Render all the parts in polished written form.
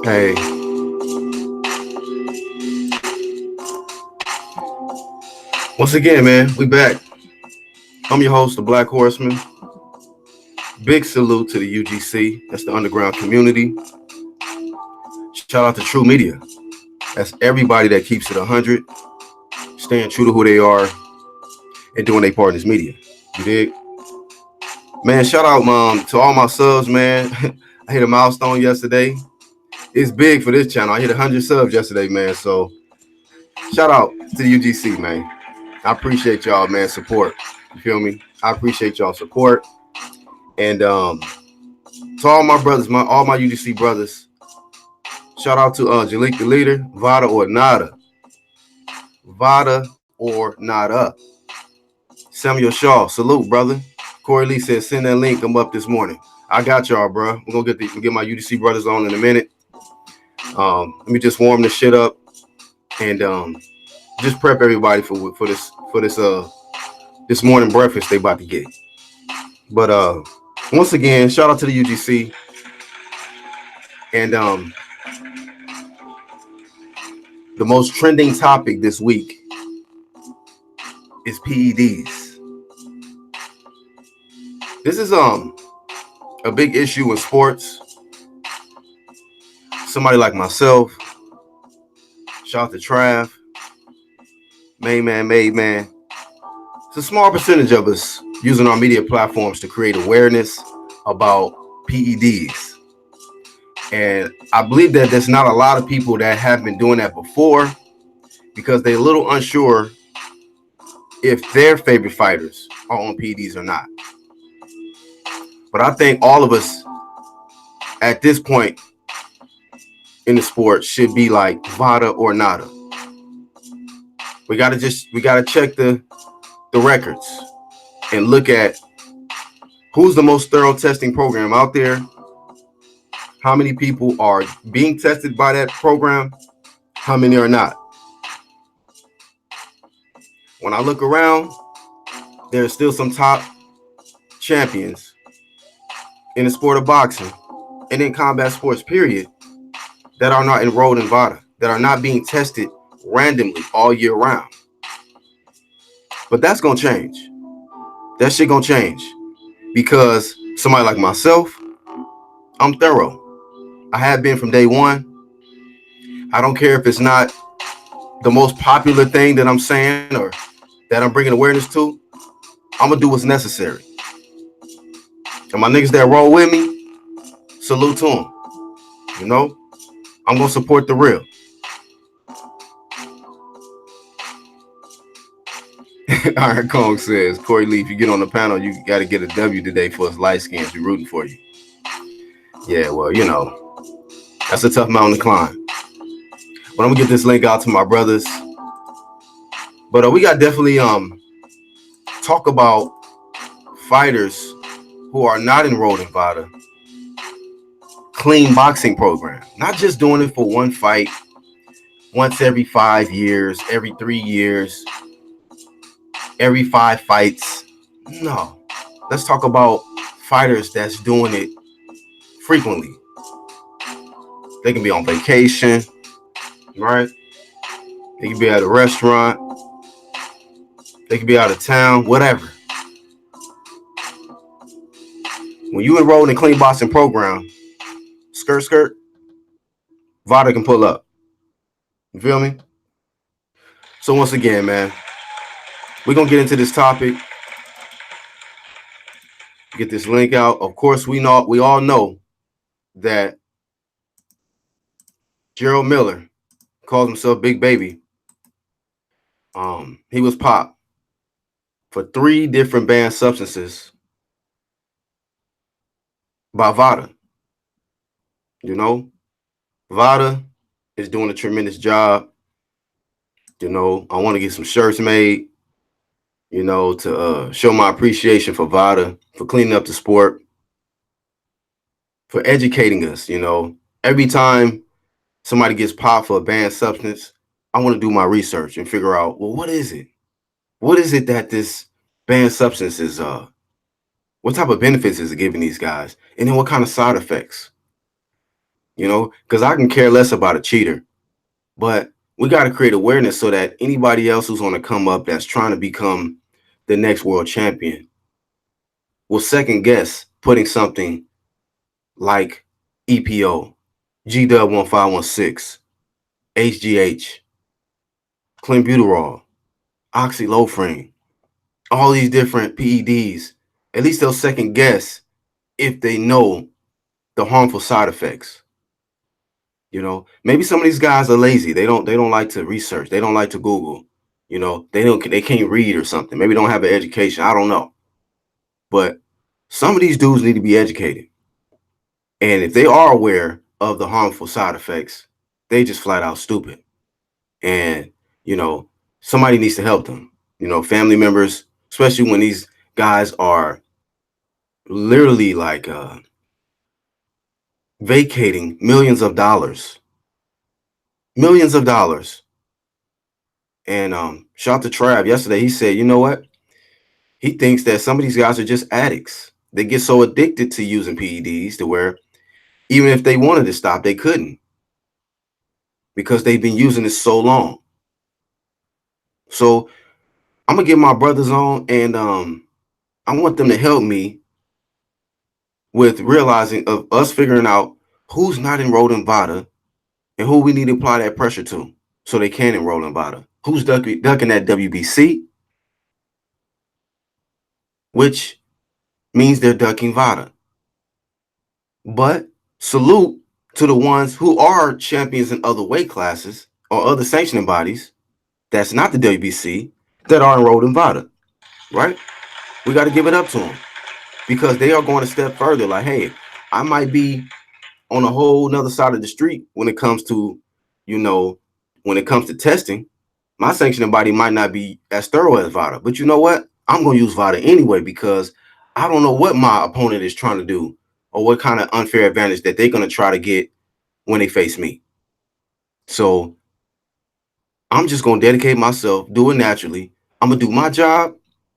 Hey, once again, man, we back. I'm your host, the Black Horseman. Big salute to the UGC. That's the underground community. Shout out to True Media. That's everybody that keeps it 100, staying true to who they are, and doing their part in this media. You dig? Man, shout out to all my subs, man. I hit a milestone yesterday. It's big for this channel. I hit 100 subs yesterday, man. So shout out to the UGC, man. I appreciate y'all, man, support. You feel me? I appreciate y'all support. And to all my brothers, all my UGC brothers, shout out to Jalik the leader, VADA or Nada. VADA or Nada. Samuel Shaw, salute, brother. Corey Lee says, send that link. I'm up this morning. I got y'all, bro. We're going to get my UGC brothers on in a minute. Let me just warm this shit up and just prep everybody for this morning breakfast they about to get. But once again, shout out to the UGC. And the most trending topic this week is PEDs. This is a big issue in sports. Somebody like myself, shout out to Trav, Main Man. It's a small percentage of us using our media platforms to create awareness about PEDs. And I believe that there's not a lot of people that have been doing that before because they're a little unsure if their favorite fighters are on PEDs or not. But I think all of us at this point in the sport should be like VADA or Nada. We gotta check the records and look at who's the most thorough testing program out there. How many people are being tested by that program? How many are not? When I look around, there's still some top champions in the sport of boxing and in combat sports, period, that are not enrolled in VADA, that are not being tested randomly all year round. But that's going to change. That shit going to change because somebody like myself, I'm thorough. I have been from day one. I don't care if it's not the most popular thing that I'm saying or that I'm bringing awareness to. I'm going to do what's necessary. And my niggas that roll with me, salute to them. You know, I'm going to support the real. Iron Kong says, Corey Lee, if you get on the panel, you got to get a W today for us light skins. We're rooting for you. Yeah, well, you know, that's a tough mountain to climb. But I'm going to get this link out to my brothers. But we got definitely talk about fighters who are not enrolled in VADA clean boxing program. Not just doing it for one fight, once every 5 years, every 3 years, every 5 fights. No. Let's talk about fighters that's doing it frequently. They can be on vacation, right? They can be at a restaurant. They can be out of town, whatever. When you enroll in a clean boxing program, skirt, VADA can pull up. You feel me? So once again, man, we're going to get into this topic. Get this link out. Of course, we all know that Gerald Miller calls himself Big Baby. He was popped for 3 different banned substances by VADA. You know, VADA is doing a tremendous job. You know, I want to get some shirts made, you know, to show my appreciation for VADA, for cleaning up the sport, for educating us. You know, every time somebody gets popped for a banned substance, I want to do my research and figure out, well, what is it? What is it that this banned substance is, what type of benefits is it giving these guys? And then what kind of side effects? because I can care less about a cheater, but we got to create awareness so that anybody else who's on the come up that's trying to become the next world champion will second guess putting something like EPO, GW 1516, HGH, clenbuterol, oxylofrine, all these different PEDs. At least they'll second guess if they know the harmful side effects. Maybe some of these guys are lazy. They don't like to research. They don't like to Google. They can't read or something. Maybe don't have an education. I don't know. But some of these dudes need to be educated. And if they are aware of the harmful side effects, they just flat out stupid. And, somebody needs to help them. Family members, especially when these guys are literally like vacating millions of dollars. And shout to Trav yesterday. He said, you know what? He thinks that some of these guys are just addicts. They get so addicted to using PEDs to where even if they wanted to stop, they couldn't because they've been using it so long. So I'm gonna get my brothers on, and I want them to help me with realizing of us figuring out who's not enrolled in VADA and who we need to apply that pressure to so they can enroll in VADA. Who's ducking that WBC, which means they're ducking VADA. But salute to the ones who are champions in other weight classes or other sanctioning bodies that's not the WBC that are enrolled in VADA, right? We got to give it up to them because they are going a step further. Like, hey, I might be on a whole nother side of the street when it comes to, testing. My sanctioning body might not be as thorough as VADA, but you know what? I'm going to use VADA anyway because I don't know what my opponent is trying to do or what kind of unfair advantage that they're going to try to get when they face me. So I'm just going to dedicate myself, do it naturally. I'm going to do my job.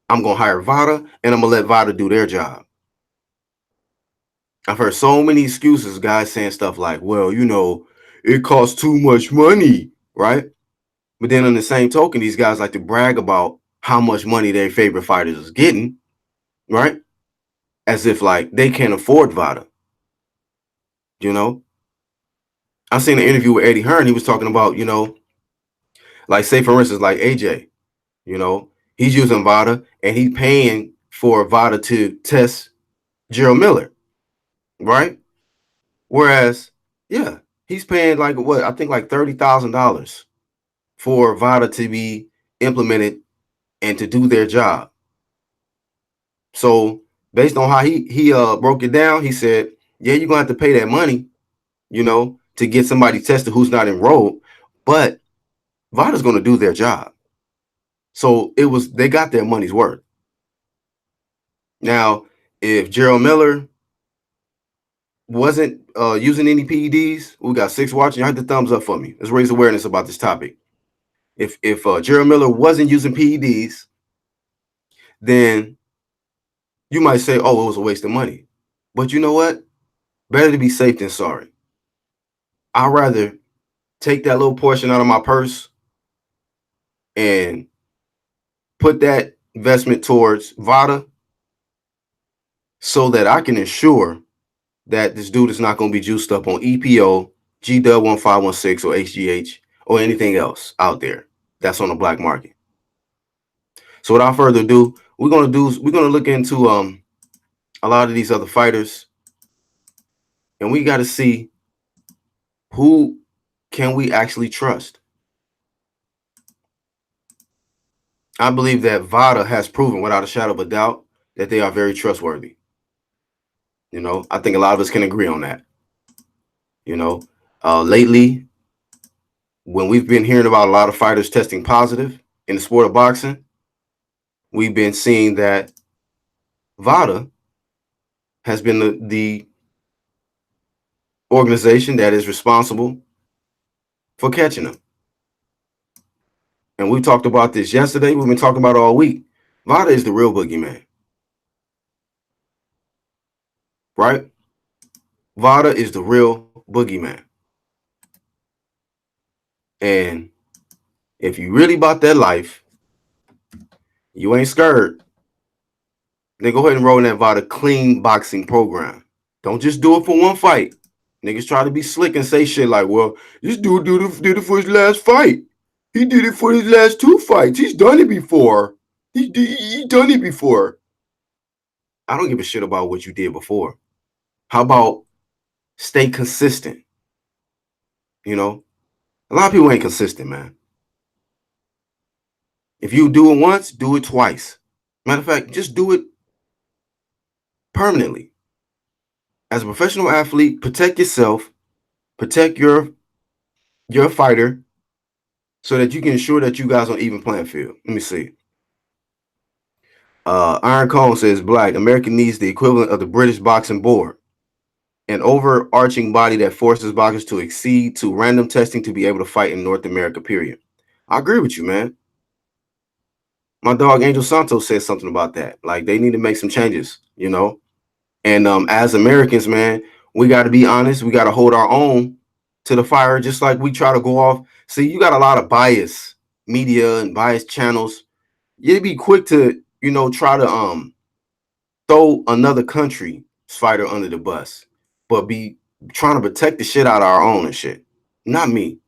I'm going to hire VADA and I'm going to let VADA do their job. I've heard so many excuses, guys saying stuff like, well, it costs too much money, right? But then on the same token, these guys like to brag about how much money their favorite fighters is getting, right? As if like they can't afford VADA. I seen an interview with Eddie Hearn. He was talking about, like say for instance, like AJ, he's using VADA and he's paying for VADA to test Gerald Miller, right? Whereas, yeah, he's paying like what I think like $30,000 for VADA to be implemented and to do their job. So based on how he broke it down, he said, yeah, you're gonna have to pay that money, to get somebody tested who's not enrolled, but VADA's gonna do their job. So they got their money's worth. Now, if Gerald Miller wasn't using any PEDs, we got 6 watching. You have the thumbs up for me. Let's raise awareness about this topic. If Gerald Miller wasn't using PEDs, then you might say, oh, it was a waste of money. But you know what? Better to be safe than sorry. I'd rather take that little portion out of my purse and put that investment towards VADA so that I can ensure that this dude is not going to be juiced up on EPO, GW 1516 or HGH or anything else out there that's on the black market. So without further ado, we're going to look into a lot of these other fighters, and we got to see who can we actually trust. I believe that VADA has proven without a shadow of a doubt that they are very trustworthy. I think a lot of us can agree on that. Lately, when we've been hearing about a lot of fighters testing positive in the sport of boxing, we've been seeing that VADA has been the organization that is responsible for catching them. And we talked about this yesterday. We've been talking about it all week. VADA is the real boogeyman. Right? VADA is the real boogeyman. And if you really about that life, you ain't scared, then go ahead and roll in that VADA clean boxing program. Don't just do it for one fight. Niggas try to be slick and say shit like, well, this dude did it for his last fight. He did it for his last 2 fights. He's done it before. He done it before. I don't give a shit about what you did before. How about stay consistent? You know, a lot of people ain't consistent, man. If you do it once, do it twice. Matter of fact, just do it permanently. As a professional athlete, protect yourself, protect your fighter, so that you can ensure that you guys on even playing field. Let me see. Iron Cone says, Black, America needs the equivalent of the British Boxing Board, an overarching body that forces boxers to accede to random testing to be able to fight in North America, period. I agree with you, man. My dog Angel Santos said something about that. Like, they need to make some changes, you know? And as Americans, man, we got to be honest. We got to hold our own to the fire, just like we try to go off. See, you got a lot of bias media and biased channels. You'd be quick to, try to throw another country's fighter under the bus, but be trying to protect the shit out of our own and shit. Not me.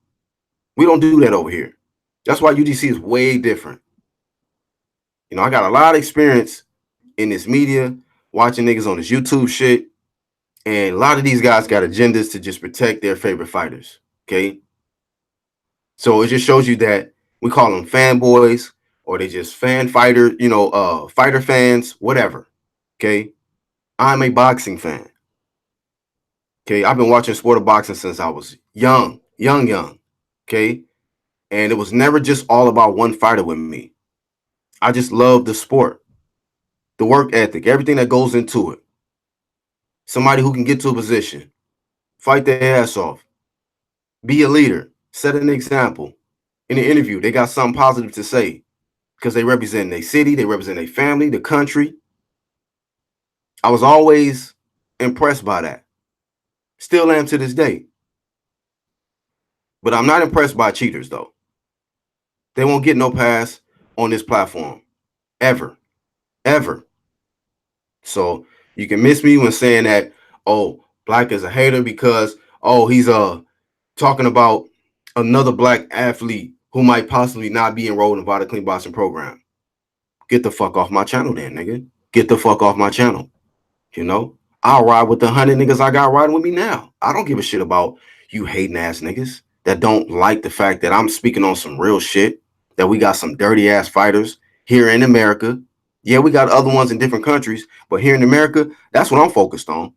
We don't do that over here. That's why UGC is way different. I got a lot of experience in this media, watching niggas on this YouTube shit. And a lot of these guys got agendas to just protect their favorite fighters. Okay. So it just shows you that we call them fanboys, or they just fighter fans, whatever. Okay. I'm a boxing fan. Okay. I've been watching sport of boxing since I was young. Okay. And it was never just all about one fighter with me. I just love the sport, the work ethic, everything that goes into it. Somebody who can get to a position, fight their ass off, be a leader, set an example. In the interview, they got something positive to say because they represent their city, they represent their family, the country. I was always impressed by that. Still am to this day. But I'm not impressed by cheaters, though. They won't get no pass on this platform. Ever. Ever. So you can miss me when saying that, oh, Black is a hater because, oh, he's talking about another Black athlete who might possibly not be enrolled in VADA Clean Boxing program. Get the fuck off my channel then, nigga. Get the fuck off my channel. I'll ride with the 100 niggas I got riding with me now. I don't give a shit about you hating ass niggas that don't like the fact that I'm speaking on some real shit, that we got some dirty ass fighters here in America. Yeah, we got other ones in different countries, but here in America, that's what I'm focused on.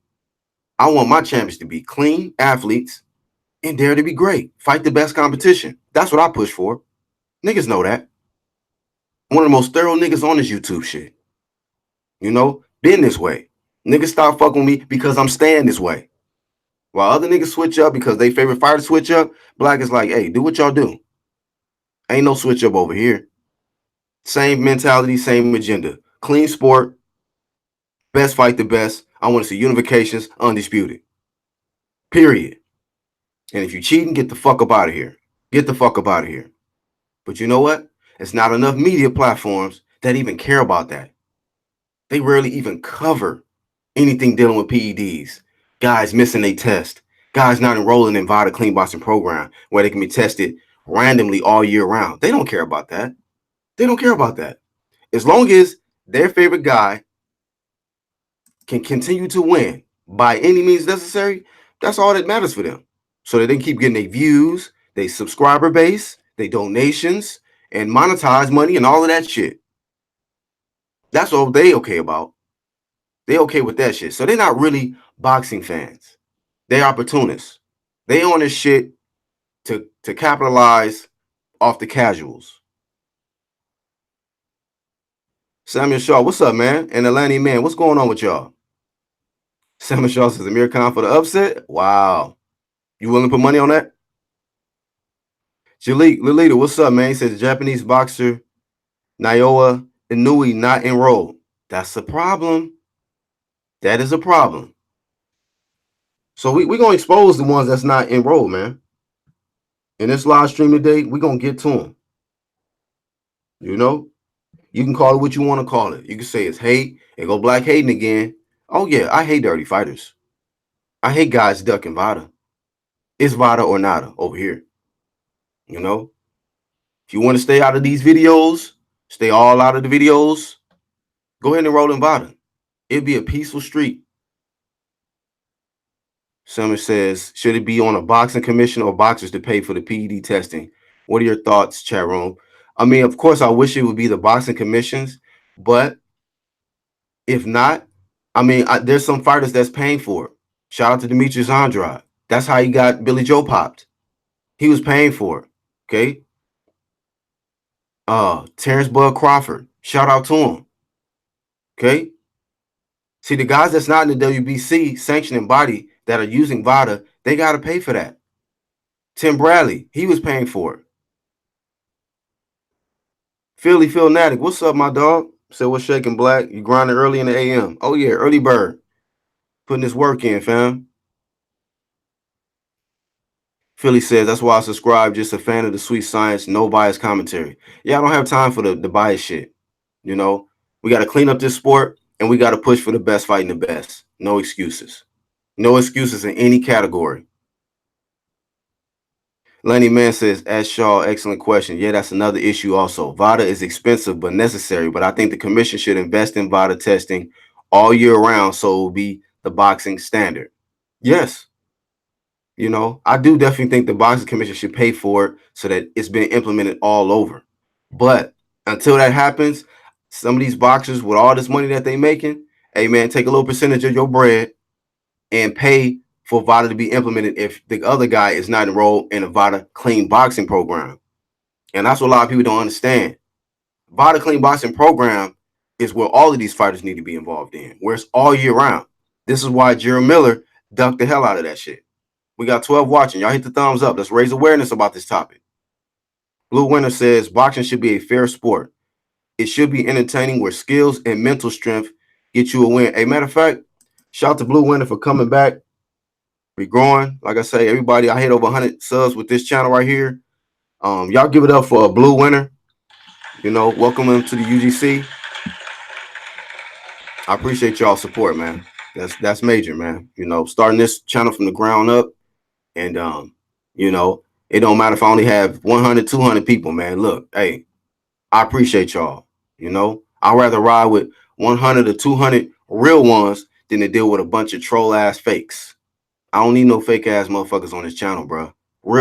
I want my champions to be clean athletes and dare to be great. Fight the best competition. That's what I push for. Niggas know that. One of the most thorough niggas on this YouTube shit. Been this way. Niggas stop fucking with me because I'm staying this way. While other niggas switch up because they favorite fighter switch up, Black is like, hey, do what y'all do. Ain't no switch up over here. Same mentality, same agenda. Clean sport. Best fight the best. I want to see unifications undisputed. Period. And if you cheating, get the fuck up out of here. Get the fuck up out of here. But you know what? It's not enough media platforms that even care about that. They rarely even cover anything dealing with PEDs. Guys missing a test. Guys not enrolling in VADA Clean Boxing program where they can be tested randomly all year round. They don't care about that. They don't care about that. As long as their favorite guy can continue to win by any means necessary, that's all that matters for them. So that they can keep getting their views, their subscriber base, their donations, and monetize money and all of that shit. That's all they okay about. They okay with that shit. So they're not really boxing fans. They opportunists. They on this shit to capitalize off the casuals. Samuel Shaw, what's up, man? And Atlanta man, what's going on with y'all? Samuel Shaw says Amir Khan for the upset. Wow. You willing to put money on that? Jalik Lilita, what's up, man? He says Japanese boxer Naoya Inoue not enrolled. That's a problem. That is a problem. So we gonna expose the ones that's not enrolled, man. In this live stream today, we gonna get to them. You know, you can call it what you want to call it. You can say it's hate and go black hating again. Oh yeah, I hate dirty fighters. I hate guys ducking VADA. It's VADA or nada over here. You know, if you want to stay out of these videos, stay all out of the videos. Go ahead and roll in VADA. It'd be a peaceful street. Summer says, should it be on a boxing commission or boxers to pay for the PED testing? What are your thoughts, chat room? I mean, of course, I wish it would be the boxing commissions, but if not, I mean, there's some fighters that's paying for it. Shout out to Demetrius Andrade. That's how he got Billy Joe popped. He was paying for it. Okay. Terrence Bud Crawford. Shout out to him. Okay. See, the guys that's not in the WBC sanctioning body that are using VADA, they got to pay for that. Tim Bradley, he was paying for it. Philly Philnatic, what's up, my dog? Said, what's shaking, Black? You grinding early in the AM. Oh, yeah, early bird. Putting this work in, fam. Philly says, that's why I subscribe. Just a fan of the sweet science, no bias commentary. Yeah, I don't have time for the bias shit. You know, we got to clean up this sport and we got to push for the best fighting the best. No excuses. No excuses in any category. Lenny Mann says, Ash Shaw, excellent question. Yeah, that's another issue also. VADA is expensive but necessary, but I think the commission should invest in VADA testing all year round so it will be the boxing standard. Yes. You know, I do definitely think the boxing commission should pay for it so that it's been implemented all over. But until that happens, some of these boxers with all this money that they making, hey man, take a little percentage of your bread and pay for VADA to be implemented if the other guy is not enrolled in a VADA clean boxing program. And that's what a lot of people don't understand. VADA clean boxing program is where all of these fighters need to be involved in, where it's all year round. This is why Jerry Miller ducked the hell out of that shit. We got 12 watching. Y'all hit the thumbs up. Let's raise awareness about this topic. Blue Winter says boxing should be a fair sport. It should be entertaining where skills and mental strength get you a win. A matter of fact, shout out to Blue Winter for coming back. We growing. Like I say, everybody, I hit over 100 subs with this channel right here. Y'all give it up for a Blue Winter. You know, welcome him to the UGC. I appreciate y'all support, man. That's major, man. You know, starting this channel from the ground up. And you know, it don't matter if I only have 100, 200 people, man. Look, hey, I appreciate y'all. You know, I'd rather ride with 100 or 200 real ones than to deal with a bunch of troll ass fakes. I don't need no fake ass motherfuckers on this channel, bro.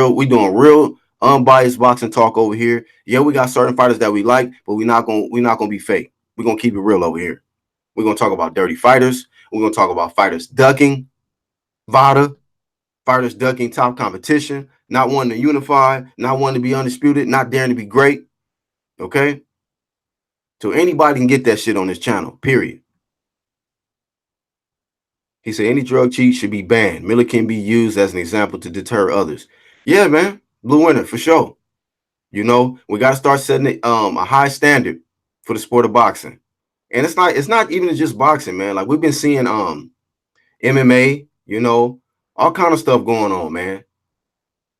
We doing real unbiased boxing talk over here. Yeah, we got certain fighters that we like, but we're not gonna be fake. We're gonna keep it real over here. We're gonna talk about dirty fighters. We're gonna talk about fighters ducking VADA, fighters ducking top competition, not wanting to unify, not wanting to be undisputed, not daring to be great. Okay? So anybody can get that shit on this channel, period. He said any drug cheat should be banned. Miller can be used as an example to deter others. Yeah, man. Blue Winter, for sure. You know, we got to start setting a high standard for the sport of boxing. And it's not even just boxing, man. Like we've been seeing MMA, you know, all kind of stuff going on, man.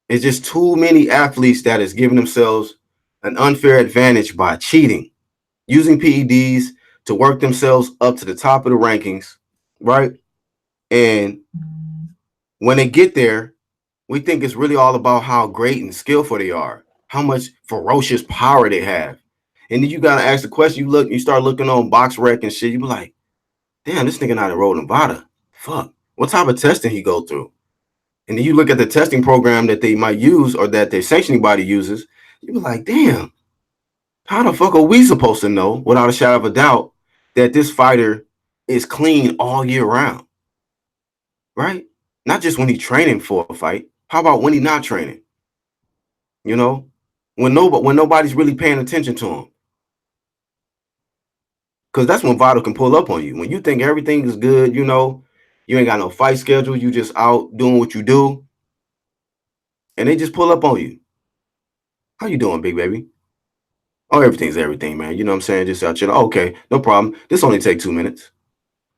It's just too many athletes that is giving themselves an unfair advantage by cheating, using PEDs to work themselves up to the top of the rankings, right? And when they get there, we think it's really all about how great and skillful they are, how much ferocious power they have. And then you gotta ask the question, you start looking on box rec and shit, you be like, damn, this nigga not enrolled in VADA. Fuck. What type of testing he go through? And then you look at the testing program that they might use or that their sanctioning body uses, you be like, damn, how the fuck are we supposed to know without a shadow of a doubt that this fighter is clean all year round? Right? Not just when he's training for a fight. How about when he's not training? You know, when nobody's really paying attention to him. Because that's when VADA can pull up on you. When you think everything is good, you know, you ain't got no fight schedule, you just out doing what you do, and they just pull up on you. How you doing, big baby? Oh, everything's everything, man. You know what I'm saying? Just out chilling. Okay, no problem. This only take 2 minutes.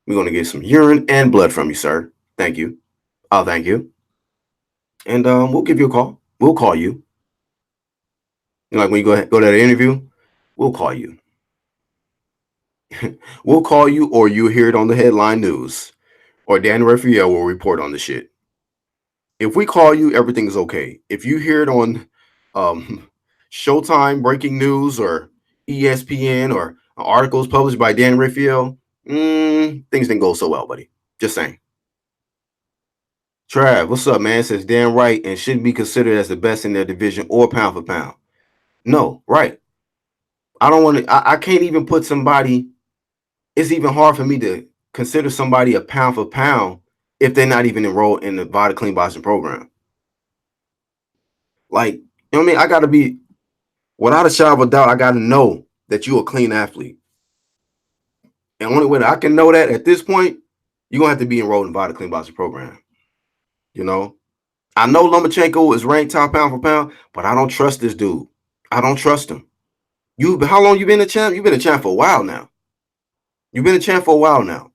We're going to get some urine and blood from you, sir. Thank you. Oh, thank you. And we'll give you a call. We'll call you. You know, like when you go to that interview, we'll call you. We'll call you, or you'll hear it on the headline news, or Dan Raphael will report on the shit. If we call you, everything is okay. If you hear it on um, Showtime breaking news or ESPN or articles published by Dan Raphael, things didn't go so well, buddy. Just saying. Trav, what's up, man? Says Dan Wright and shouldn't be considered as the best in their division or pound for pound. No, right. I don't want to. I can't even put somebody. It's even hard for me to consider somebody a pound for pound if they're not even enrolled in the VADA Clean Boxing program. Like, you know what I mean? I got to be, without a shadow of a doubt, I got to know that you're a clean athlete. And the only way that I can know that at this point, you're going to have to be enrolled in VADA Clean Boxing program. You know? I know Lomachenko is ranked top pound for pound, but I don't trust this dude. I don't trust him. How long you been a champ? You've been a champ for a while now. You've been a champ for a while now.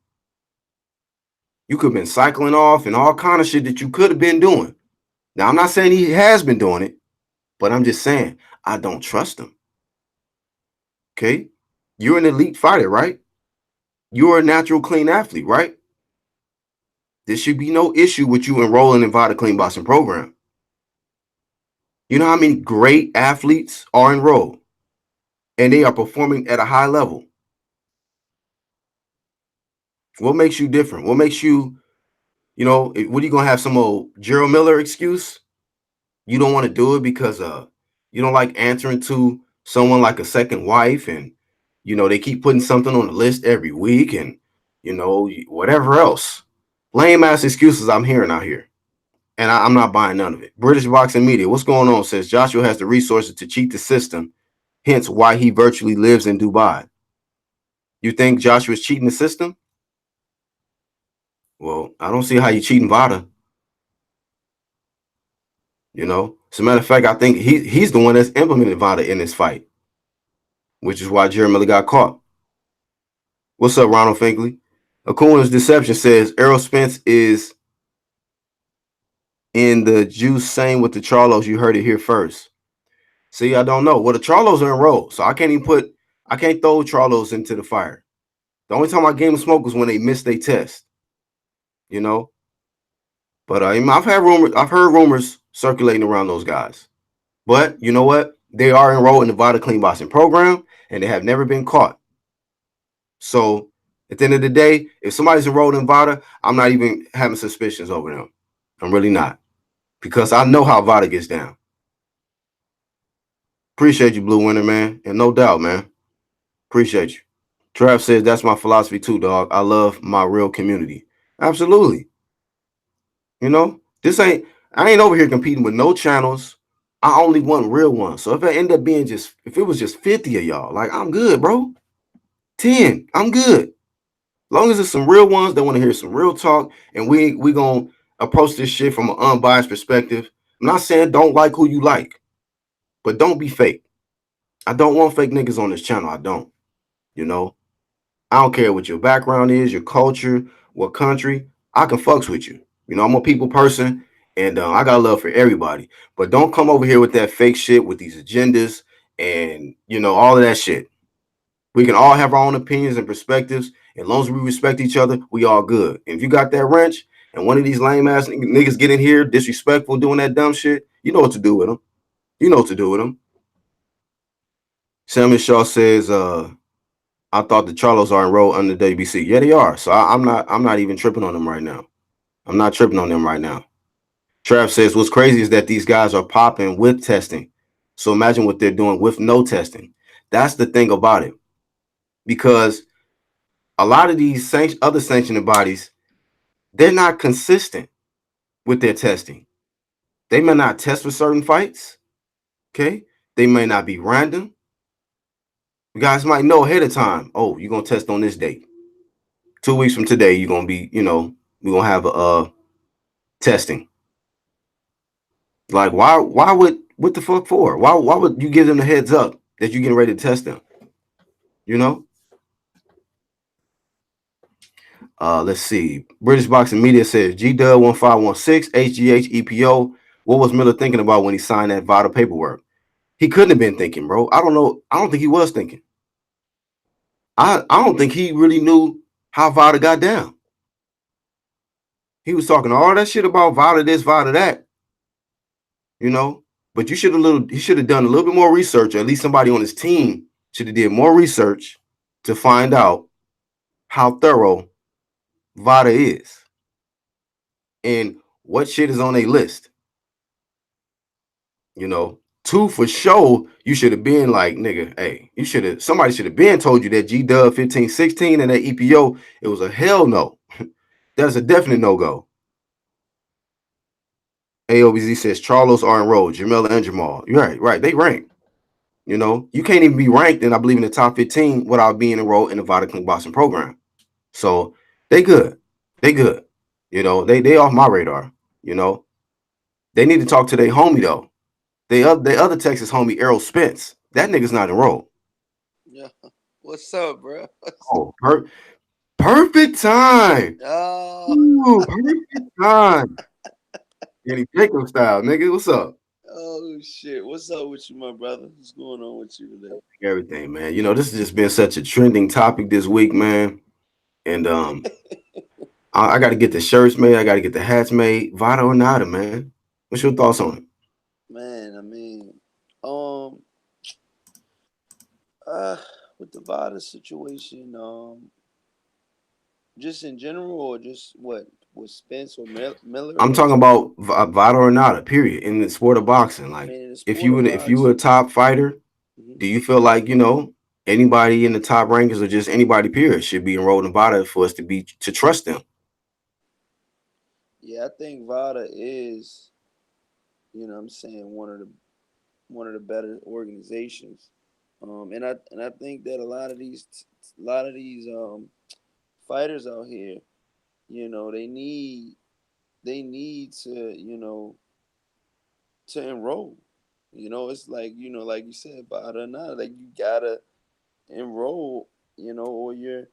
You could have been cycling off and all kind of shit that you could have been doing. Now, I'm not saying he has been doing it, but I'm just saying I don't trust him. Okay? You're an elite fighter, right? You're a natural clean athlete, right? There should be no issue with you enrolling in VADA Clean Boxing program. You know how many great athletes are enrolled and they are performing at a high level? What makes you different? What makes you, what are you going to have, some old Gerald Miller excuse? You don't want to do it because you don't like answering to someone like a second wife, and they keep putting something on the list every week, and whatever else. Lame ass excuses I'm hearing out here. And I'm not buying none of it. British Boxing Media, what's going on? Says Joshua has the resources to cheat the system, hence why he virtually lives in Dubai. You think Joshua's cheating the system? Well, I don't see how you cheating VADA. As a matter of fact, I think he's the one that's implemented VADA in this fight, which is why Jerry Miller got caught. What's up, Ronald Finkley? Akuna's Deception says Errol Spence is in the juice, same with the Charlos. You heard it here first. See, I don't know. Well, the Charlos are enrolled, so I can't throw Charlos into the fire. The only time I gave them smoke was when they missed their test. But I've heard rumors circulating around those guys. But you know what? They are enrolled in the VADA Clean Boxing program, and they have never been caught. So at the end of the day, if somebody's enrolled in VADA, I'm not even having suspicions over them. I'm really not, because I know how VADA gets down. Appreciate you, Blue Winter, man, and no doubt, man. Appreciate you. Trav says that's my philosophy too, dog. I love my real community. Absolutely. I ain't over here competing with no channels. I only want real ones. So if it end up being if it was just 50 of y'all, like, I'm good, bro. 10, I'm good. Long as it's some real ones that want to hear some real talk, and we gonna approach this shit from an unbiased perspective. I'm not saying don't like who you like, but don't be fake. I don't want fake niggas on this channel. I don't. I don't care what your background is, your culture, what country. I can fucks with you. I'm a people person, and I got love for everybody. But don't come over here with that fake shit with these agendas and all of that shit. We can all have our own opinions and perspectives. As long as we respect each other, we all good. And if you got that wrench and one of these lame ass niggas get in here disrespectful, doing that dumb shit, you know what to do with them. You know what to do with them. Samuel Shaw says, I thought the Charlos are enrolled under WBC. Yeah, they are. So I'm not even tripping on them right now. I'm not tripping on them right now. Trav says, what's crazy is that these guys are popping with testing. So imagine what they're doing with no testing. That's the thing about it. Because a lot of these other sanctioning bodies, they're not consistent with their testing. They may not test for certain fights. Okay. They may not be random. You guys might know ahead of time, oh, you're going to test on this date. 2 weeks from today, you're going to be, we're going to have a testing. Like, why what the fuck for? Why would you give them the heads up that you're getting ready to test them? Let's see. British Boxing Media says G Dub 1516 HGH EPO. What was Miller thinking about when he signed that VADA paperwork? He couldn't have been thinking, bro. I don't know. I don't think he was thinking. I don't think he really knew how VADA got down. He was talking all that shit about VADA this, VADA that, you know. But he should have done a little bit more research, or at least somebody on his team should have did more research to find out how thorough VADA is and what shit is on a list. You know, two for sure, you should have been like, nigga, hey, somebody should have been told you that G Dub 1516 and that EPO, it was a hell no. That's a definite no-go. AOBZ says Charlos are enrolled, Jamel and Jamal. You're right. They ranked. You know, you can't even be ranked, and I believe in the top 15 without being enrolled in the VADA Clean Boxing program. So they good. They good. You know, they off my radar. You know, they need to talk to their homie though. They other Texas homie Errol Spence. That nigga's not enrolled. Yeah. What's up, bro? Oh, perfect time. Oh, Ooh, perfect time. Danny Jacob style, nigga. What's up? oh shit. What's up with you, my brother? What's going on with you today? Everything, man. You know, this has just been such a trending topic this week, man. And I got to get the shirts made. I got to get the hats made. Vada or nada, man. What's your thoughts on it? Man, um, uh, with the VADA situation, just in general, or just what with Spence or Miller, I'm or talking about Vada or nada. Period. In the sport of boxing, I like mean, in the if sport of you were a boxing. top fighter, Mhm. do you feel like anybody in the top rankings or just anybody period should be enrolled in VADA for us to trust them? Yeah, I think VADA is, what I'm saying, one of the better organizations. And I think that a lot of these fighters out here, they need to to enroll. It's like like you said, VADA or not, like you gotta enroll, or you're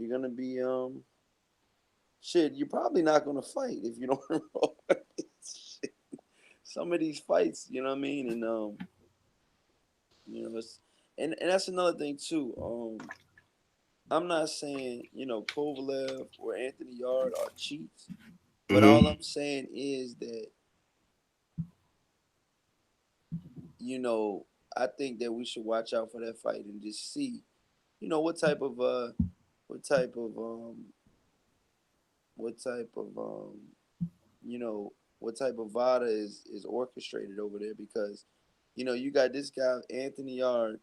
gonna be shit. You're probably not gonna fight if you don't enroll. Shit. Some of these fights, you know what I mean, and it's and that's another thing too. I'm not saying Kovalev or Anthony Yard are cheats, but all Mm-hmm. I'm saying is that I think that we should watch out for that fight and just see what type of what type of what type of you know what type of VADA is orchestrated over there, because you got this guy Anthony Yard,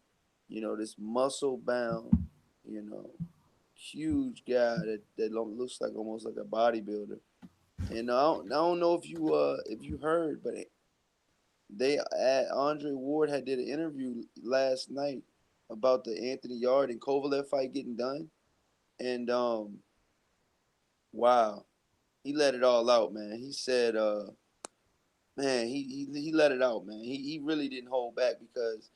this muscle bound, you know huge guy that looks like almost like a bodybuilder. And I don't know if you heard, but Andre Ward had did an interview last night about the Anthony Yard and Kovalev fight getting done, and wow, he let it all out, man. He said, man, he let it out, man. He really didn't hold back, because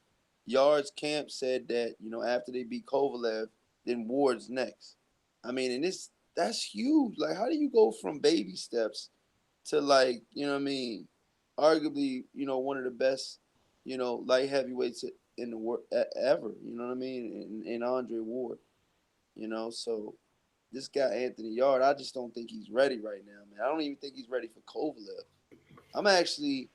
Yard's camp said that after they beat Kovalev, then Ward's next. I mean, and that's huge. Like, how do you go from baby steps to, like, what I mean, arguably one of the best light heavyweights in the world ever. You know what I mean? In Andre Ward. So this guy Anthony Yard, I just don't think he's ready right now, man. I don't even think he's ready for Kovalev. I'm actually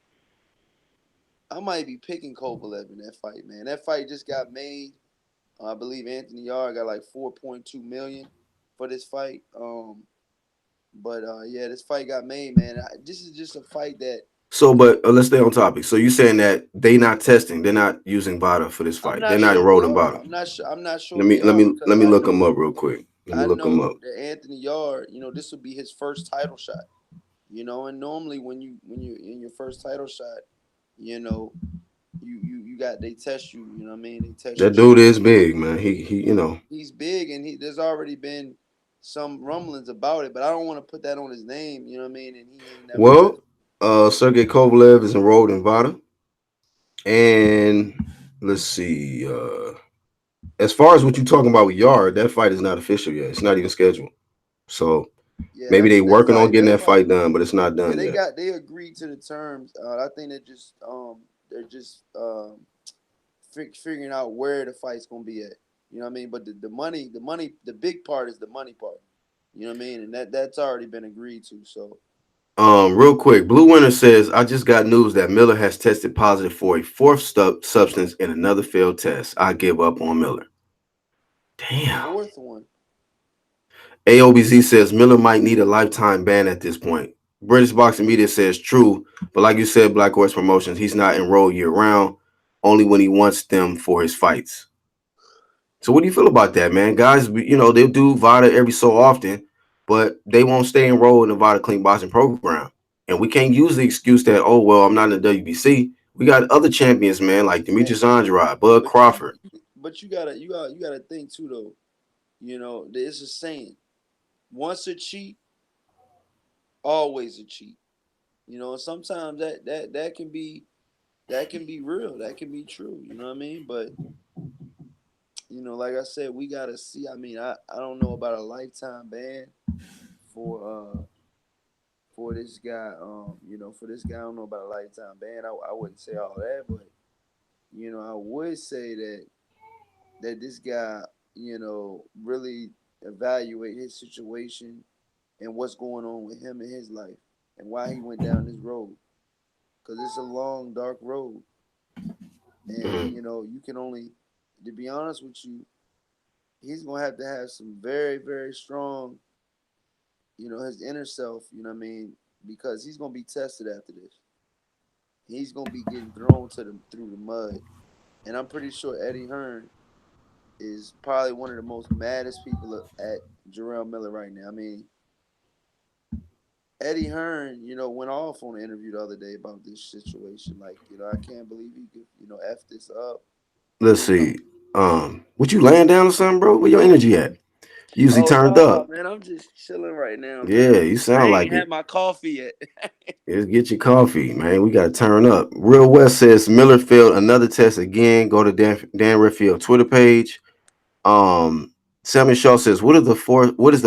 I might be picking Kovalev in that fight, man. That fight just got made. I believe Anthony Yard got like 4.2 million for this fight. But yeah, this fight got made, man. This is just a fight that So, but let's stay on topic. So you saying that they not testing, they're not using VADA for this I'm fight. They're not not sure they enrolled in are. VADA. I'm not sure Let me they let are, me let because me look them up real quick. Let me I look them up. know that Anthony Yard, this will be his first title shot. And normally when you in your first title shot, you know, you got they test you. You know what I mean? They test That your dude strength. is big, man. He. He's big, and there's already been some rumblings about it, but I don't want to put that on his name. You know what I mean? And he ain't never Well, tested. Sergey Kovalev is enrolled in VADA, and let's see. As far as what you're talking about with Yard, that fight is not official yet. It's not even scheduled. So Yeah, maybe they that's working on like getting that's that like fight done, but it's not yeah, done yet. they agreed to the terms. I think they're just figuring out where the fight's gonna be at. You know what I mean? But the big part is the money part. You know what I mean? And that's already been agreed to. So Real quick, Blue Winter says, I just got news that Miller has tested positive for a fourth substance in another failed test. I give up on Miller. Damn. fourth one. AOBZ says Miller might need a lifetime ban at this point. British Boxing Media says true, but like you said, Black Horse Promotions, he's not enrolled year round, only when he wants them for his fights. So what do you feel about that, man? Guys, they'll do VADA every so often, but they won't stay enrolled in the VADA Clean Boxing program. And we can't use the excuse that, oh, well, I'm not in the WBC. We got other champions, man, like And, Demetrius Andrade, Bud but Crawford. you gotta think too though. You know, there's a saying: once a cheat, always a cheat. You know, sometimes that can be real. That can be true. You know what I mean? But you know, like I said, we gotta see. I mean, I don't know about a lifetime ban for for this guy. You know, for this guy, I don't know about a lifetime ban. I wouldn't say all that, but you know, I would say that this guy, you know, really evaluate his situation and what's going on with him in his life and why he went down this road. Cause it's a long, dark road, and Mhm. you know, you can only, to be honest with you, he's gonna have to have some very, very strong, you know, his inner self. You know what I mean? Because he's gonna be tested after this. He's gonna be getting thrown to the through the mud, and I'm pretty sure Eddie Hearn is probably one of the most maddest people at Jarrell Miller right now. I mean, Eddie Hearn, you know, went off on an interview the other day about this situation. Like, you know, I can't believe he could, you know, f this up. Let's You know. see. What you laying down or something, bro? Where your energy at? Usually Oh turned no, up. man, I'm just chilling right now, man. Yeah, you I sound ain't like even had it. my coffee yet. Let's get your coffee, man. We got to turn up. Real West says Miller failed another test again. Go to Dan Redfield Twitter page. Um, Samuel Shaw says, What is the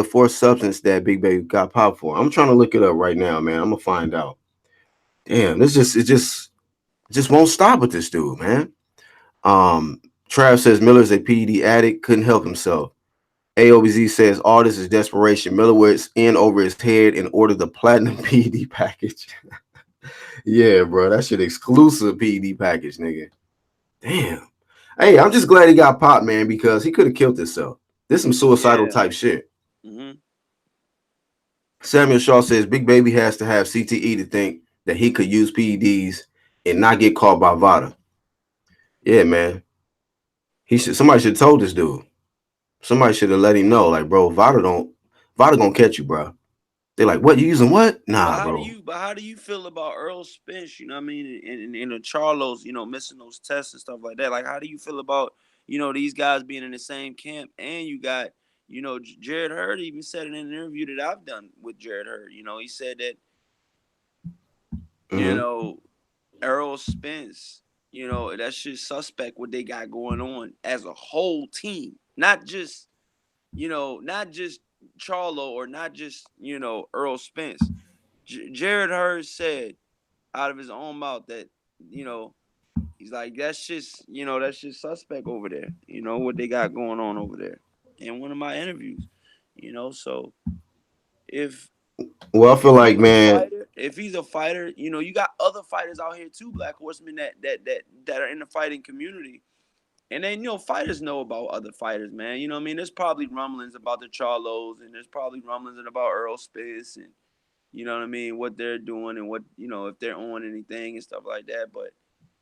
fourth substance that Big Baby got popped for?" I'm trying to look it up right now, man. I'm gonna find out. Damn, it just won't stop with this dude, man. Um, Trav says Miller's a PED addict, couldn't help himself. AOBZ says all this is desperation. Miller was in over his head and ordered the platinum PED package. Yeah, bro, that shit exclusive PED package, nigga. Damn. Hey, I'm just glad he got popped, man, because he could have killed himself. This some suicidal Yeah. type shit. Hmm. Samuel Shaw says Big Baby has to have CTE to think that he could use PEDs and not get caught by VADA. Yeah, man. Somebody should have told this dude. Somebody should have let him know, like, bro, VADA gonna catch you, bro. They're like, what, you using what? Nah, bro. But how do you feel about Earl Spence? You know what I mean? And the Charlos, you know, missing those tests and stuff like that. Like, how do you feel about, you know, these guys being in the same camp? And you got, you know, Jared Hurd even said in an interview that I've done with Jared Hurd. You know, he said that, you Mm-hmm. know, Earl Spence, you know, that's just suspect what they got going on as a whole team, not just, you know, not just Charlo or not just, you know, Earl Spence. Jared Hurd said out of his own mouth that, you know, he's like, that's just, you know, that's just suspect over there. You know what they got going on over there. In one of my interviews, you know, so if Well, I feel like, man, if he's a fighter, you know, you got other fighters out here too, black horsemen that are in the fighting community. And then, you know, fighters know about other fighters, man. You know what I mean? There's probably rumblings about the Charlos and there's probably rumblings about Earl Spence and you know what I mean, what they're doing and what, you know, if they're on anything and stuff like that. But,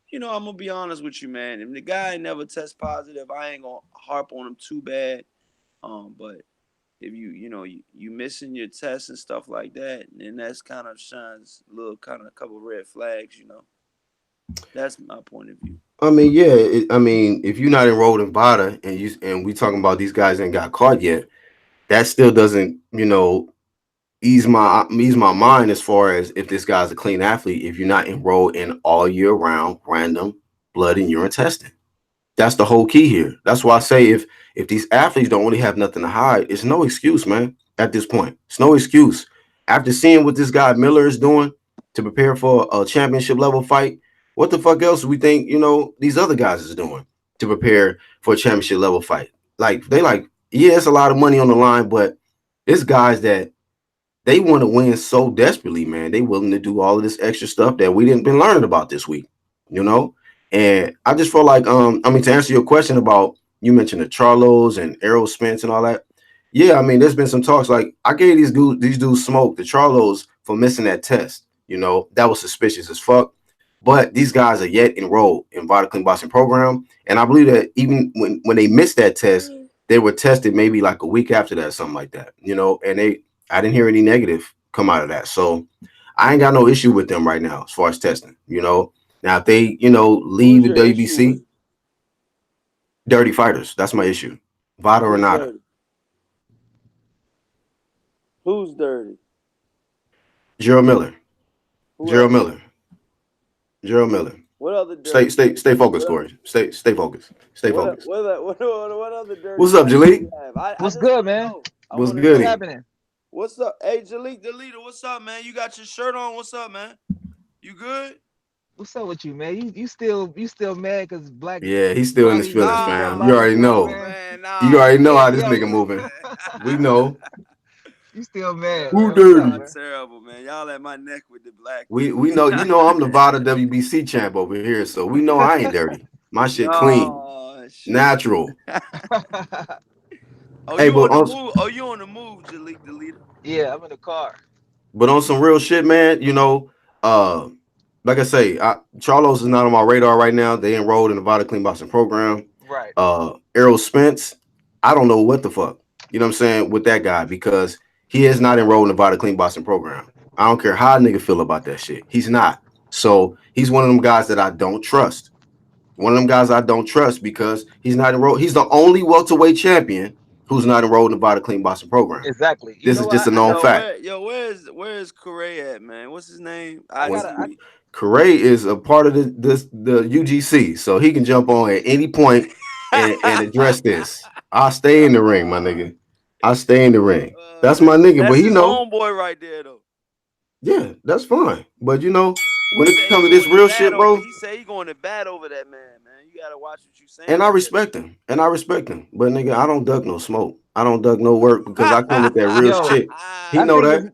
you know, I'm gonna be honest with you, man. If the guy never tests positive, I ain't gonna harp on him too bad. But if you know, you missing your tests and stuff like that, then that's kind of shines a little kind of a couple red flags, you know. That's my point of view. I mean, yeah, if you're not enrolled in VADA and we talking about these guys ain't got caught yet, that still doesn't, ease my mind as far as if this guy's a clean athlete. If you're not enrolled in all year round random blood and urine testing, that's the whole key here. That's why I say if these athletes don't really have nothing to hide, it's no excuse, man. at this point. It's no excuse. After seeing what this guy Miller is doing to prepare for a championship level fight, what the fuck else do we think, these other guys is doing to prepare for a championship level fight? Like, yeah, it's a lot of money on the line, but it's guys that they want to win so desperately, man. They willing to do all of this extra stuff that we didn't been learning about this week, you know? And I just feel like, to answer your question about, you mentioned the Charlos and Errol Spence and all that. Yeah, I mean, there's been some talks like I gave these dudes smoke, the Charlos, for missing that test. That was suspicious as fuck. But these guys are yet enrolled in VADA Clean Boxing program. And I believe that even when they missed that test, they were tested maybe like a week after that, something like that, and I didn't hear any negative come out of that. So I ain't got no issue with them right now as far as testing. Now if they, Who's leave the your issue with? WBC, dirty fighters. That's my issue. VADA or Who's nada. dirty? Who's dirty? Gerald Miller. Who Gerald else? Miller. Gerald Miller. What other Stay dirty stay fighters? stay focused, What Corey. Stay focused. Stay focused. what other dirty What's up, fighters do Jalik? you have? I What's just good, want to man? know. I What's want to What's know. goody? happening? What's up? Hey, Jalik the leader. What's up, man? You got your shirt on. What's up, man? You good? What's up with you, man? You still mad because Yeah, he's still in his Bobby feelings, Lee fam. You Bobby already Lee won, know. man? You Man, already know Yeah, how this yo, nigga moving. We know. you still mad, Who man? yo, What's up, dirty? y'all man? terrible, man. Y'all at my neck with the black We people. know, I'm the VADA WBC champ over here, so we know I ain't dirty. My shit clean, Oh shit. natural. Oh, Hey, you but on the on move? Oh, you on the move, Jalik the leader? Yeah, I'm in the car. some real shit, man. Uh, like I say, Charlos is not on my radar right now. They enrolled in the VADA Clean Boxing program. Right. Errol Spence, I don't know what the fuck. You know what I'm saying with that guy because he is not enrolled in the VADA Clean Boxing program. I don't care how a nigga feel about that shit. He's not. So he's one of them guys that I don't trust. One of them guys I don't trust because he's not enrolled. He's the only welterweight champion who's not enrolled in the VADA Clean Boxing program. Exactly. You This know is what? just a known fact. Where's Correa at, man? What's his name? I I When gotta. I, see. Correa is a part of the UGC, so he can jump on at any point and address this. I'll stay in the ring, my nigga. I'll stay in the ring. That's my nigga, but that's his homeboy right there, though. yeah, that's fine. But He when it say comes he to this going to real bat shit, over. bro, He say he going to bat over that man, man. You gotta watch what you and saying I out there. respect him, but nigga, I don't duck no smoke. I don't duck no work because I come with that real yo, shit. He I know think it's that,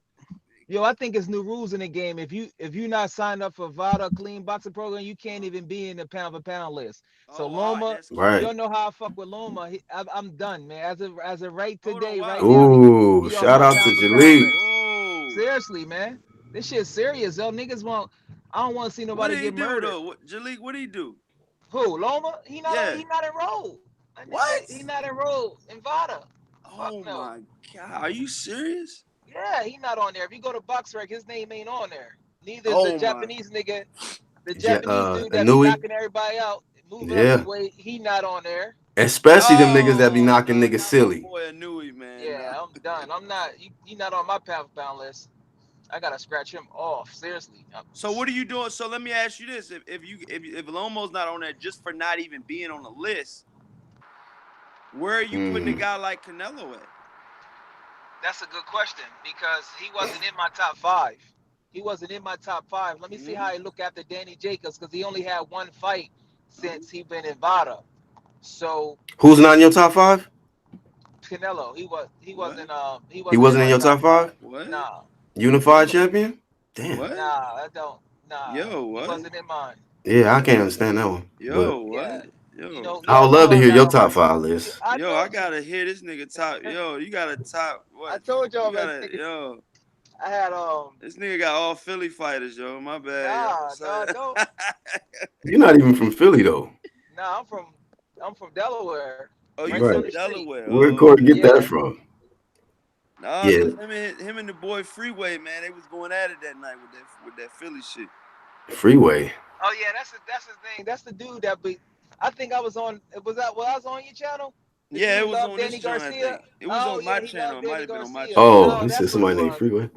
I think it's new rules in the game. If you not signed up for VADA clean boxing program, you can't even be in the pound for pound list. So Oh, all right, Loma, that's you cute. right? don't know how I fuck with Loma. I'm done, man. As of right Hold on, today, why? right now, Ooh, he on shout my out to pound for pound Jalik. list. Whoa. Seriously, man. This shit's serious, yo. Niggas want. I don't want to see What nobody did he get do murdered. though? Jalik, what did he do? Who? Loma? He not on. Yeah. He not enrolled. That nigga, What? he not enrolled in VADA. Fuck Oh no. my god, are you serious? Yeah, he not on there. If you go to BoxRec, his name ain't on there. Neither is the Oh my. Japanese nigga, the Japanese dude that be Anui, knocking everybody out, moving up his yeah, weight. He not on there. especially them niggas that be No, knocking no, niggas not my silly. boy Anui, man. Nah. Yeah, I'm done. I'm not. You not on my pound for pound list. I gotta scratch him off. Seriously. So what are you doing? So let me ask you this: if Lomo's not on there just for not even being on the list, where are you putting a Mm. guy like Canelo at? That's a good question because he wasn't in my top five. He wasn't in my top five. Let me see Mm-hmm. how he look after Danny Jacobs because he only had one fight Mm-hmm. since he been in VADA. So Who's not in your top five? Canelo, What? he He wasn't in wasn't in my your top top five. five. What? Nah, Unified champion. Damn. What? nah, I don't. Nah, Yo, he what? wasn't in mine. Yeah, I can't understand that one. But Yo, Yeah, what? Yo. I would love to Loma hear not your on my. top five list. I Yo, I told you. gotta hear this nigga top. Yo, you gotta top I what? told y'all, You man. gotta yo. I had This nigga got all Philly fighters, yo. My bad, yo. no, I don't. You're not even from Philly though. Nah, I'm from Delaware, Oh, right you down Right. the from street. Delaware? Where Oh, Corey get okay. that Yeah. from? Nah, Yeah, cause him and the boy Freeway, man, they was going at it that night with that Philly shit. Freeway. Oh yeah, that's his name. That's the dude that be. I think I was on. Was I was on your channel? The Yeah, it dude was loved on this Danny joint. I Garcia. think it was Oh on yeah, my he channel. loved It might Danny have been on my Garcia. channel. Oh, No, he said that's what it somebody named was. Freeway.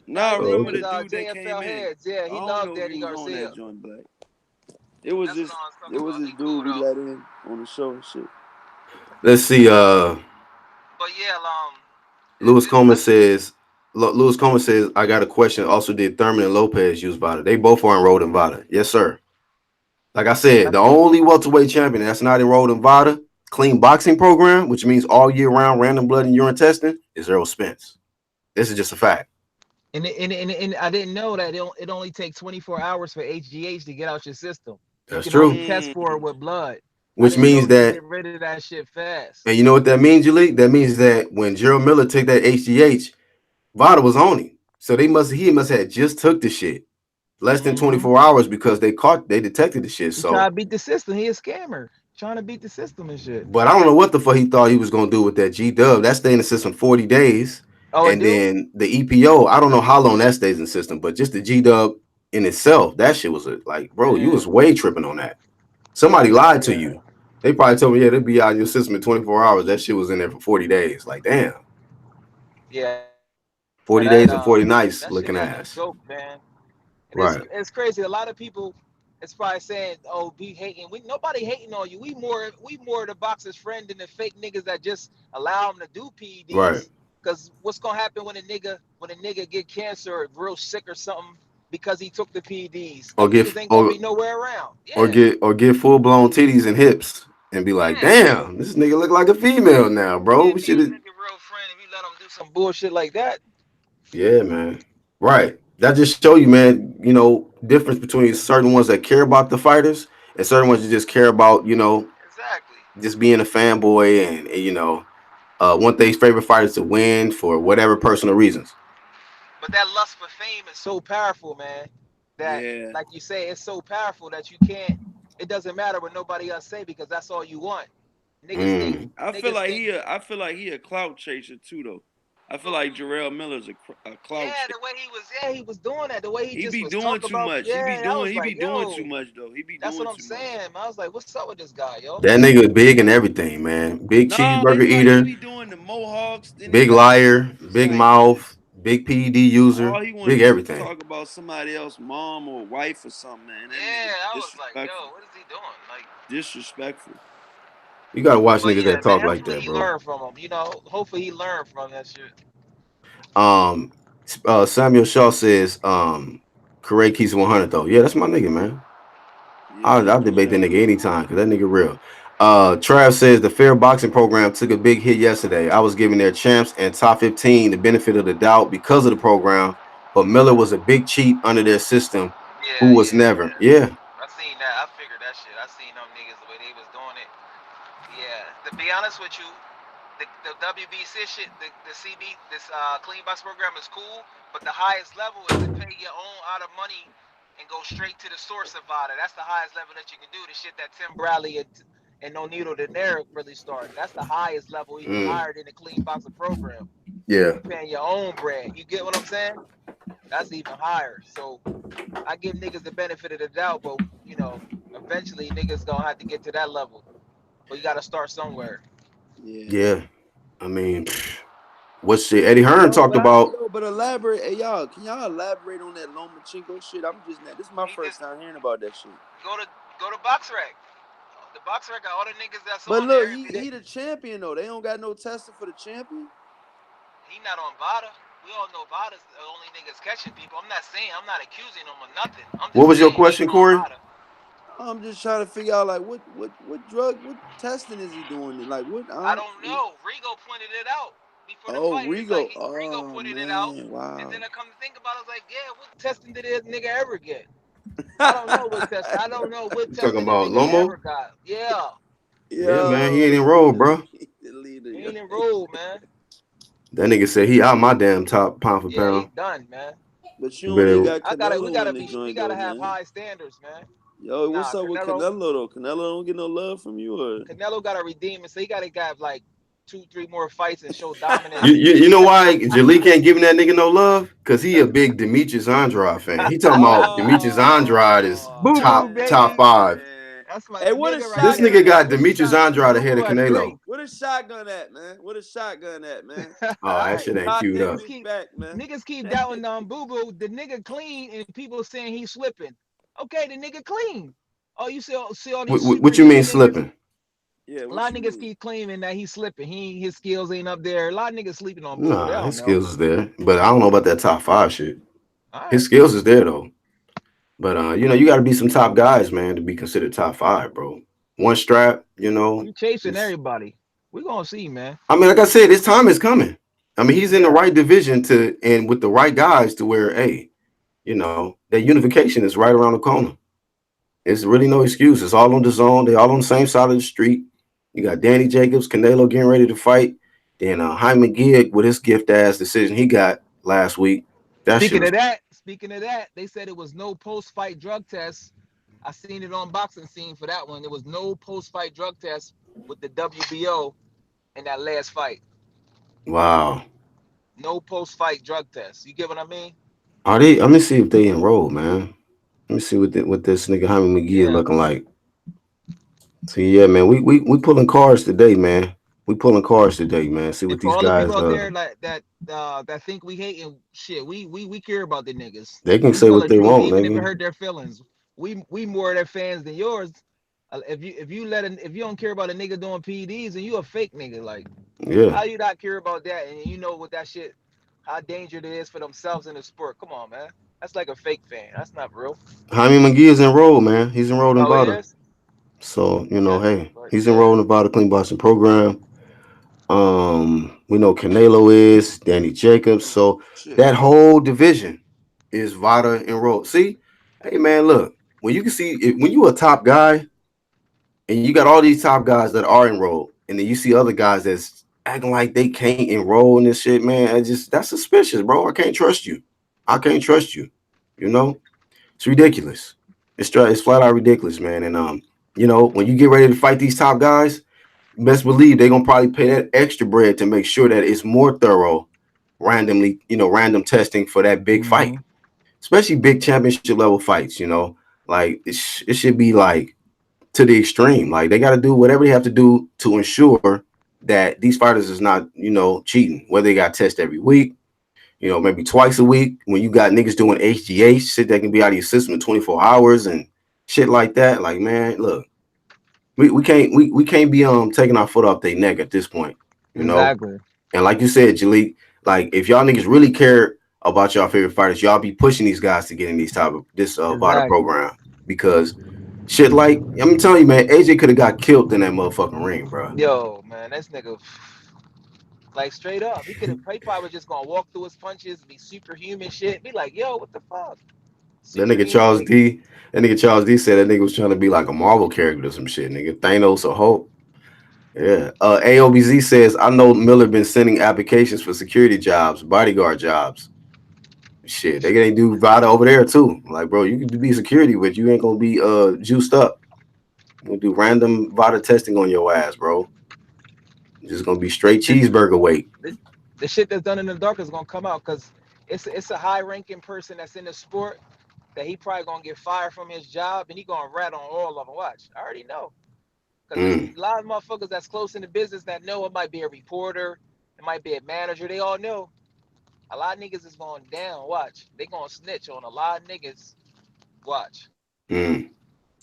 No, Nah, I his name remember was the dude that came JFL in. Heads. Yeah, I he don't loved know if Danny he was on that Garcia. joint, Black. It was That's what this. I was It talking was about. this He cool dude we though. let in on the show and shit. Let's see. But yeah, Lewis Coleman Let's says. Lewis Coleman says, I got a question. Also, did Thurman and Lopez use VADA? They both are enrolled in VADA. Yes, sir. Like I said, the only welterweight champion that's not enrolled in VADA clean boxing program, which means all year round random blood and urine testing, is Errol Spence. This is just a fact. and I didn't know that it only takes 24 hours for HGH to get out your system. You That's can only true. test for it Mm. with blood. I Which didn't know means they that, get rid of that shit fast. and you know what that means, Julie? That means that when Gerald Miller took that HGH, VADA was on him. So he must have just took the shit less than Mm-hmm. 24 hours because they detected the shit. He tried So, to beat the system. He a scammer, trying to beat the system and shit. but I don't know what the fuck he thought he was gonna do with that G Dub. That stayed in the system 40 days. Oh, it And do? then the EPO, I don't know how long that stays in the system, but just the G Dub in itself, that shit was like, bro, you was Damn. way tripping on that. Yeah, I Somebody didn't know lied to that. you. They probably told me, yeah, they'll be out of your system in 24 hours. That shit was in there for 40 days. Like, damn, Yeah, that 40 days and 40 that shit nights ain't no looking joke, ass. man. And Right, it's crazy. A lot of people it's probably saying, "Oh, be hating." We nobody hating on you. We more the boxer's friend than the fake niggas that just allow them to do right. PEDs. Because what's gonna happen when a nigga get cancer or real sick or something because he took the PEDs? Or Them get niggas ain't gonna or be nowhere around. or Yeah, get full blown titties and hips and be like, yeah. damn, this nigga look like a female now, You bro. We can't be should a have. nigga real friend if you let him do some bullshit like that. Yeah, man. Right. That just show you, man, difference between certain ones that care about the fighters and certain ones that just care about, Exactly. just being a fanboy and want their favorite fighters to win for whatever personal reasons. But that lust for fame is so powerful, man. That, Yeah. like you say, it's so powerful that you can't. It doesn't matter what nobody else say because that's all you want. Niggas think. Mm. Niggas think. I feel like he a clout chaser too though. I feel like Jarrell Miller's a clout Yeah, chaser. the way he was. Yeah, he was doing that. The way he He just be was doing talking too about. much. Yeah, I was He be like, doing too yo, much though. He be that's what doing I'm too much. saying. I was like, what's up with this guy, yo? That nigga big and everything, man. Big No, cheeseburger it's like he eater, be doing the mohawks, then he big got liar, it's big like mouth, big PED user, all he want to big do is everything. talk about somebody else's mom or wife or something, man. That nigga Yeah, I was like, disrespectful. yo, what is he doing? Like, Disrespectful. You gotta watch but niggas yeah, that man. talk like Hopefully that, he bro. learned from him. Hopefully he learned from that shit. Um, Samuel Shaw says, Corey keeps 100 though. Yeah, that's my nigga, man. Yeah, I'll that's what's debate that up. nigga anytime because that nigga real. Trav says the fair boxing program took a big hit yesterday. I was giving their champs and top 15 the benefit of the doubt because of the program, but Miller was a big cheat under their system Yeah, who was yeah, never. yeah. Yeah. I seen that. I figured that shit. I seen them niggas the way they was doing it. Yeah. To be honest with you, the WBC shit, the CB, this clean box program is cool, but the highest level is to pay your own out of money and go straight to the source of VADA. That's the highest level that you can do. The shit that Tim Bradley and No Needle Daenerys really started. That's the highest level, even Mm, higher than the clean boxing program. yeah. You paying your own bread. You get what I'm saying? That's even higher. So I give niggas the benefit of the doubt, but eventually niggas gonna have to get to that level. But you gotta start somewhere. Yeah. Yeah. I mean, what shit Eddie Hearn talked about. But elaborate, hey y'all, can y'all elaborate on that Lomachenko shit? I'm just not. This is my He first just time hearing about that shit. go to go to box rec. The box rec got all the niggas that's But on look, there. he the champion though. They don't got no testing for the champion. He not on VADA. We all know VADA's the only niggas catching people. I'm not saying I'm not accusing him of nothing. I'm What just was your saying he question, ain't on Corey? VADA. I'm just trying to figure out like what drug, what testing is he doing? Like what? I don't know. Rigo pointed it out before the Oh, fight. He's like Rigo. Rigo Oh pointed it out, man, and then wow. I come to think about it, I was like, yeah, what testing did this nigga ever get? I don't know what test. I don't know what You talking testing the about nigga Lomo? ever got. Yeah, Yeah, man. He Yo, ain't he enrolled, bro. the leader. he Yo. ain't enrolled, man. That nigga said he out my damn top pound for Yeah, pound. he done, man. But you You only better. got I gotta. We Canelo gotta in the be. We joint gotta though, have man. high standards, man. Yo, what's Nah, up with Canelo. Canelo though? Canelo don't get no love from you, or Canelo gotta redeem it. So he gotta have like 2, 3 more fights and show You, dominance. you, you know why Jalik can't give that nigga no love? Cause he a big Demetrius Andrade fan. He talking about Demetrius Andrade is oh Boo boo, top baby. five. man. That's my Hey, what a nigga right This there, nigga man. got What a Demetrius shot. Andrade Boo ahead boo of a Canelo. drink. what a shotgun at, man? What a shotgun at, man? Oh, that shit ain't Cock queued that up. niggas bitch keep back, man. niggas keep doubting on Boo Boo. The nigga clean and people saying he's slipping. Okay, the nigga clean. Oh, you see all these What super you mean heated niggas. slipping? Yeah, A what lot of you niggas mean? keep claiming that he's slipping. His skills ain't up there. A lot of niggas sleeping on Blue. They Nah, don't his know. skills is there, but I don't know about that top five shit. All His right, skills is there though. But you got to be some top guys, man, to be considered top five, bro. One strap, you chasing it's. everybody. We gonna see, man. I mean, like I said, his time is coming. I mean, he's in the Yeah, right division and with the right guys to where, hey, that unification is right around the corner. It's really no excuse. It's all on the zone. They all on the same side of the street. You got Danny Jacobs, Canelo getting ready to fight. Then Hyman Gig with his gift ass decision he got last week. That shit was speaking of that, they said it was no post fight drug test. I seen it on boxing scene for that one. There was no post fight drug test with the WBO in that last fight. wow. No post fight drug test. You get what I mean? Are they? Let me see if they enrolled, man. Let me see what this nigga Hyman McGee Yeah. looking like. See, yeah, man, we pulling cards today, man. We pulling cards today, man. See And what for these all the people guys out there that think we hate and shit, we care about the niggas. they can We say tell what the they truth, want, even if it nigga. hurt their feelings. We more their fans than yours. If you don't care about a nigga doing PEDs and you a fake nigga, like Yeah. how you not care about that and you know what that shit, how dangerous it is for themselves in the sport. Come on, man. That's like a fake fan. That's not real. Jaime McGee is enrolled, man. He's enrolled in Oh, he VADA. is? So, Okay. hey, But he's yeah, enrolled in the VADA Clean Boston program. We know Canelo is, Danny Jacobs. So Shit. that whole division is VADA enrolled. See, hey man, look, when you can see when you a top guy and you got all these top guys that are enrolled, and then you see other guys that's acting like they can't enroll in this shit, man. That's suspicious, bro. I can't trust you. I can't trust you. You know? It's ridiculous. It's flat out ridiculous, man. And when you get ready to fight these top guys, best believe they're gonna probably pay that extra bread to make sure that it's more thorough, randomly, random testing for that big fight, hmm especially big championship level fights. Like it should be like to the extreme. Like they got to do whatever they have to do to ensure that these fighters is not, cheating. Whether they got test every week, maybe twice a week. When you got niggas doing HGH shit that can be out of your system in 24 hours and shit like that. Like man, look, we can't be taking our foot off their neck at this point, you know. exactly, And like you said, Jalik, like if y'all niggas really care about y'all favorite fighters, y'all be pushing these guys to get in these type of this VADA exactly. program because shit like I'm telling you, man, AJ could have got killed in that motherfucking ring, bro. Yo, man, this nigga, like straight up, he probably was just gonna walk through his punches, be superhuman shit, be like, yo, what the fuck, That nigga superhuman, Charles like D. That nigga Charles D said that nigga was trying to be like a Marvel character or some shit, nigga. Thanos or Hulk. Yeah. AOBZ says, I know Miller been sending applications for security jobs, bodyguard jobs. Shit, they ain't do VADA over there too. Like, bro, you can be security, but you ain't gonna be juiced up. We'll do random VADA testing on your ass, bro. It's just gonna be straight this, cheeseburger weight. the shit that's done in the dark is gonna come out because it's a high ranking person that's in the sport that he probably gonna get fired from his job and he gonna rat on all of them. Watch, I already know because it's Mm, a lot of motherfuckers that's close in the business that know it might be a reporter, it might be a manager. They all know a lot of niggas is going down. Watch, they gonna snitch on a lot of niggas. Watch, mm,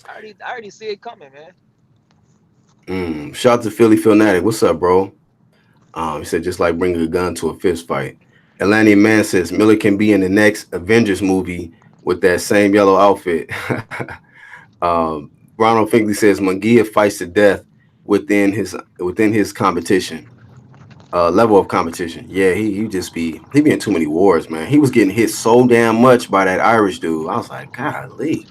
I already see it coming, man. Shout out to Philly Philnatic. What's up, bro? He said just like bringing a gun to a fist fight. Atlantic Man says Miller can be in the next Avengers movie with that same yellow outfit. Ronald Finkley says Munguia fights to death within his competition level of competition. Yeah, he be in too many wars, man. He was getting hit so damn much by that Irish dude. I was like, golly,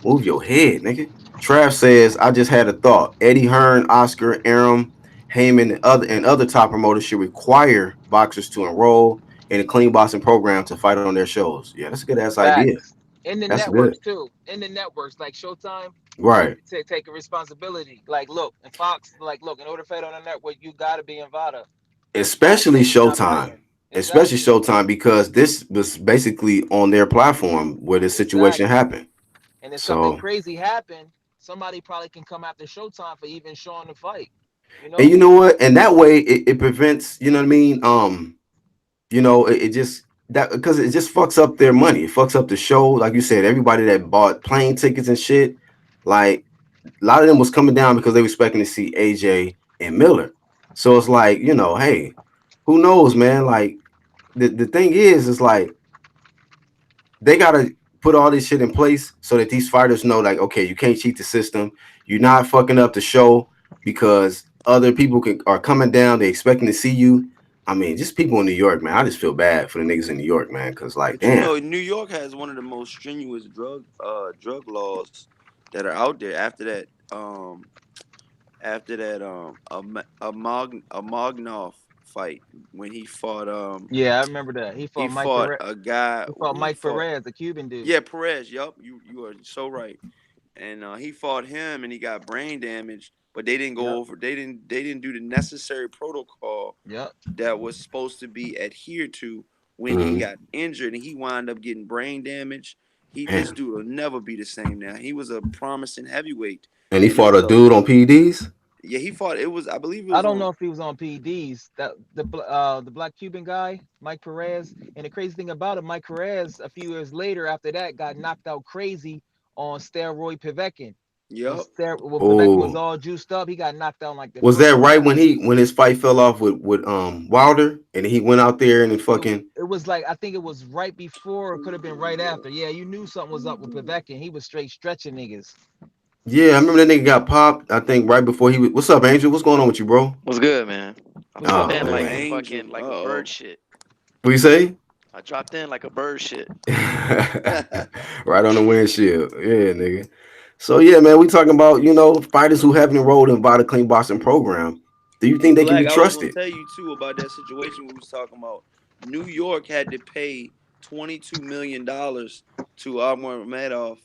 move your head, nigga. Trav says, I just had a thought. Eddie Hearn, Oscar, Aram, Heyman, and other top promoters should require boxers to enroll in a clean boxing program to fight on their shows. Yeah, that's a good ass idea. Facts. In the That's good. networks too. In the networks like Showtime should Right. take a responsibility. Like, look, and Fox, like, look, in order to fight on the network, you gotta be in VADA, or Especially you're not Showtime. fighting. Especially Exactly. Showtime because this was basically on their platform where this situation Exactly. happened. And if something So, crazy happened, somebody probably can come after Showtime for even showing the fight. You and know? you know what? And that way it prevents, you know what I mean? It just that because it just fucks up their money. It fucks up the show. Like you said, everybody that bought plane tickets and shit, like A lot of them was coming down because they were expecting to see AJ and Miller. So it's like, hey, who knows, man? Like the thing is like they gotta put all this shit in place so that these fighters know, like, okay, you can't cheat the system. You're not fucking up the show because other people are coming down. They expecting to see you. I mean, just people in New York, man. I just feel bad for the niggas in New York, man, because like, But you damn. know, New York has one of the most strenuous drug laws that are out there. A Magnov fight when Yeah, I remember that. He he fought Mike fought Perez. a guy He fought who he Mike fought. Perez, the Cuban dude. Yeah, Perez. Yup, you are so right. And he fought him, and he got brain damage. But they didn't go Yep. over. They didn't do the necessary protocol Yep. that was supposed to be adhered to when he Mhm. got injured, and he wound up getting brain damage. This Man. dude will never be the same now. He was a promising heavyweight, And he and it fought was a a dude on PEDs. yeah. He fought. It was I believe it I was don't know on. if he was on PEDs. That the black Cuban guy, Mike Perez. And the crazy thing about it, Mike Perez, a few years later after that, got knocked out crazy on steroid Pivekin. Yup. When Pivekin was Oh, all juiced up, he got knocked out in like the was that first right round. when his fight fell off with Wilder and he went out there and then It, fucking it was like I think it was right before, or could have been right after. Yeah, you knew something was up with Pivekin. He was straight stretching niggas. yeah, I remember that nigga got popped. I think right before he was. What's up, Angel? What's going on with you, bro? What's good, man? I What's up, dropped Oh in bro? Oh, like man, Angel. fucking Uh like a bird oh. shit. what you say? I dropped in like a bird shit. Right on the windshield, yeah, nigga. So yeah, man, we talking about fighters who haven't enrolled in VADA Clean Boxing program. Do you think And they can be Black, I was gonna trusted? tell you too about that situation we was talking about. New York had to pay $22 million to Amar Madoff,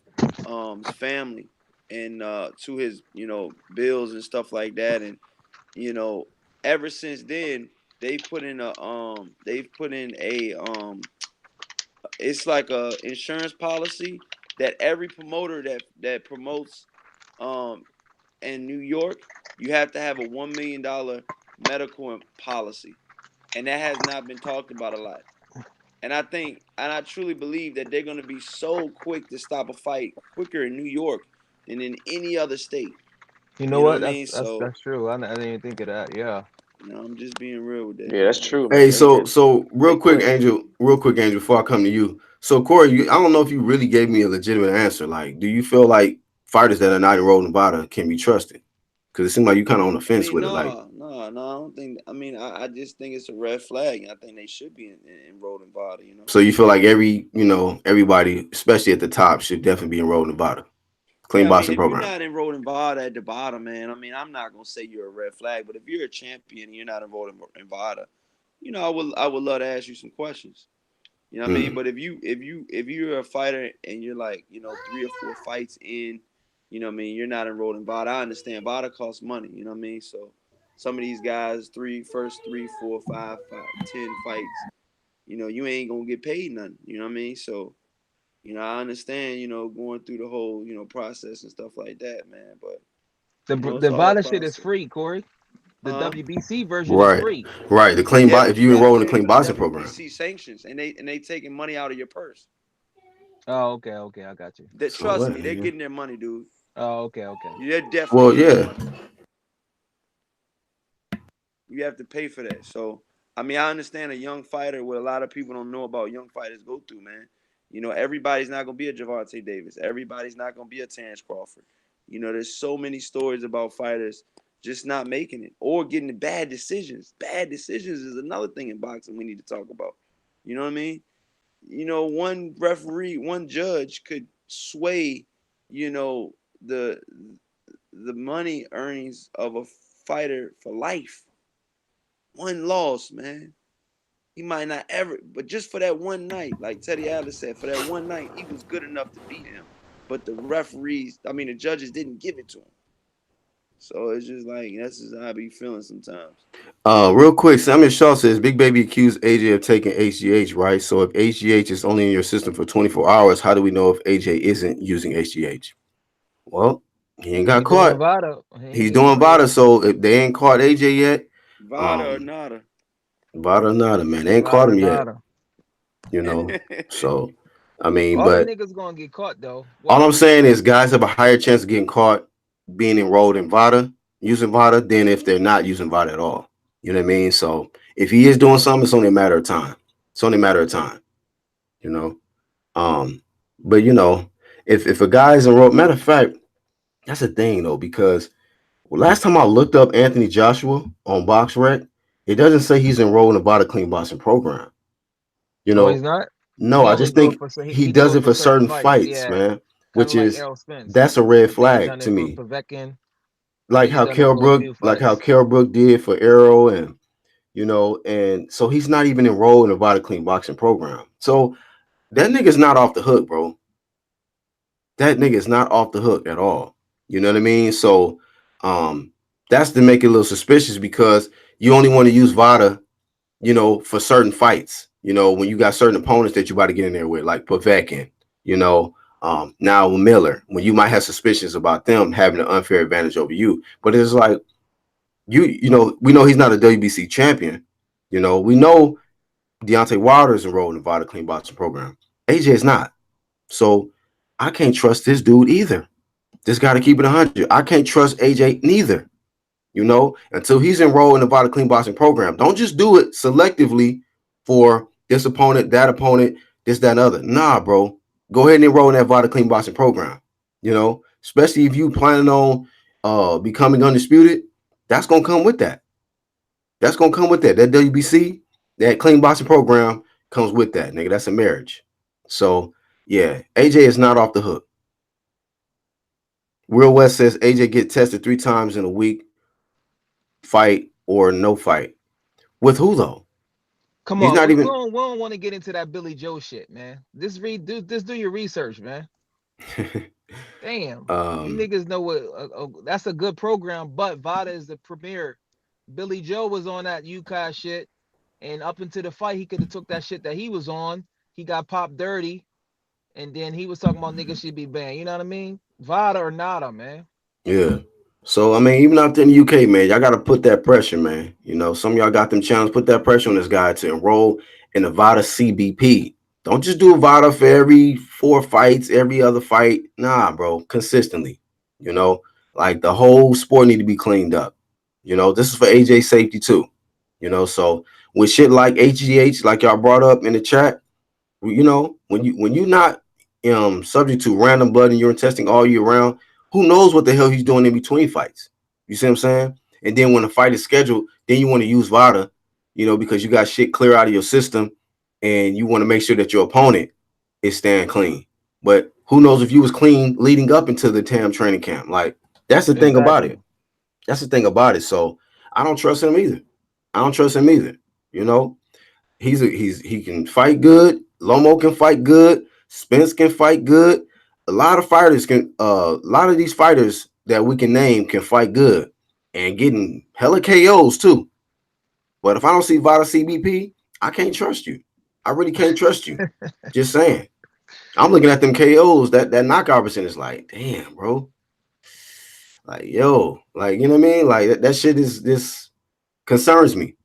family, and to his bills and stuff like that. And you know, ever since then they've put in a it's like a insurance policy that every promoter that promotes um in New York, you have to have a $1 million medical policy, and that has not been talked about a lot. And I truly believe that they're going to be so quick to stop a fight quicker in New York than in any other state. You know You know what what? I mean? So, That's true. I didn't even think of that. Yeah. I'm just being real with that Yeah, that's joint, man. true, Hey, man. Them so niggas so big questions. Real quick, Angel, before I come to you. So Corey, I don't know if you really gave me a legitimate answer. Like, do you feel like fighters that are not enrolled in VADA can be trusted? Because it seems like you kind of on the I fence mean, with it. Like, no. I don't think. I mean, I just think it's a red flag, and I think they should be enrolled in VADA. so you feel like everybody, especially at the top, should definitely be enrolled in VADA Clean Yeah, I mean, Boxing if you're program. not enrolled in VADA at the bottom, man, I mean, I'm not gonna say you're a red flag, but if you're a champion and you're not enrolled in VADA, I would love to ask you some questions. You know what I mean? Mm. But if you're a fighter and you're like 3 or 4 fights in, what I mean, you're not enrolled in VADA. I understand VADA costs money. You know what I mean? So some of these guys, first 3, 4, 5, 10 fights, you ain't gonna get paid nothing. You know what I mean? So I understand, going through the whole, process and stuff like that, man. But it's The all a VADA shit is process, free, Corey. The huh? WBC version is Right, free. right. The clean Yeah, box. If but you you got to enroll in the pay clean for the boxing program, WBC sanctions, and they taking money out of your purse. Oh, okay, okay, I got you. That so trust what, me, they're nigga? getting their money, dude. Oh, okay, okay. They're definitely Well, getting their yeah. money. You have to pay for that. So, I mean, I understand a young fighter, what a lot of people don't know about young fighters go through, man. Everybody's not gonna be a Javante Davis. Everybody's not gonna be a Terrence Crawford. There's so many stories about fighters just not making it or getting bad decisions. Bad decisions is another thing in boxing we need to talk about. You know what I mean? One referee, one judge could sway, the money earnings of a fighter for life. One loss, man. He might not ever, but just for that one night, like Teddy Atlas said, for that one night, he was good enough to beat him. But the judges didn't give it to him. So it's just like that's just how I be feeling sometimes. Real quick, Samuel Shaw says Big Baby accused AJ of taking HGH, right? So if HGH is only in your system for 24 hours, how do we know if AJ isn't using HGH? Well, he ain't got He doing caught. VADA. He's He doing doing VADA, so if they ain't caught AJ yet, Vada or um, nada. VADA or nada, man. They ain't caught VADA him yet, nada. you know. So, I mean, All them but niggas gonna get caught though. all I'm Watch. saying is guys have a higher chance of getting caught being enrolled in VADA, using VADA, than if they're not using VADA at all. You know what I mean? So if he is doing something, it's only a matter of time. It's only a matter of time. You know. Um, but if a guy is enrolled, matter of fact, that's a thing though, because last time I looked up Anthony Joshua on BoxRec, it doesn't say he's enrolled in a VADA clean boxing program. You Oh, he's know, not. no, He I only just do it think for he he does do it it for for certain certain fights. fights, Yeah, man. kind of Which like is Errol Spence. that's a red I think he flag done to it for me. Povetkin. Like He's how done it Kell for a Brook, few like how fights. Kell Brook did for Arrow, and so he's not even enrolled in a VADA clean boxing program. So that nigga's not off the hook, bro. That nigga is not off the hook at all. You know what I mean? So um that's to make it a little suspicious, because you only want to use VADA, for certain fights. When you got certain opponents that you about to get in there with, like Povetkin, you know, now Miller, when you might have suspicions about them having an unfair advantage over you. But it's like we know he's not a WBC champion. We know Deontay Wilder is enrolled in the VADA clean boxing program. AJ is not. So I can't trust this dude either. Just got to keep it 100. I can't trust AJ neither. Until he's enrolled in the VADA clean boxing program. Don't just do it selectively for this opponent, that opponent, this, that, and other. Nah, bro. Go ahead and enroll in that VADA clean boxing program. Especially if you planning on becoming undisputed, that's gonna come with that. That's gonna come with that. That WBC, that clean boxing program comes with that, nigga. That's a marriage. So yeah, AJ is not off the hook. Real West says AJ get tested 3 times in a week, fight or no fight. With who though? Come He's on, not even. we don't want to get into that Billy Joe shit, man. Do your research, man. Damn, you um, niggas know what? That's a good program, but VADA is the premier. Billy Joe was on that UCAS shit, and up into the fight, he could have took that shit that he was on. He got popped dirty, and then he was talking about niggas should be banned. You know what I mean? VADA or nada, man. yeah. So I mean, even out there in the UK, man, y'all got to put that pressure, man. Some of y'all got them channels. Put that pressure on this guy to enroll in the VADA CBP. Don't just do a VADA for every 4 fights, every other fight. Nah, bro, consistently. You know, like the whole sport need to be cleaned up. This is for AJ's safety too. So with shit like HGH, like y'all brought up in the chat, when you not subject to random blood and urine testing all year round, who knows what the hell he's doing in between fights? You see what I'm saying? And then when the fight is scheduled, then you want to use VADA, because you got shit clear out of your system, and you want to make sure that your opponent is staying clean. But who knows if you was clean leading up into the TAM training camp? Like, that's the thing about Exactly. it. That's the thing about it. So I don't trust him either. I don't trust him either. You know, he can fight good. Lomo can fight good. Spence can fight good. A lot of fighters can. A lot of these fighters that we can name can fight good and getting hella KOs too. But if I don't see VADA CBP, I can't trust you. I really can't trust you. Just saying. I'm looking at them KOs. That knockout percentage is like, damn, bro. Like, yo, like, you know what I mean? Like that shit is this concerns me.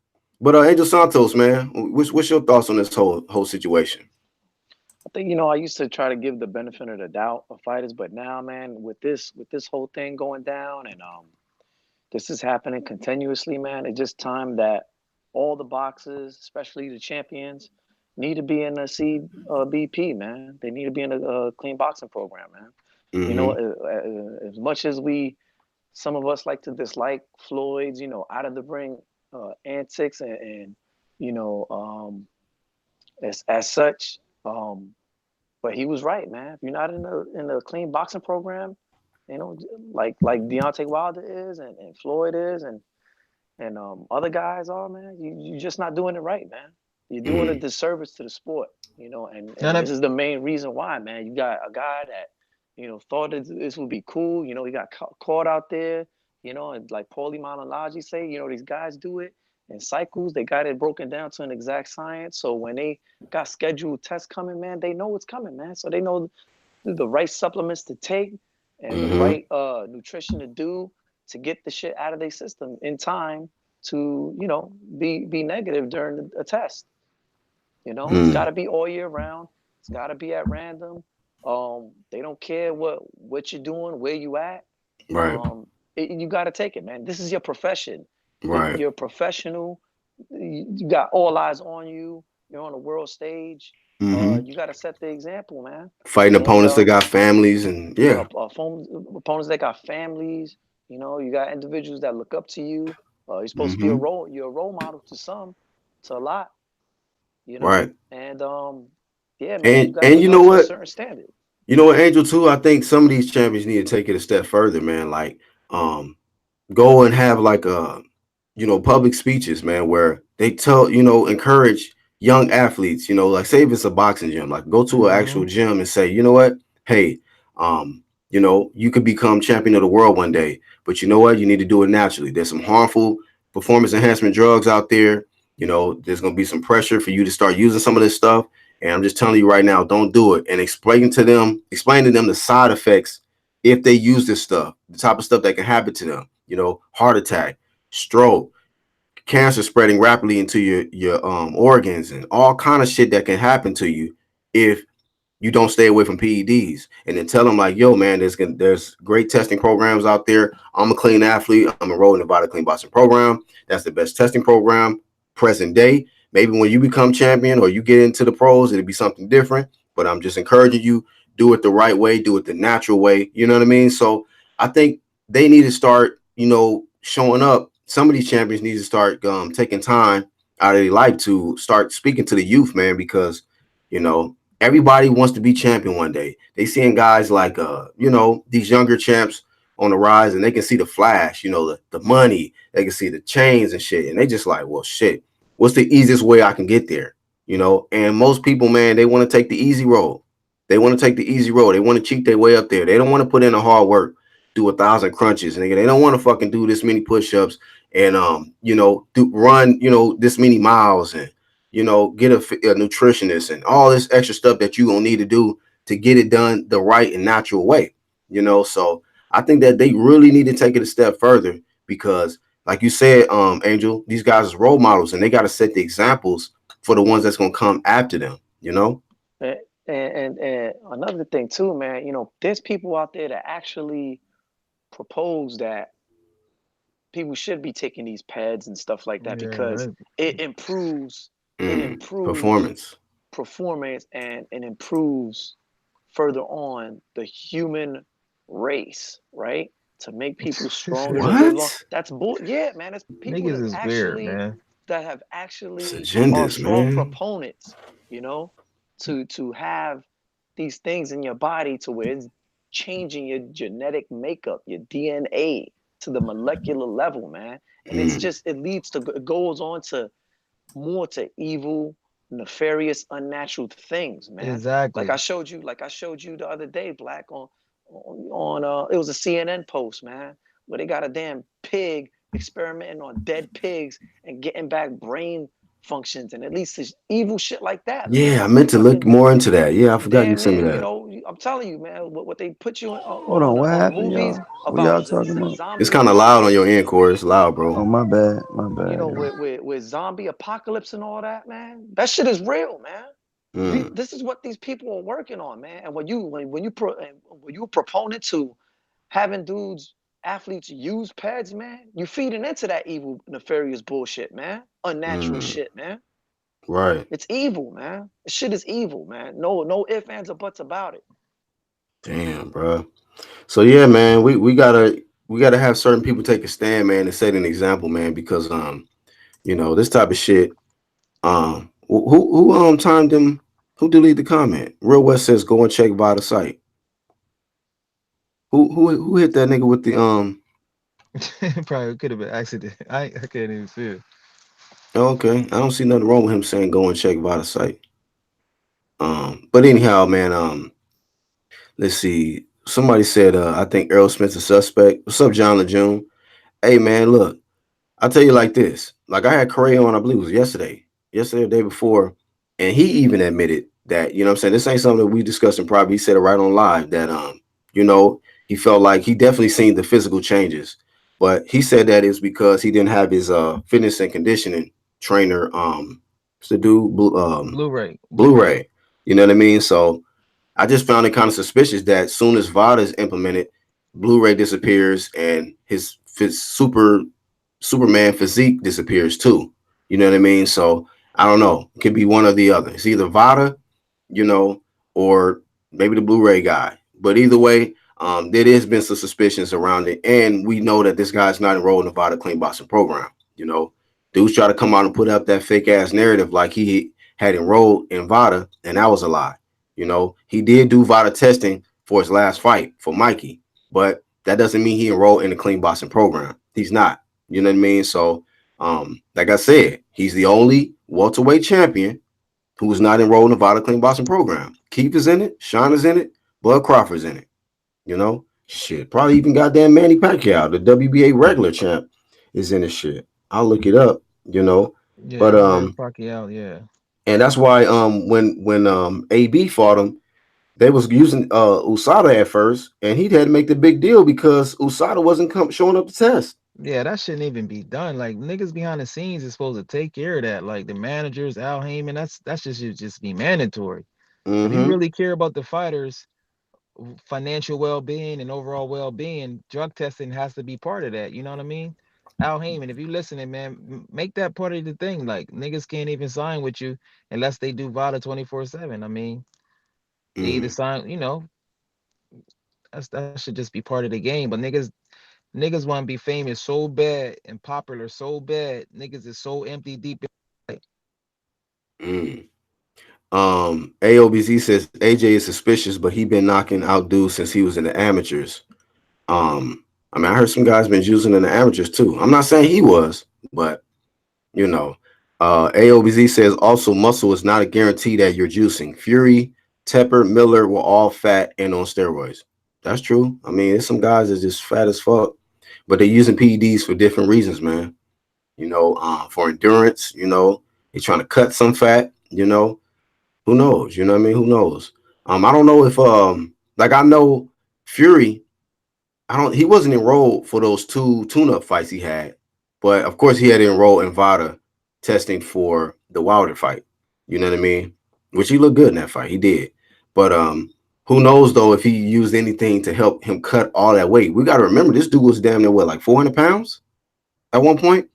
But Angel Santos, man, what's your thoughts on this whole situation? I think I used to try to give the benefit of the doubt of fighters, but now, man, with this whole thing going down and this is happening continuously, man. It's just time that all the boxers, especially the champions, need to be in a CBP, man. They need to be in a clean boxing program, man. Mm-hmm. As much as some of us like to dislike Floyd's, out of the ring antics and you know, as such, um, but he was right, man. If you're not in a clean boxing program, you know, like Deontay Wilder is and Floyd is and other guys are, man, you're just not doing it right, man. You're doing a Mm-hmm. disservice to the sport, and And this is the main reason why, man. You got a guy that, thought that this would be cool. He got caught out there, and like Paulie Malignaggi say, these guys do it in cycles. They got it broken down to an exact science. So when they got scheduled tests coming, man, they know what's coming, man. So they know the right supplements to take and the Mm-hmm. right nutrition to do to get the shit out of their system in time to be negative during a test. It's got Mm. to be all year round. It's got to be at random. They don't care what you're doing, where you at. Right. You got to take it, man. This is your profession. Right. You're a professional. You got all eyes on you. You're on the world stage. Mm-hmm. You got to set the example, man. Fighting And opponents that got families and yeah. opponents that got families. You know, you got individuals that look up to you. You're supposed to be a Mm-hmm. role. You're a role model to some, to a lot. You know, Right. and yeah, man, you And got to and live you know up to a what? certain standard. You know what, Angel, too? I think some of these champions need to take it a step further, man. Like, um, go and have like public speeches, man, where they tell, encourage young athletes, like say if it's a boxing gym, like go to an Mm-hmm. actual gym and say, you know what, hey, you could become champion of the world one day, but you know what, you need to do it naturally. There's some harmful performance enhancement drugs out there. There's gonna be some pressure for you to start using some of this stuff. And I'm just telling you right now, don't do it. And explain to them the side effects if they use this stuff, the type of stuff that can happen to them. Heart attack, stroke, cancer spreading rapidly into your organs, and all kind of shit that can happen to you if you don't stay away from PEDs. And then tell them like, yo, man, there's great testing programs out there. I'm a clean athlete. I'm enrolled in the VADA Clean Boxing program. That's the best testing program present day. Maybe when you become champion or you get into the pros, it'll be something different. But I'm just encouraging you, do it the right way, do it the natural way. You know what I mean? So I think they need to start, showing up. Some of these champions need to start taking time out of their life to start speaking to the youth, man, because you know everybody wants to be champion one day. They seeing guys like these younger champs on the rise, and they can see the flash, the money, they can see the chains and shit, and they just like, well, shit, what's the easiest way I can get there? And most people, man, they want to take the easy road. They want to take the easy road. They want to cheat their way up there. They don't want to put in the hard work, do 1,000 crunches, and they don't want to fucking do this many push-ups and do run this many miles and get a nutritionist and all this extra stuff that you gonna need to do to get it done the right and natural way. So I think that they really need to take it a step further because, like you said, Angel, these guys are role models and they got to set the examples for the ones that's gonna come after them. And, and another thing too, man, there's people out there that actually propose that people should be taking these pads and stuff like that because Yeah. it improves it improves Performance. performance and it improves further on the human race, right? To make people stronger, to live long. What? That's bull. Yeah, man. It's people Niggas is weird, man. that have It's actually are agendas, strong man. proponents, you know, to have these things in your body to where it's changing your genetic makeup, your DNA to the molecular level, man. And it's Mm. just it goes on to more to evil, nefarious, unnatural things, man. Exactly. Like I showed you the other day, Black, on it was a CNN post, man, where they got a damn pig experimenting on dead pigs and getting back brain functions and at least this evil shit like that, Yeah, man. I meant to look Fucking more into that. Yeah, I forgot you damn sent near, me that. I'm telling you, man, what they put you Hold on, what on the happened, movies y'all? What about y'all talking about? It's zombie kind of loud on your end, Corey. It's loud, bro. Oh, my bad, my you bad, know, y'all. with zombie apocalypse and all that, man. That shit is real, man. Mm. This is what these people are working on, man. And when you a proponent to having dudes, athletes use pads, man, you feeding into that evil, nefarious bullshit, man. Unnatural Mm. shit, man. Right. It's evil, man. This shit is evil, man. No ifs, ands, or buts about it. Damn, bro. So yeah, man, we gotta have certain people take a stand, man, and set an example, man, because this type of shit. Who timed them? Who deleted the comment? Real West says go and check by the site. Who hit that nigga with the Probably could have been accident. I can't even see it. oh, okay, I don't see nothing wrong with him saying go and check by the site. But anyhow, man, let's see. Somebody said I think Earl Smith's a suspect. What's up, John LeJune? Hey man, look, I'll tell you like this. Like I had Corey on, I believe it was yesterday or the day before, and he even admitted that, what I'm saying, this ain't something that we discussed in private. He said it right on live that he felt like he definitely seen the physical changes. But he said that it's because he didn't have his fitness and conditioning trainer, what's the dude, Blu-ray. Blu-ray. You know what I mean? So I just found it kind of suspicious that soon as VADA is implemented, Blu-ray disappears, and his Superman physique disappears too. You know what I mean? So I don't know. It could be one or the other. It's either VADA, you know, or maybe the Blu-ray guy. But either way, there has been some suspicions around it, and we know that this guy's not enrolled in the VADA Clean Boxing program. You know, dudes try to come out and put up that fake ass narrative like he had enrolled in VADA, and that was a lie. You know, he did do VADA testing for his last fight for Mikey, but that doesn't mean he enrolled in the clean boxing program. He's not. You know what I mean? So, like I said, he's the only welterweight champion who was not enrolled in the Nevada Clean Boxing program. Keith is in it, Sean is in it, Bud Crawford's in it. You know, shit. Probably even goddamn Manny Pacquiao, the WBA regular champ, is in this shit. I'll look it up. You know, but Yeah, Manny Pacquiao. Yeah. and that's why when AB fought him, they was using USADA at first, and he had to make the big deal because USADA wasn't showing up to test. Yeah, that shouldn't even be done. Like niggas behind the scenes is supposed to take care of that. Like the managers, Al Heyman, that's just should just be mandatory. If you Mm-hmm. really care about the fighters' financial well-being and overall well-being, drug testing has to be part of that. You know what I mean? Al Heyman, if you listening, man, make that part of the thing. Like niggas can't even sign with you unless they do VADA 24/7. I mean, they either Mm-hmm. sign, that should just be part of the game. But niggas want to be famous so bad and popular so bad. Niggas is so empty deep. Mm. AOBZ says AJ is suspicious, but he been knocking out dudes since he was in the amateurs. I mean, I heard some guys been using in the amateurs too. I'm not saying he was, but you know, AOBZ says also muscle is not a guarantee that you're juicing. Fury, Tepper, Miller were all fat and on steroids. That's true. I mean, there's some guys that's just fat as fuck, but they're using PEDs for different reasons, man. You know, for endurance. You know, they're trying to cut some fat. You know, who knows? You know what I mean? Who knows? I don't know if like I know Fury. I don't. He wasn't enrolled for those two tune-up fights he had, but of course he had enrolled in VADA testing for the Wilder fight. You know what I mean? Which he looked good in that fight. He did. But who knows though if he used anything to help him cut all that weight? We got to remember this dude was damn near what, like 400 pounds at one point.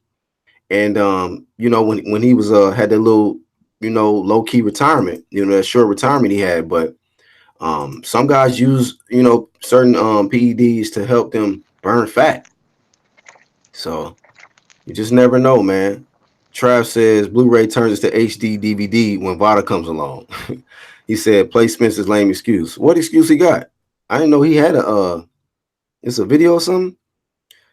And you know, when he was had that little, you know, low key retirement, you know, that short retirement he had, but some guys use, you know, certain PEDs to help them burn fat. So you just never know, man. Trav says Blu-ray turns into HD DVD when VADA comes along. He said play Spencer's lame excuse. What excuse he got? I didn't know he had a it's a video or something.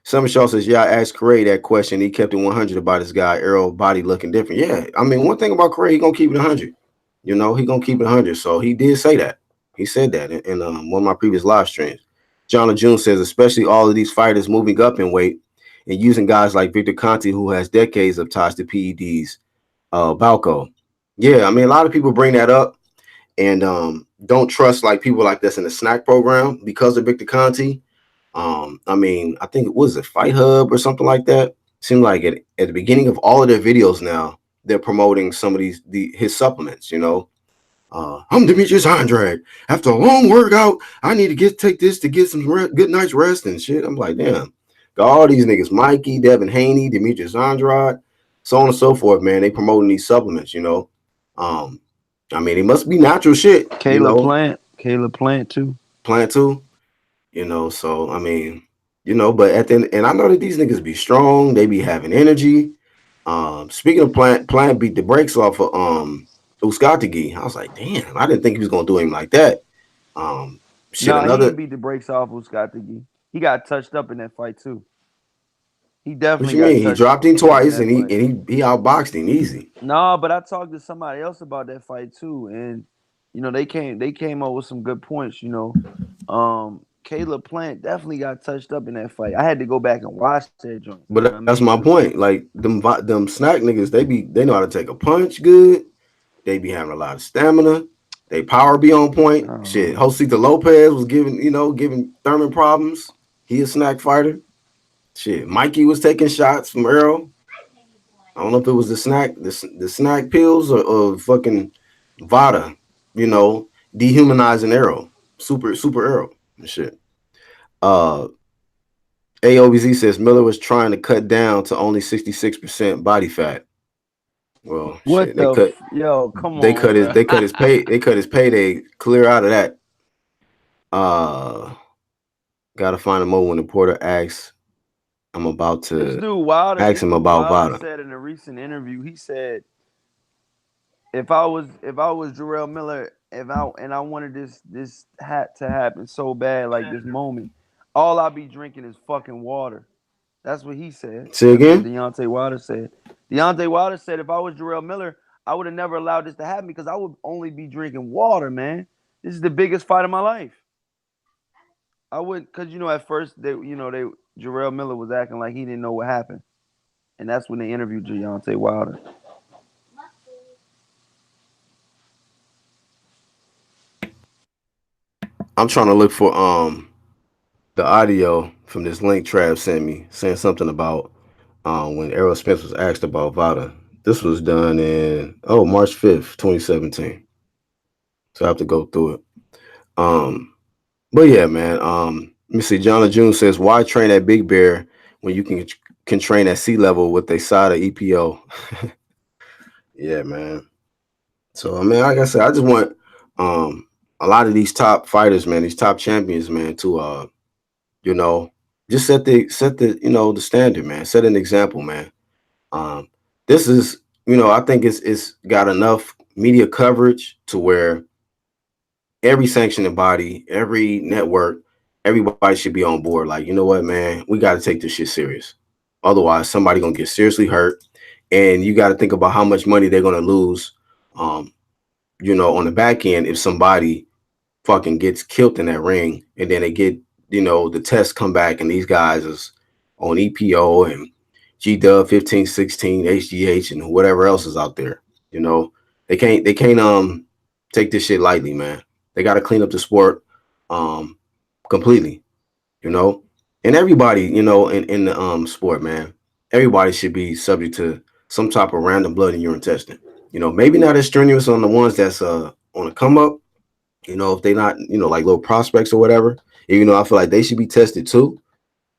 Summer Shaw says, yeah, I asked Corey that question. He kept it 100 about his guy, Arrow body looking different. Yeah, I mean, one thing about Corey, he gonna keep it 100. You know, he gonna keep it 100. So he did say that. He said that in one of my previous live streams. John June says, especially all of these fighters moving up in weight and using guys like Victor Conti, who has decades of ties to PEDs. Balco. Yeah, I mean, a lot of people bring that up and don't trust like people like this in the snack program because of Victor Conti. I mean, I think it was a Fight Hub or something like that. Seemed like at the beginning of all of their videos now, they're promoting some of his supplements. You know, I'm Demetrius Andrade. After a long workout, I need to take this to get some good night's rest and shit. I'm like, damn, got all these niggas, Mikey, Devin Haney, Demetrius Andrade, so on and so forth. Man, they promoting these supplements. You know, um, I mean, it must be natural shit. You know, Caleb Plant too. plant too. You know, so I mean, you know, but at the end, and I know that these niggas be strong, they be having energy. Speaking of Plant beat the brakes off of Uskatigi. I was like, damn, I didn't think he was gonna do him like that. Shit, Nah, he another ain't beat the brakes off Uskatigi. He got touched up in that fight too. He what definitely you got mean? He touched dropped him up in twice that and he fight. and he outboxed him easy. Nah, but I talked to somebody else about that fight too, and they came up with some good points. Caleb Plant definitely got touched up in that fight. I had to go back and watch that joint. You know what I But that's mean? my 'Cause point. Like them snack niggas, they know how to take a punch good. They be having a lot of stamina. They power be on I point. don't Shit, know. Josita Lopez was giving Thurman problems. He a snack fighter. Shit, Mikey was taking shots from Earl. I don't know if it was the snack pills or fucking Vada, you know, dehumanizing Earl. Super Earl and shit. Uh, AOBZ says Miller was trying to cut down to only 66% body fat. Well, What shit, the yo? Come they on, cut his bro. they cut his payday clear out of that. Uh, gotta find a moment when the porter asks. I'm about This to dude Wilder, ask this him dude about Wilder VADA. said in a recent interview, he said, if I was Jarrell Miller, if I wanted this hat to happen so bad, like this moment, all I'd be drinking is fucking water. That's what he said. Say That's what again? Deontay Wilder said. Deontay Wilder said if I was Jarrell Miller, I would have never allowed this to happen because I would only be drinking water, man. This is the biggest fight of my life. I wouldn't, cause at first they Jarrell Miller was acting like he didn't know what happened, and that's when they interviewed Deontay Wilder. I'm trying to look for the audio from this link Trav sent me saying something about when Errol Spence was asked about VADA. This was done in March 5th, 2017. So I have to go through it. But yeah, man. Let me see. John June says, "Why train at Big Bear when you can train at sea level with a side of EPO?" Yeah, man. So I mean, like I said, I just want a lot of these top fighters, man, these top champions, man, to you know, just set the the standard, man. Set an example, man. Um, this is, I think it's got enough media coverage to where every sanctioning body, every network, everybody should be on board. Like, you know what, man, we got to take this shit serious. Otherwise, somebody gonna get seriously hurt, and you got to think about how much money they're gonna lose. Um, on the back end, if somebody fucking gets killed in that ring, and then they get, the tests come back, and these guys is on EPO and G Dub 1516, HGH, and whatever else is out there. You know, they can't take this shit lightly, man. They got to clean up the sport um completely. You know, and everybody, in the sport, man, everybody should be subject to some type of random blood and urine testing. Maybe not as strenuous on the ones that's on the come up, if they not, like little prospects or whatever. I feel like they should be tested too.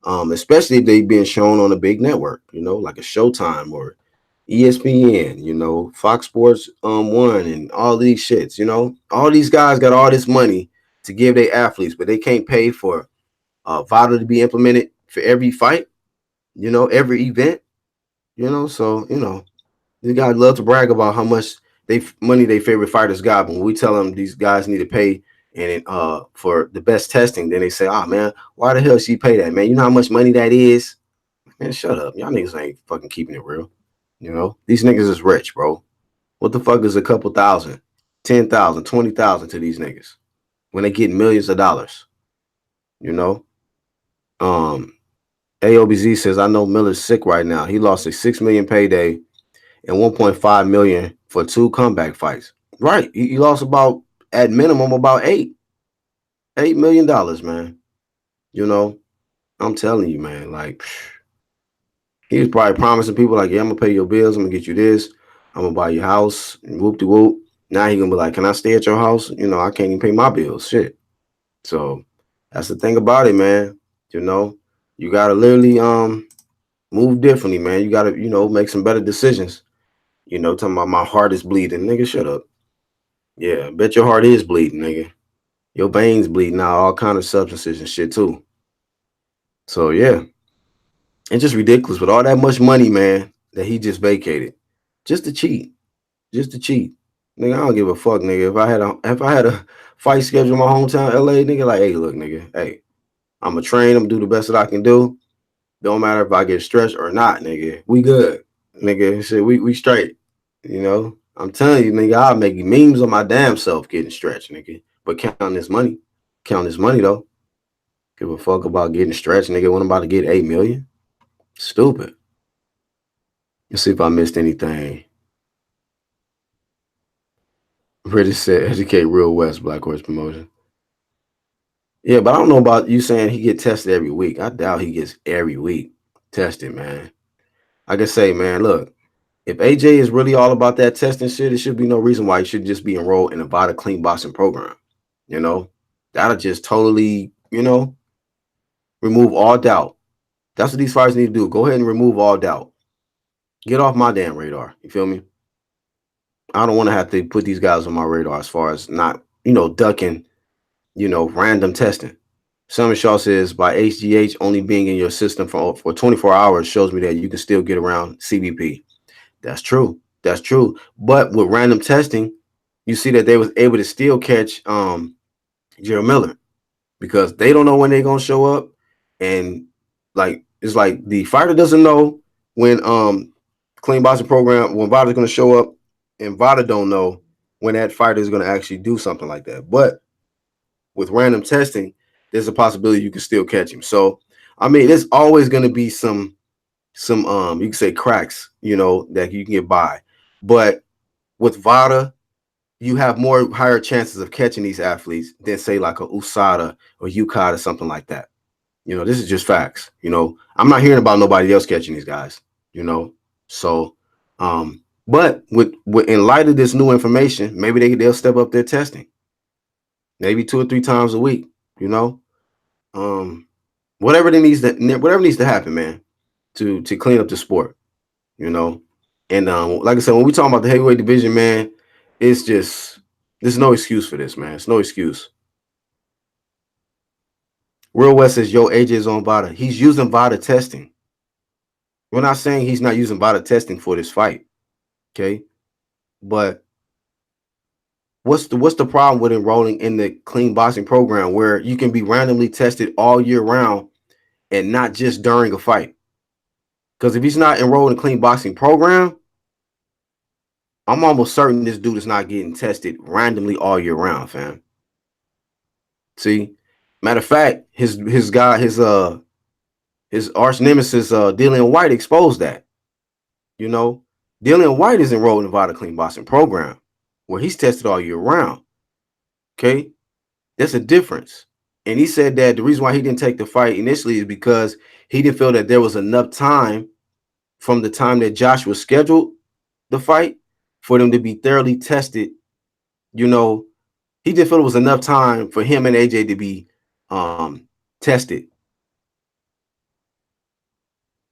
Especially if they being shown on a big network, like a Showtime or ESPN, Fox Sports 1 and all these shits, all these guys got all this money to give their athletes, but they can't pay for VADA to be implemented for every fight, every event, so these guys love to brag about how much money their favorite fighters got. But when we tell them these guys need to pay and for the best testing, then they say, "Oh man, why the hell she pay that, man? You know how much money that is?" Man, shut up. Y'all niggas ain't fucking keeping it real. These niggas is rich, bro. What the fuck is a couple thousand, 10,000, 20,000 to these niggas when they get millions of dollars? You know. AOBZ says, "I know Miller's sick right now. He lost a 6 million payday and 1.5 million for 2 comeback fights. Right. He lost about, at minimum, about $8 million, man. I'm telling you, man, like he was probably promising people like, yeah, I'm gonna pay your bills, I'm gonna get you this, I'm gonna buy your house, and whoop de whoop. Now he gonna be like, can I stay at your house? I can't even pay my bills. Shit. So that's the thing about it, man. You gotta literally move differently, man. You gotta, make some better decisions. Talking about my heart is bleeding. Nigga, shut up. Yeah, bet your heart is bleeding, nigga. Your veins bleeding out, all kind of substances and shit too. So yeah, it's just ridiculous with all that much money, man, that he just vacated, just to cheat, just to cheat. Nigga, I don't give a fuck, nigga. If I had a fight scheduled in my hometown, LA, nigga, like, hey, look, nigga, hey, I'm a train. I'm gonna do the best that I can do. Don't matter if I get stretched or not, nigga. We good, nigga. Shit, we straight. I'm telling you, nigga, I'll make memes on my damn self getting stretched, nigga. But count this money. Count this money though. Give a fuck about getting stretched, nigga. When I'm about to get 8 million. Stupid. Let's see if I missed anything. British said educate real West Black Horse Promotion. Yeah, but I don't know about you saying he get tested every week. I doubt he gets every week tested, man. I can say, man, look, if AJ is really all about that testing shit, it should be no reason why he should just be enrolled in a VADA clean boxing program. You know, that'll just totally, Remove all doubt. That's what these fighters need to do. Go ahead and remove all doubt. Get off my damn radar. You feel me? I don't want to have to put these guys on my radar as far as not, ducking, random testing. Summer Shaw says by HGH only being in your system for 24 hours shows me that you can still get around CBP. That's true. That's true. But with random testing, you see that they was able to still catch Gerald Miller because they don't know when they're gonna show up, and like it's like the fighter doesn't know when clean boxing program when VADA's gonna show up, and VADA don't know when that fighter is gonna actually do something like that. But with random testing, there's a possibility you can still catch him. So I mean, there's always gonna be some you can say cracks, that you can get by. But with VADA, you have more higher chances of catching these athletes than say like a USADA or UCAD or something like that. This is just facts. I'm not hearing about nobody else catching these guys. So but with in light of this new information, maybe they'll step up their testing, maybe 2 or 3 times a week. You know, um, whatever needs to happen, man, to clean up the sport. You know, and like I said, when we talk about the heavyweight division, man, it's just there's no excuse for this, man. It's no excuse. Real West says, "Yo, AJ is on VADA. He's using VADA testing. We're not saying he's not using VADA testing for this fight, okay? But what's the problem with enrolling in the clean boxing program where you can be randomly tested all year round and not just during a fight? Because if he's not enrolled in a clean boxing program, I'm almost certain this dude is not getting tested randomly all year round, fam. See, matter of fact, his arch nemesis, Dillian White, exposed that. Dillian White is enrolled in the VADA Clean Boxing program where he's tested all year round. Okay, that's a difference. And he said that the reason why he didn't take the fight initially is because he didn't feel that there was enough time from the time that Joshua scheduled the fight for them to be thoroughly tested. He didn't feel it was enough time for him and AJ to be tested.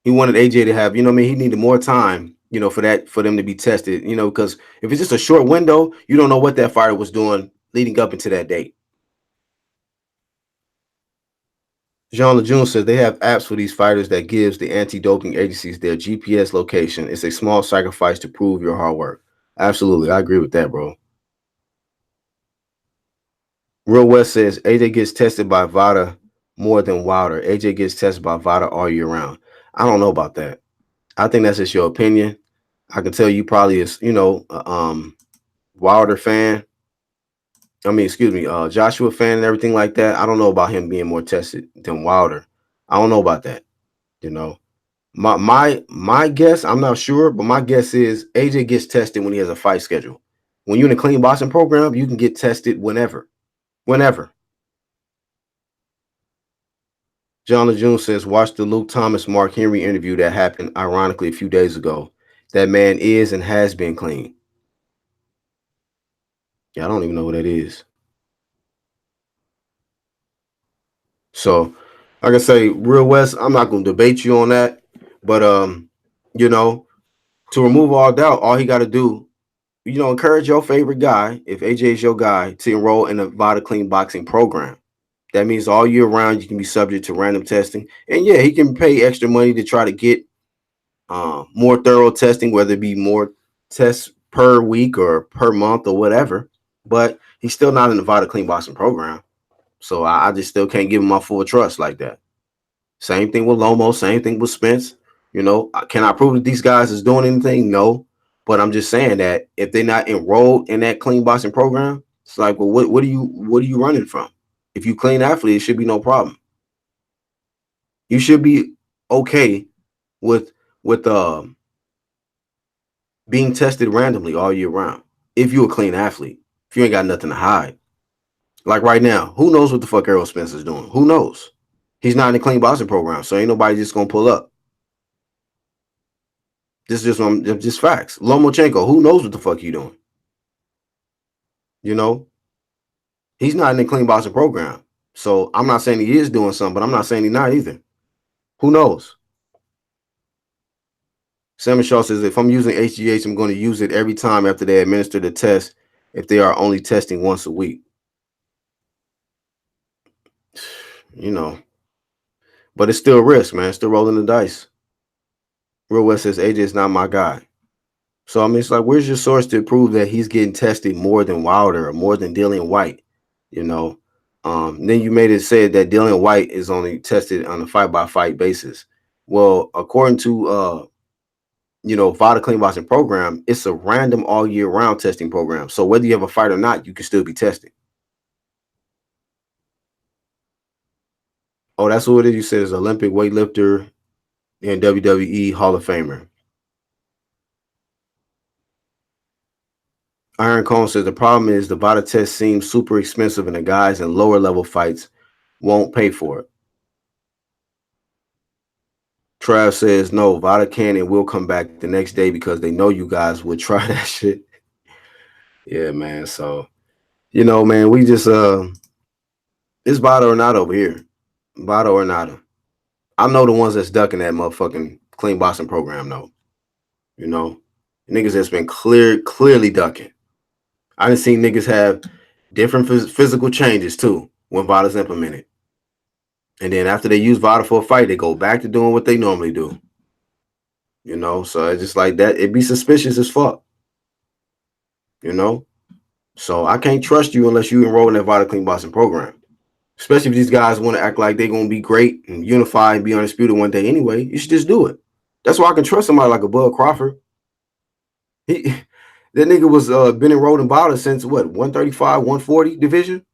He wanted AJ to have, he needed more time, for them to be tested, because if it's just a short window, you don't know what that fighter was doing leading up into that date. Jean Lejeune says they have apps for these fighters that gives the anti-doping agencies their GPS location. It's a small sacrifice to prove your hard work. Absolutely. I agree with that, bro. Real West says AJ gets tested by VADA more than Wilder. AJ gets tested by VADA all year round. I don't know about that. I think that's just your opinion. I can tell you probably is, Wilder fan. I mean, excuse me, Joshua fan and everything like that. I don't know about him being more tested than Wilder. I don't know about that. My guess, I'm not sure, but my guess is AJ gets tested when he has a fight schedule. When you're in a clean boxing program, you can get tested whenever. John Lejeune says, watch the Luke Thomas Mark Henry interview that happened ironically a few days ago. That man is and has been clean. Yeah, I don't even know what that is. So, like I say, Real West, I'm not going to debate you on that. But, to remove all doubt, all he got to do, encourage your favorite guy, if AJ is your guy, to enroll in a VADA Clean Boxing program. That means all year round you can be subject to random testing. And yeah, he can pay extra money to try to get more thorough testing, whether it be more tests per week or per month or whatever. But he's still not in the VADA Clean Boxing program. So I just still can't give him my full trust like that. Same thing with Lomo, same thing with Spence. Can I prove that these guys is doing anything? No. But I'm just saying that if they're not enrolled in that clean boxing program, it's like, well, what are you running from? If you clean athlete, it should be no problem. You should be okay with being tested randomly all year round. If you're a clean athlete, if you ain't got nothing to hide. Like right now, who knows what the fuck Errol Spence is doing? Who knows? He's not in the clean boxing program, so ain't nobody just gonna pull up. This is just facts. Lomachenko, who knows what the fuck you doing? He's not in the clean boxing program. So I'm not saying he is doing something, but I'm not saying he's not either. Who knows? Salmon Shaw says, if I'm using HGH, I'm going to use it every time after they administer the test if they are only testing once a week. You know, but it's still risk, man. Still rolling the dice. Real West says, AJ is not my guy. So, I mean, it's like, where's your source to prove that he's getting tested more than Wilder or more than Dillian White? You know, then you made it said that Dillian White is only tested on a fight by fight basis. Well, according to VADA clean boxing program, it's a random all year round testing program. So whether you have a fight or not, you can still be tested. Oh, that's what it is. You said is Olympic weightlifter and WWE Hall of Famer. Iron Cone says the problem is the VADA test seems super expensive and the guys in lower level fights won't pay for it. Trav says no, VADA can and will come back the next day because they know you guys would try that shit. Yeah, man. So, man, we just it's VADA or not over here. VADA or nada. I know the ones that's ducking that motherfucking clean boxing program though. Niggas that's been clearly ducking. I done seen niggas have different physical changes too when VADA's implemented. And then after they use VADA for a fight, they go back to doing what they normally do. So it's just like that. It'd be suspicious as fuck. So I can't trust you unless you enroll in that VADA clean boxing program. Especially if these guys want to act like they're gonna be great and unify and be undisputed one day anyway. You should just do it. That's why I can trust somebody like a Bud Crawford. That nigga was been enrolled in VADA since what, 135, 140 division?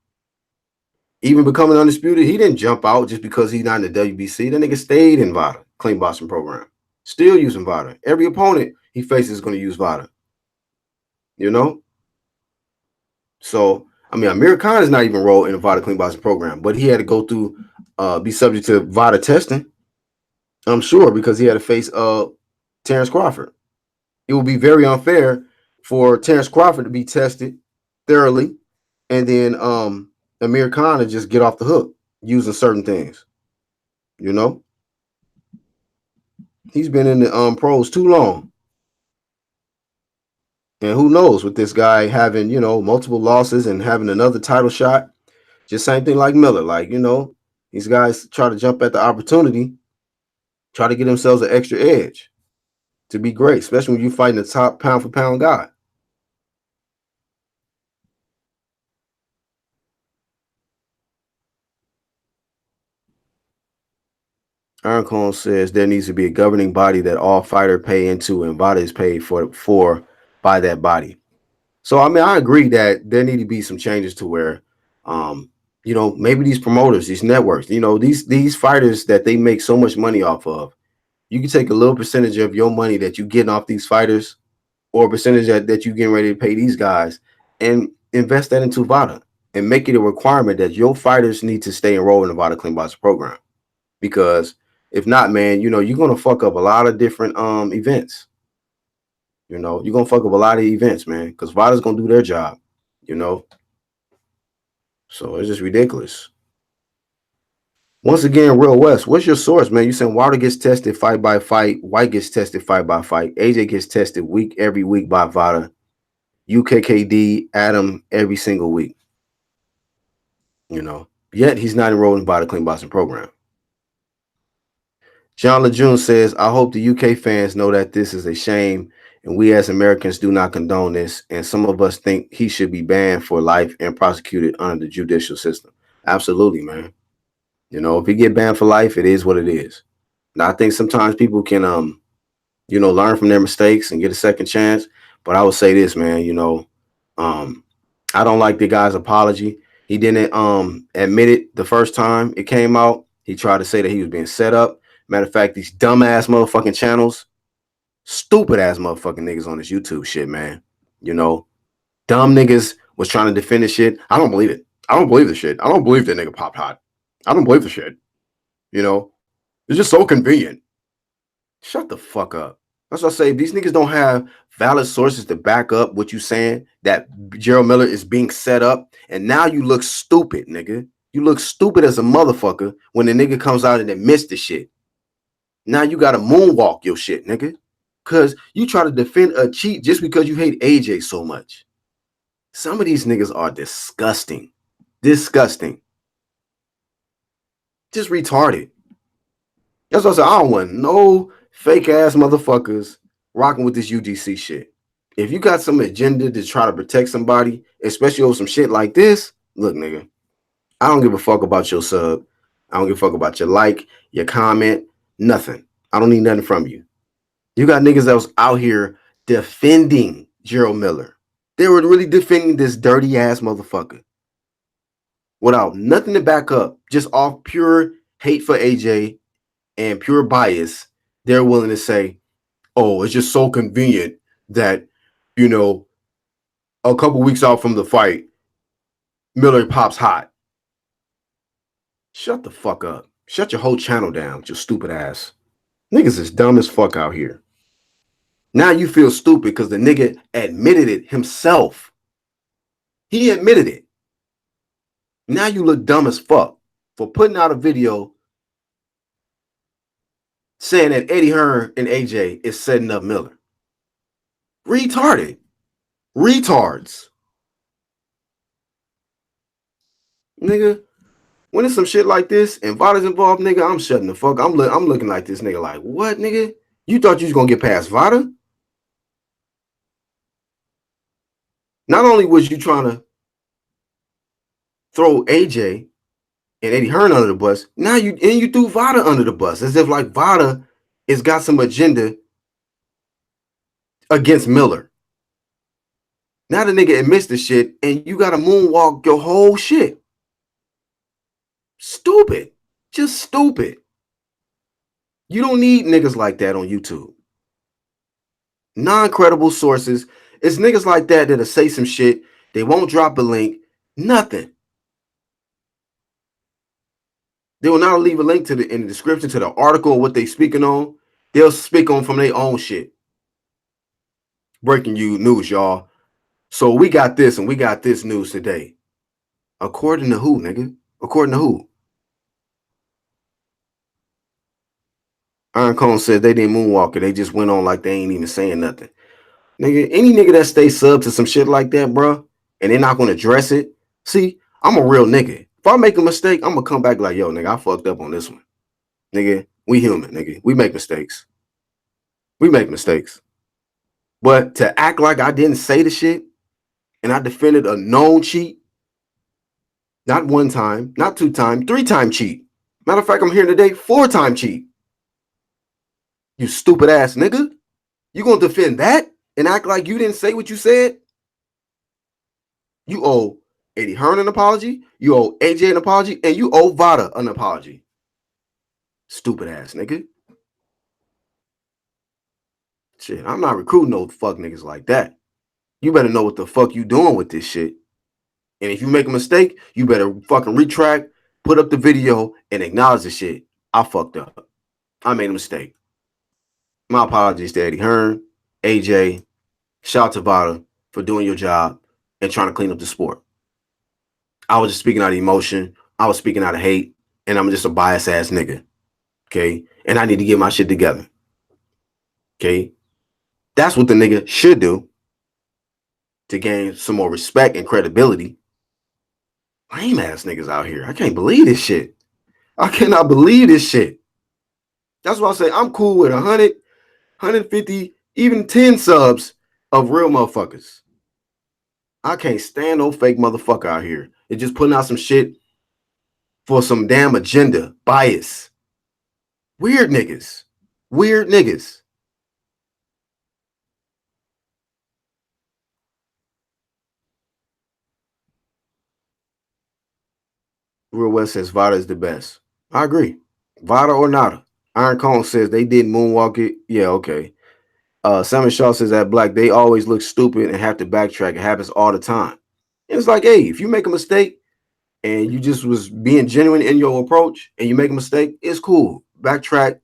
Even becoming undisputed, he didn't jump out just because he's not in the WBC. That nigga stayed in VADA, clean boxing program. Still using VADA. Every opponent he faces is going to use VADA. So, I mean, Amir Khan is not even enrolled in the VADA clean boxing program, but he had to go through, be subject to VADA testing. I'm sure because he had to face Terrence Crawford. It would be very unfair for Terrence Crawford to be tested thoroughly, and then Amir Khan to just get off the hook using certain things. He's been in the pros too long, and who knows with this guy having multiple losses and having another title shot. Just same thing like Miller. Like these guys try to jump at the opportunity, try to get themselves an extra edge to be great, especially when you're fighting the top pound for pound guy. Iron Cone says there needs to be a governing body that all fighter pay into and VADA is paid for by that body. So I mean, I agree that there need to be some changes to where, maybe these promoters, these networks, these fighters that they make so much money off of, you can take a little percentage of your money that you getting off these fighters, or a percentage that you getting ready to pay these guys, and invest that into VADA and make it a requirement that your fighters need to stay enrolled in the VADA clean boxing program. Because if not, man, you're gonna fuck up a lot of different events. You're gonna fuck up a lot of events, man, because VADA's gonna do their job. So it's just ridiculous. Once again, Real West, what's your source, man? You saying Wilder gets tested fight by fight, White gets tested fight by fight, AJ gets tested every week by VADA, UKKD, Adam every single week. Yet he's not enrolled in VADA clean boxing program. John Lejeune says, I hope the UK fans know that this is a shame and we as Americans do not condone this. And some of us think he should be banned for life and prosecuted under the judicial system. Absolutely, man. If he get banned for life, it is what it is. Now, I think sometimes people can, learn from their mistakes and get a second chance. But I would say this, man, I don't like the guy's apology. He didn't admit it the first time it came out. He tried to say that he was being set up. Matter of fact, these dumbass motherfucking channels, stupid ass motherfucking niggas on this YouTube shit, man. Dumb niggas was trying to defend this shit. I don't believe it. I don't believe the shit. I don't believe that nigga popped hot. I don't believe the shit. It's just so convenient. Shut the fuck up. That's what I say. If these niggas don't have valid sources to back up what you saying, that Gerald Miller is being set up, and now you look stupid, nigga. You look stupid as a motherfucker when the nigga comes out and admits the shit. Now you gotta moonwalk your shit, nigga. Cause you try to defend a cheat just because you hate AJ so much. Some of these niggas are disgusting. Disgusting. Just retarded. That's what I said. I don't want no fake ass motherfuckers rocking with this UGC shit. If you got some agenda to try to protect somebody, especially over some shit like this, look, nigga, I don't give a fuck about your sub. I don't give a fuck about your like, your comment, nothing. I don't need nothing from you. You got niggas that was out here defending Gerald Miller. They were really defending this dirty ass motherfucker without nothing to back up, just off pure hate for AJ and pure bias. They're willing to say, oh, it's just so convenient that, you know, a couple weeks out from the fight, Miller pops hot. Shut the fuck up. Shut your whole channel down, your stupid ass. Niggas is dumb as fuck out here. Now you feel stupid because the nigga admitted it himself. He admitted it. Now you look dumb as fuck for putting out a video saying that Eddie Hearn and AJ is setting up Miller. Retarded. Retards. Nigga, when it's some shit like this and VADA's involved, nigga, I'm shutting the fuck. I'm looking like this nigga like, what, nigga? You thought you was gonna get past VADA? Not only was you trying to throw AJ and Eddie Hearn under the bus, now you threw VADA under the bus as if like VADA has got some agenda against Miller. Now the nigga admits the shit and you gotta moonwalk your whole shit. Stupid. Just stupid. You don't need niggas like that on YouTube. Non-credible sources. It's niggas like that that'll say some shit. They won't drop a link. Nothing. They will not leave a link to in the description to the article or what they speaking on. They'll speak on from their own shit. Breaking news, y'all. So we got this and we got this news today. According to who, nigga? According to who? Iron Cone said they didn't moonwalk it. They just went on like they ain't even saying nothing. Nigga, any nigga that stays sub to some shit like that, bro, and they're not gonna address it. See, I'm a real nigga. If I make a mistake, I'm gonna come back like, yo, nigga, I fucked up on this one. Nigga, we human, nigga. We make mistakes. We make mistakes. But to act like I didn't say the shit and I defended a known cheat, not one time, not 2 times, 3-time cheat. Matter of fact, I'm here today, 4-time cheat. You stupid ass nigga. You gonna defend that and act like you didn't say what you said? You owe Eddie Hearn an apology, you owe AJ an apology, and you owe VADA an apology. Stupid ass nigga. Shit, I'm not recruiting no fuck niggas like that. You better know what the fuck you doing with this shit. And if you make a mistake, you better fucking retract, put up the video, and acknowledge the shit. I fucked up. I made a mistake. My apologies to Eddie Hearn, AJ, shout out to VADA for doing your job and trying to clean up the sport. I was just speaking out of emotion. I was speaking out of hate, and I'm just a biased ass nigga. Okay? And I need to get my shit together. Okay? That's what the nigga should do to gain some more respect and credibility. Lame ass niggas out here. I can't believe this shit. I cannot believe this shit. That's why I say I'm cool with 100, 150, even 10 subs of real motherfuckers. I can't stand no fake motherfucker out here. They're just putting out some shit for some damn agenda, bias. Weird niggas. Weird niggas. Real West says VADA is the best. I agree. VADA or nada. Iron Cone says they didn't moonwalk it. Yeah, okay. Simon Shaw says that Black, they always look stupid and have to backtrack. It happens all the time. And it's like, hey, if you make a mistake and you just was being genuine in your approach and you make a mistake, it's cool. Backtrack,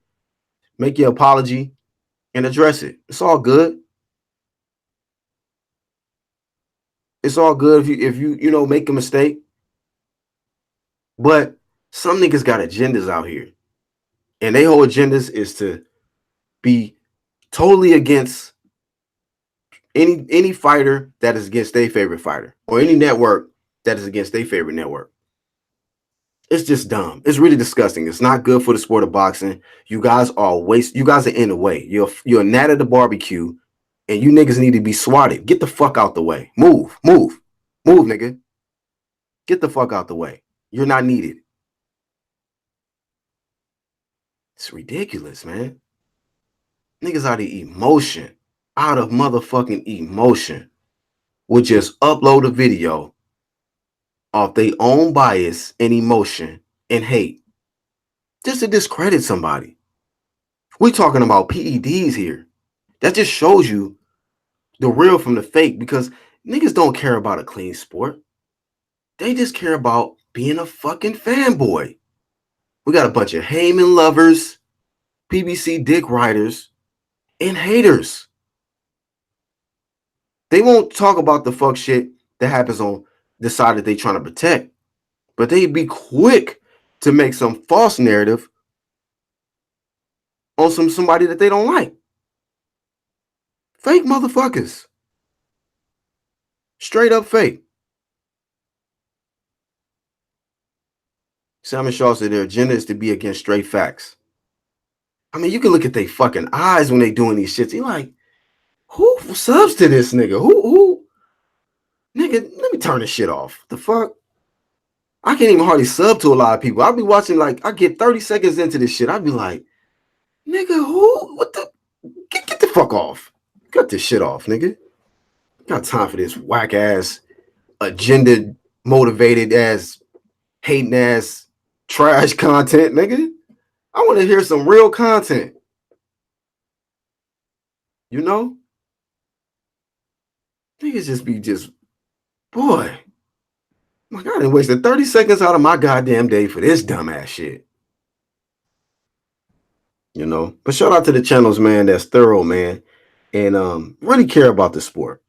make your apology, and address it. It's all good. It's all good if you make a mistake. But some niggas got agendas out here. And they whole agendas is to be totally against any fighter that is against their favorite fighter, or any network that is against their favorite network. It's just dumb. It's really disgusting. It's not good for the sport of boxing. You guys are You guys are in the way. You're a gnat at the barbecue, and you niggas need to be swatted. Get the fuck out the way. Move, move, move, nigga. Get the fuck out the way. You're not needed. It's ridiculous, man. Niggas out of emotion, out of motherfucking emotion, would just upload a video off their own bias and emotion and hate just to discredit somebody. We talking about PEDs here. That just shows you the real from the fake, because niggas don't care about a clean sport. They just care about being a fucking fanboy. We got a bunch of Heyman lovers, PBC dick riders, and haters. They won't talk about the fuck shit that happens on the side that they trying to protect, but they be quick to make some false narrative on somebody that they don't like. Fake motherfuckers. Straight up fake. Salmon Shaw said their agenda is to be against straight facts. I mean, you can look at their fucking eyes when they doing these shits. You like, who subs to this nigga? Who? Nigga, let me turn this shit off. The fuck? I can't even hardly sub to a lot of people. I'll be watching, like, I get 30 seconds into this shit. I'd be like, nigga, who? What the? Get the fuck off. Cut this shit off, nigga. Got time for this whack ass, agenda motivated ass, hating ass, trash content, nigga. I want to hear some real content. You know? Niggas just be boy. My God, I done wasted 30 seconds out of my goddamn day for this dumbass shit. You know? But shout out to the channels, man, that's thorough, man, and really care about the sport.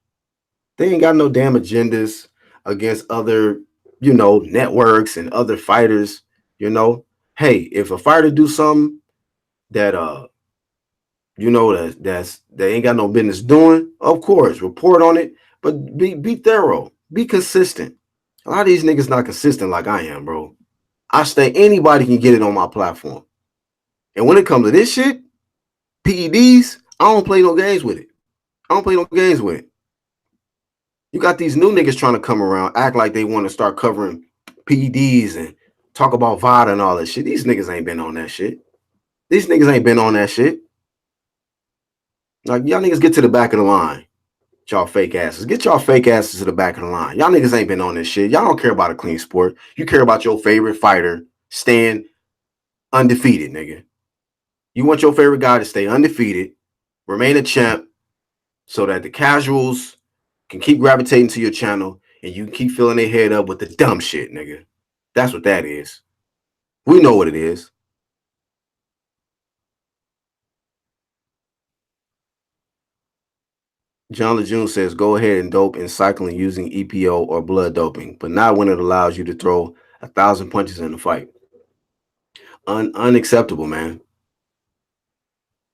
They ain't got no damn agendas against other, networks and other fighters, you know? Hey, if a fighter do something that they ain't got no business doing, of course, report on it, but be thorough, be consistent. A lot of these niggas not consistent like I am, bro. I stay anybody can get it on my platform. And when it comes to this shit, PEDs, I don't play no games with it. I don't play no games with it. You got these new niggas trying to come around, act like they want to start covering PEDs and talk about VADA and all that shit. These niggas ain't been on that shit. These niggas ain't been on that shit. Like, y'all niggas get to the back of the line. Y'all fake asses. Get y'all fake asses to the back of the line. Y'all niggas ain't been on this shit. Y'all don't care about a clean sport. You care about your favorite fighter staying undefeated, nigga. You want your favorite guy to stay undefeated, remain a champ, so that the casuals can keep gravitating to your channel and you can keep filling their head up with the dumb shit, nigga. That's what that is. We know what it is. John Lejeune says, go ahead and dope in cycling using EPO or blood doping, but not when it allows you to throw 1,000 punches in the fight. Unacceptable, man.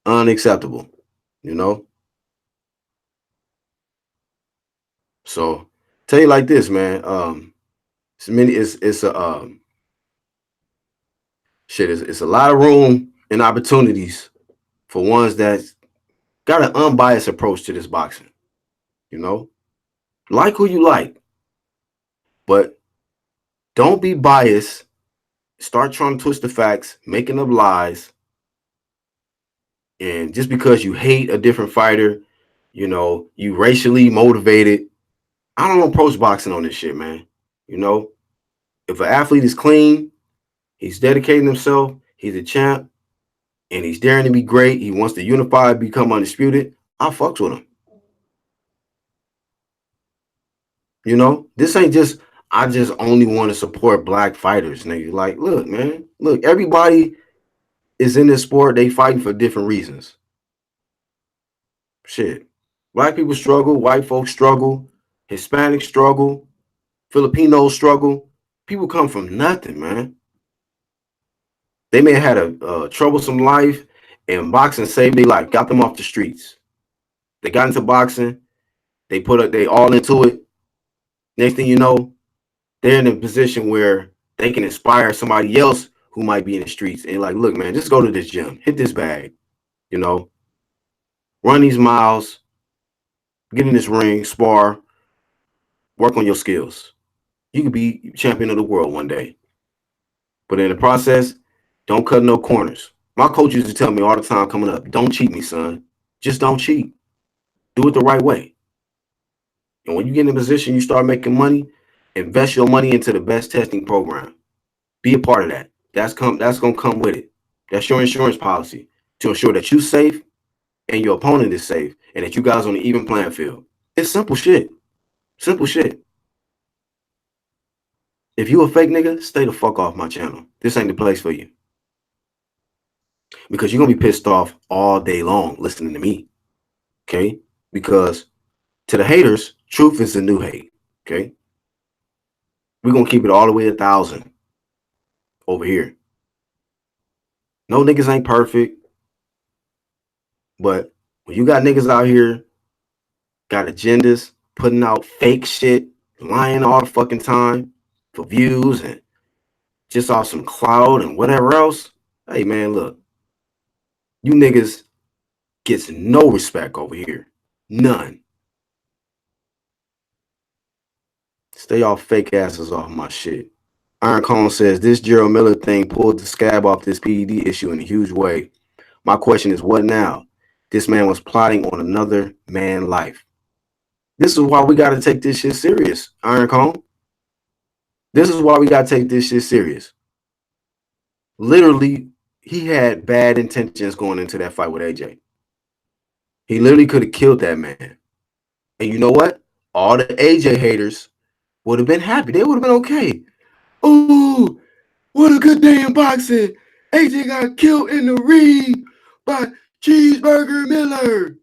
Unacceptable, you know? So, tell you like this, man. It's a lot of room and opportunities for ones that got an unbiased approach to this boxing. You know? Like who you like, but don't be biased. Start trying to twist the facts, making up lies. And just because you hate a different fighter, you racially motivated. I don't approach boxing on this shit, man. You know, if an athlete is clean, he's dedicating himself, he's a champ, and he's daring to be great, he wants to unify, become undisputed, I fucks with him. You know, this ain't just, I just only want to support black fighters, nigga. Like, look, man, look, everybody is in this sport, they fighting for different reasons. Shit. Black people struggle, white folks struggle, Hispanics struggle, Filipinos struggle. People come from nothing, man. They may have had a troublesome life, and boxing saved their life, got them off the streets. They got into boxing. They all into it. Next thing you know, they're in a position where they can inspire somebody else who might be in the streets. And like, look, man, just go to this gym, hit this bag, you know, run these miles, get in this ring, spar, work on your skills. You could be champion of the world one day. But in the process, don't cut no corners. My coach used to tell me all the time coming up, don't cheat me, son. Just don't cheat. Do it the right way. And when you get in a position, you start making money, invest your money into the best testing program. Be a part of that. That's gonna come with it. That's your insurance policy to ensure that you're safe and your opponent is safe and that you guys on an even playing field. It's simple shit. Simple shit. If you a fake nigga, stay the fuck off my channel. This ain't the place for you. Because you're gonna be pissed off all day long listening to me. Okay? Because to the haters, truth is the new hate. Okay? We're gonna keep it all the way 1,000 over here. No niggas ain't perfect, but when you got niggas out here, got agendas, putting out fake shit, lying all the fucking time for views and just off some cloud and whatever else. Hey man, look, you niggas gets no respect over here. None. Stay off fake asses off my shit. Iron Cone says this Gerald Miller thing pulled the scab off this PED issue in a huge way. My question is, what now? This man was plotting on another man's life. This is why we got to take this shit serious, Iron Cone. This is why we got to take this shit serious. Literally, he had bad intentions going into that fight with AJ. He literally could have killed that man. And you know what? All the AJ haters would have been happy. They would have been okay. Ooh, what a good day in boxing. AJ got killed in the ring by Cheeseburger Miller.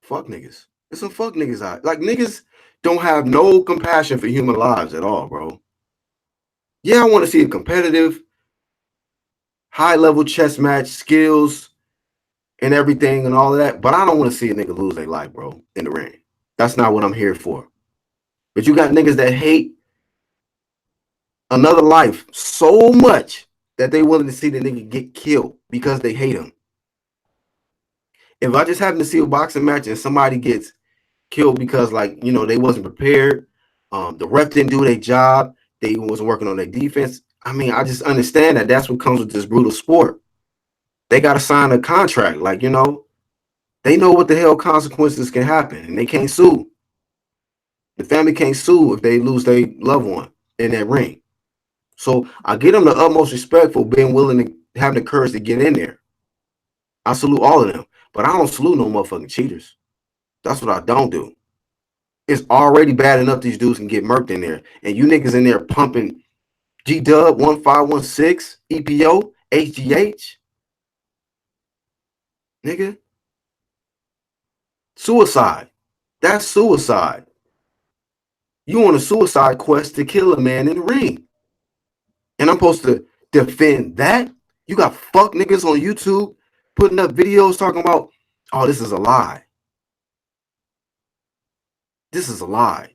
Fuck niggas. There's some fuck niggas out. Like, niggas don't have no compassion for human lives at all, bro. Yeah, I want to see a competitive, high-level chess match, skills, and everything and all of that, but I don't want to see a nigga lose their life, bro, in the ring. That's not what I'm here for. But you got niggas that hate another life so much that they willing to see the nigga get killed because they hate him. If I just happen to see a boxing match and somebody gets killed because, like, you know, they wasn't prepared, the ref didn't do their job, they wasn't working on their defense, I mean, I just understand that that's what comes with this brutal sport. They got to sign a contract, like, you know, they know what the hell consequences can happen, and they can't sue. The family can't sue if they lose their loved one in that ring. So I give them the utmost respect for being willing to have the courage to get in there. I salute all of them, but I don't salute no motherfucking cheaters. That's what I don't do. It's already bad enough these dudes can get murked in there, and you niggas in there pumping G Dub 1516 EPO HGH, nigga. Suicide. That's suicide. You on a suicide quest to kill a man in the ring. And I'm supposed to defend that? You got fuck niggas on YouTube putting up videos talking about, oh, this is a lie. This is a lie.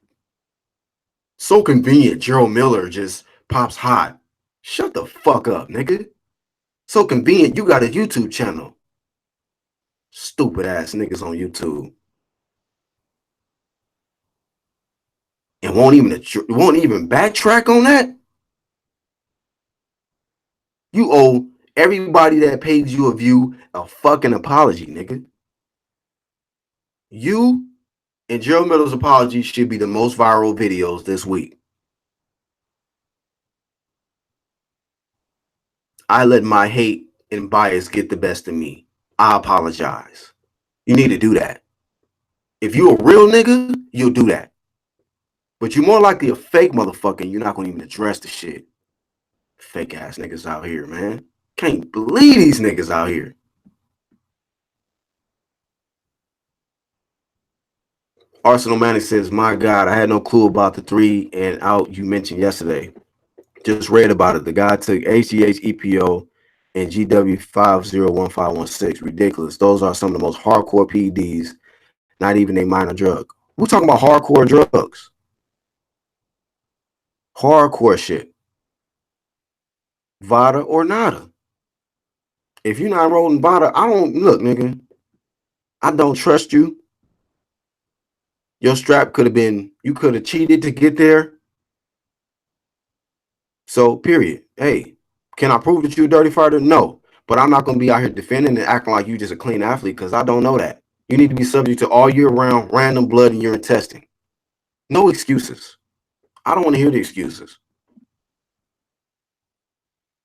So convenient, Gerald Miller just pops hot. Shut the fuck up, nigga. So convenient, you got a YouTube channel. Stupid ass niggas on YouTube. And won't even backtrack on that? You owe everybody that pays you a view a fucking apology, nigga. You and Gerald Miller's apology should be the most viral videos this week. I let my hate and bias get the best of me. I apologize. You need to do that. If you a real nigga, you'll do that. But you're more likely a fake motherfucker and you're not gonna even address the shit. Fake ass niggas out here, man. Can't believe these niggas out here. Arsenal Manning says, "My God, I had no clue about the 3 and out you mentioned yesterday. Just read about it. The guy took HGH, EPO, and GW501516. Ridiculous. Those are some of the most hardcore PEDs, not even a minor drug. We're talking about hardcore drugs. Hardcore shit. VADA or nada. If you're not enrolled in VADA, I don't look, nigga. I don't trust you. Your strap could have been, you could have cheated to get there. So, period. Hey, can I prove that you're a dirty fighter? No. But I'm not going to be out here defending and acting like you just a clean athlete because I don't know that. You need to be subject to all year round random blood and urine testing. No excuses. I don't want to hear the excuses.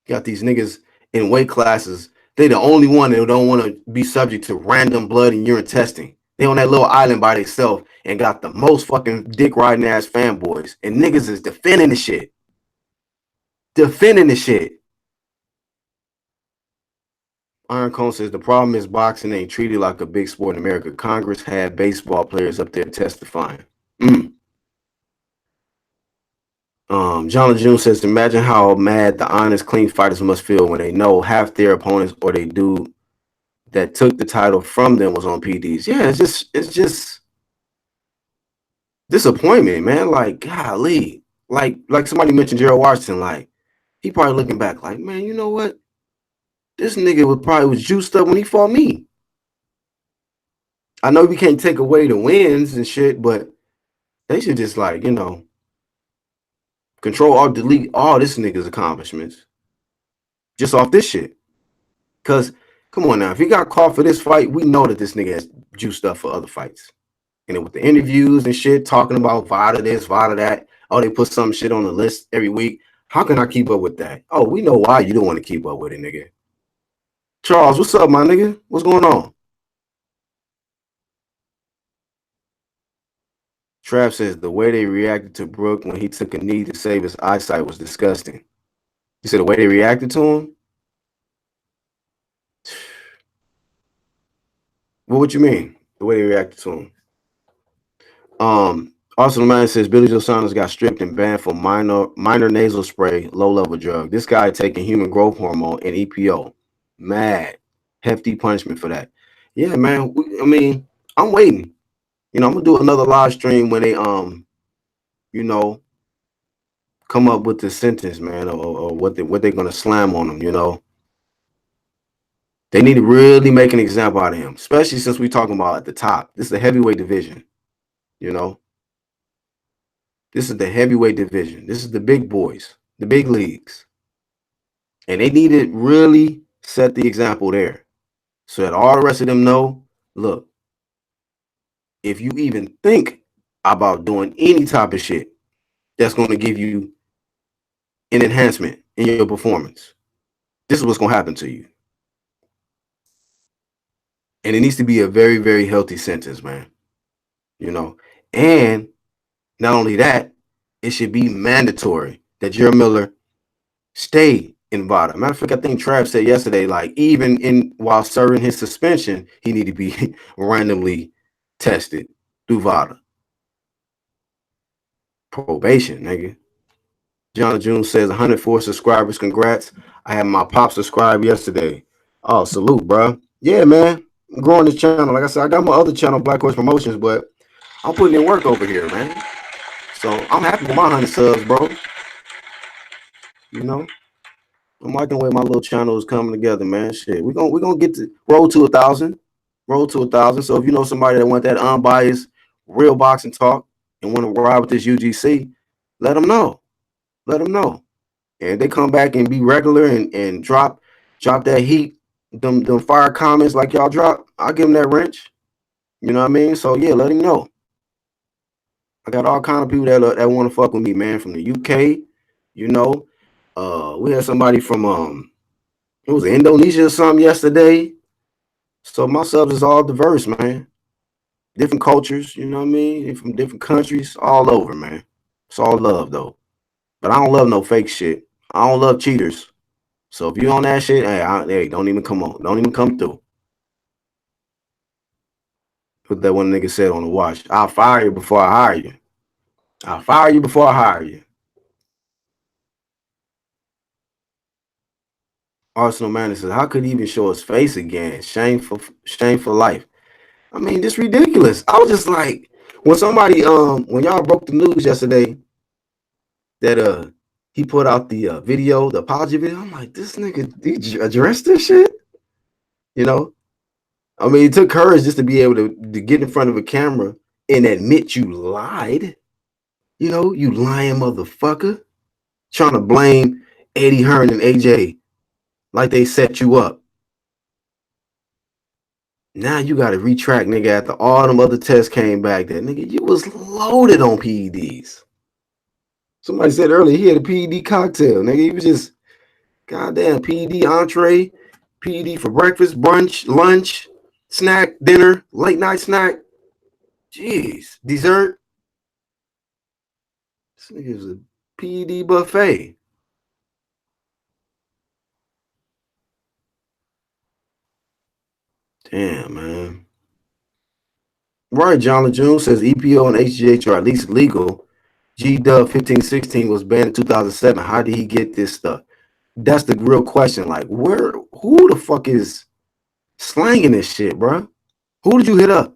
You got these niggas in weight classes. They the only one that don't want to be subject to random blood and urine testing. They on that little island by themselves and got the most fucking dick riding ass fanboys. And niggas is defending the shit. Defending the shit. Iron Cone says the problem is boxing ain't treated like a big sport in America. Congress had baseball players up there testifying. John June says, imagine how mad the honest, clean fighters must feel when they know half their opponents or they do that took the title from them was on PDs. Yeah, it's just disappointment, man. Like, golly. Like somebody mentioned Gerald Washington, like, he probably looking back like, man, you know what? This nigga was juiced up when he fought me. I know we can't take away the wins and shit, but they should just like, control or delete all this nigga's accomplishments just off this shit. Cause come on now, if he got caught for this fight, we know that this nigga has juiced up for other fights. And then with the interviews and shit, talking about VADA this, VADA that, oh, they put some shit on the list every week. How can I keep up with that? Oh, we know why you don't want to keep up with it, nigga. Charles, what's up, my nigga? What's going on? Trav says the way they reacted to Brooke when he took a knee to save his eyesight was disgusting. You said the way they reacted to him? What would you mean? The way they reacted to him? Also, the man says Billy Joe Saunders got stripped and banned for minor nasal spray, low level drug. This guy taking human growth hormone and EPO. Mad, hefty punishment for that. Yeah, man. I mean, I'm waiting. I'm gonna do another live stream when they you know, come up with the sentence, man, or what they're gonna slam on him. They need to really make an example out of him, especially since we're talking about at the top. This is the heavyweight division. You know, this is the heavyweight division. This is the big boys, the big leagues. And they need to really set the example there so that all the rest of them know, look, if you even think about doing any type of shit that's going to give you an enhancement in your performance, this is what's going to happen to you. And it needs to be a very, very healthy sentence, man. And not only that, it should be mandatory that Jerry Miller stay in VADA. Matter of fact, I think Trav said yesterday, like even while serving his suspension, he need to be randomly tested through VADA. Probation, nigga. John June says 104 subscribers. Congrats. I had my pop subscribe yesterday. Oh, salute, bro. Yeah, man. I'm growing this channel. Like I said, I got my other channel, Black Horse Promotions, but I'm putting in work over here, man. So I'm happy with my 100 subs, bro. I'm liking the way my little channel is coming together, man. Shit, we're gonna get to roll to 1,000. Roll to 1,000. So if you know somebody that want that unbiased, real boxing talk and want to ride with this UGC, let them know. Let them know. And they come back and be regular and drop that heat, them fire comments like y'all drop. I'll give them that wrench. You know what I mean? So yeah, let him know. I got all kind of people that want to fuck with me, man, from the UK. We had somebody from it was Indonesia or something yesterday. So my subs is all diverse, man. Different cultures, you know what I mean? From different countries, all over, man. It's all love though. But I don't love no fake shit. I don't love cheaters. So if you on that shit, hey, don't even come on. Don't even come through. Put that one nigga said on the watch. I'll fire you before I hire you. I'll fire you before I hire you. Arsenal manager says, how could he even show his face again? Shame for life. I mean, this ridiculous. I was just like, when somebody when y'all broke the news yesterday that he put out the video, the apology video, I'm like, this nigga, did you address this shit? You know? I mean, it took courage just to be able to get in front of a camera and admit you lied. You know, you lying motherfucker. Trying to blame Eddie Hearn and AJ like they set you up. Now you got to retract, nigga, after all them other tests came back that, nigga, you was loaded on PEDs. Somebody said earlier he had a PED cocktail, nigga. He was just, goddamn, PED entree, PED for breakfast, brunch, lunch, snack, dinner, late night snack. Jeez, dessert. This nigga was a PED buffet. Damn, man. Right, John Lejeune says EPO and HGH are at least legal. G-Dub 1516 was banned in 2007. How did he get this stuff? That's the real question. Like, who the fuck is slanging this shit, bro? Who did you hit up?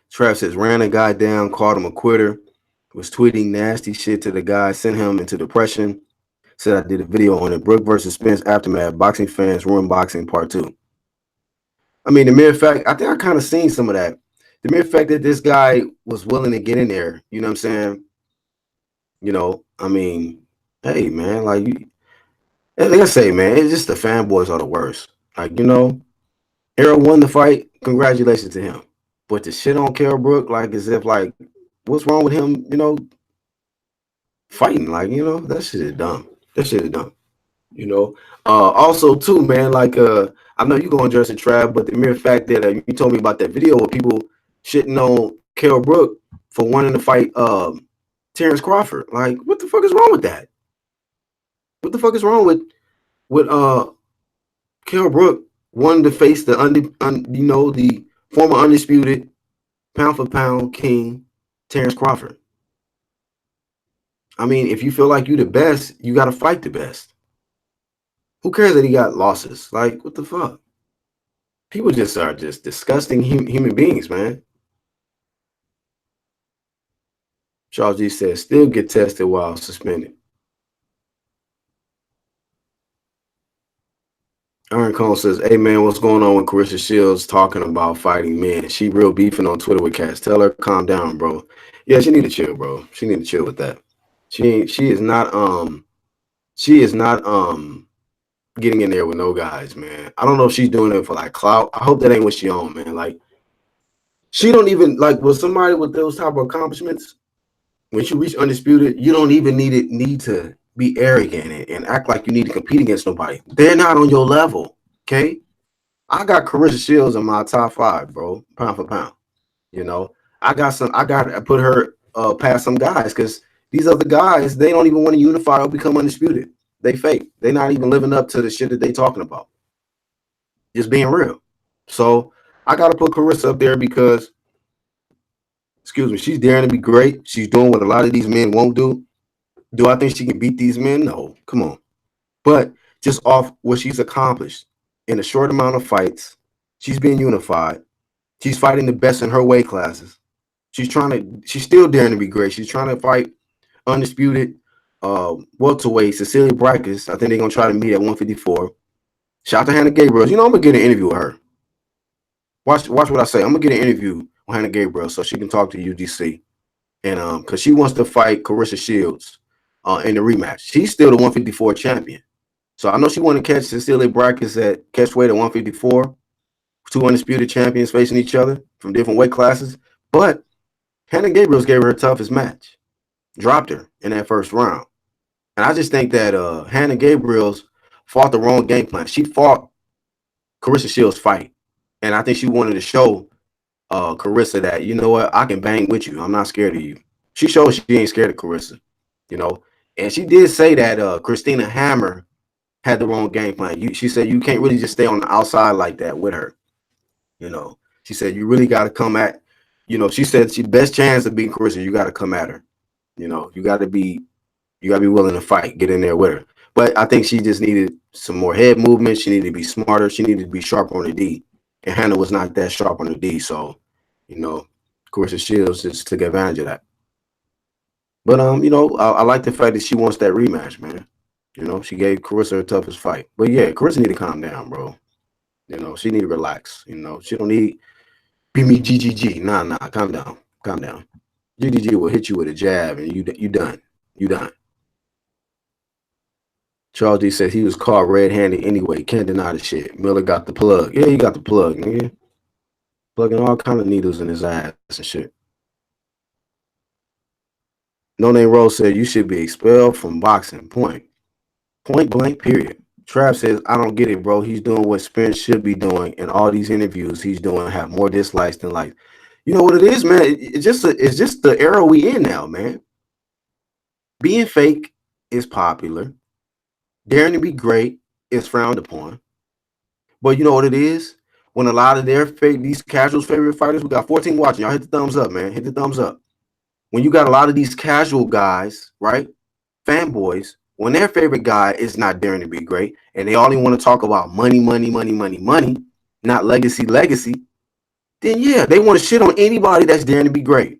Trav says, ran a guy down, called him a quitter, was tweeting nasty shit to the guy, sent him into depression. Said I did a video on it. Brooke versus Spence aftermath. Boxing fans ruin boxing part 2. I mean, the mere fact, I think I kind of seen some of that. The mere fact that this guy was willing to get in there, you know what I'm saying? You know, I mean, hey, man, like I say, man, it's just the fanboys are the worst. Like, you know, Errol won the fight. Congratulations to him. But the shit on Kell Brook, like, as if, like, what's wrong with him, you know, fighting? Like, you know, that shit is dumb. That shit is dumb. You know, also too, man. Like, I know you going Jersey Trav, but the mere fact that you told me about that video of people shitting on Kell Brook for wanting to fight Terrence Crawford. Like, what the fuck is wrong with that? What the fuck is wrong with Kell Brook wanting to face the the former undisputed pound for pound king Terrence Crawford? I mean, if you feel like you the best, you got to fight the best. Who cares that he got losses? Like, what the fuck? People just are just disgusting human beings, man. Charles G says, still get tested while suspended. Aaron Cone says, hey, man, what's going on with Carissa Shields talking about fighting men? She real beefing on Twitter with cats. Tell her, calm down, bro. Yeah, she need to chill, bro. She need to chill with that. She is not getting in there with no guys, man. I don't know if she's doing it for like clout. I hope that ain't what she on, man. Like, she don't even, like, with somebody with those type of accomplishments, when you reach undisputed, you don't even need to be arrogant and act like you need to compete against nobody. They're not on your level, okay? I got Carissa Shields in my top 5, bro, pound for pound. You know, I got to put her past some guys because these other guys, they don't even want to unify or become undisputed. They fake. They're not even living up to the shit that they talking about. Just being real. So I got to put Carissa up there because, excuse me, she's daring to be great. She's doing what a lot of these men won't do. Do I think she can beat these men? No. Come on. But just off what she's accomplished in a short amount of fights, she's being unified. She's fighting the best in her weight classes. She's still daring to be great. She's trying to fight undisputed welterweight Cecilia Brækhus. I think they're going to try to meet at 154. Shout out to Hannah Gabriel. You know, I'm going to get an interview with her. Watch what I say. I'm going to get an interview with Hannah Gabriel so she can talk to UGC. And because she wants to fight Carissa Shields in the rematch. She's still the 154 champion. So I know she want to catch Cecilia Brækhus at catchweight at 154. 2 undisputed champions facing each other from different weight classes. But Hannah Gabriels gave her toughest match. Dropped her in that first round. And I just think that Hannah Gabriels fought the wrong game plan. She fought Carissa Shields' fight. And I think she wanted to show Carissa that, you know what, I can bang with you. I'm not scared of you. She showed she ain't scared of Carissa, you know. And she did say that Christina Hammer had the wrong game plan. She said you can't really just stay on the outside like that with her. You know, she said you really got to come at. She said she best chance of beating Carissa, you got to come at her. You got to be willing to fight, get in there with her. But I think she just needed some more head movement. She needed to be smarter. She needed to be sharper on the D. And Hannah was not that sharp on the D. So, Carissa Shields just took advantage of that. But I like the fact that she wants that rematch, man. She gave Carissa her toughest fight. But yeah, Carissa need to calm down, bro. She need to relax. She don't need beat me GGG. Nah, calm down. Calm down. GGG will hit you with a jab and you done. You done. Charles D said he was caught red-handed anyway. Can't deny the shit. Miller got the plug. Yeah, he got the plug, nigga. Plugging all kind of needles in his ass and shit. No Name Rose said you should be expelled from boxing. Point blank, period. Trav says, I don't get it, bro. He's doing what Spence should be doing, and all these interviews he's doing have more dislikes than likes. You know what it is, man? It's just the era we in now, man. Being fake is popular. Daring to be great is frowned upon. But you know what it is? When a lot of these casuals' favorite fighters, we got 14 watching. Y'all hit the thumbs up, man. Hit the thumbs up. When you got a lot of these casual guys, right? Fanboys, when their favorite guy is not daring to be great, and they only want to talk about money, not legacy, then yeah, they want to shit on anybody that's daring to be great.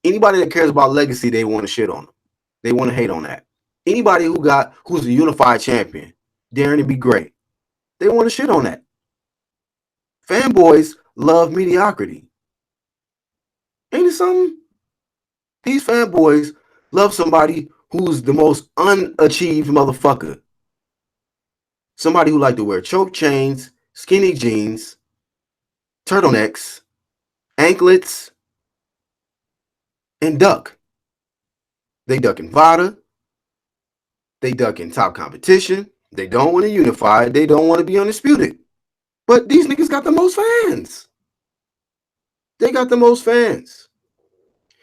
Anybody that cares about legacy, they want to shit on them. They want to hate on that. Anybody who's a unified champion, daring to be great, they want to shit on that. Fanboys love mediocrity. Ain't it something? These fanboys love somebody who's the most unachieved motherfucker. Somebody who like to wear choke chains, skinny jeans, turtlenecks, anklets, and duck. They duck in VADA. They duck in top competition. They don't want to unify. They don't want to be undisputed. But these niggas got the most fans. They got the most fans.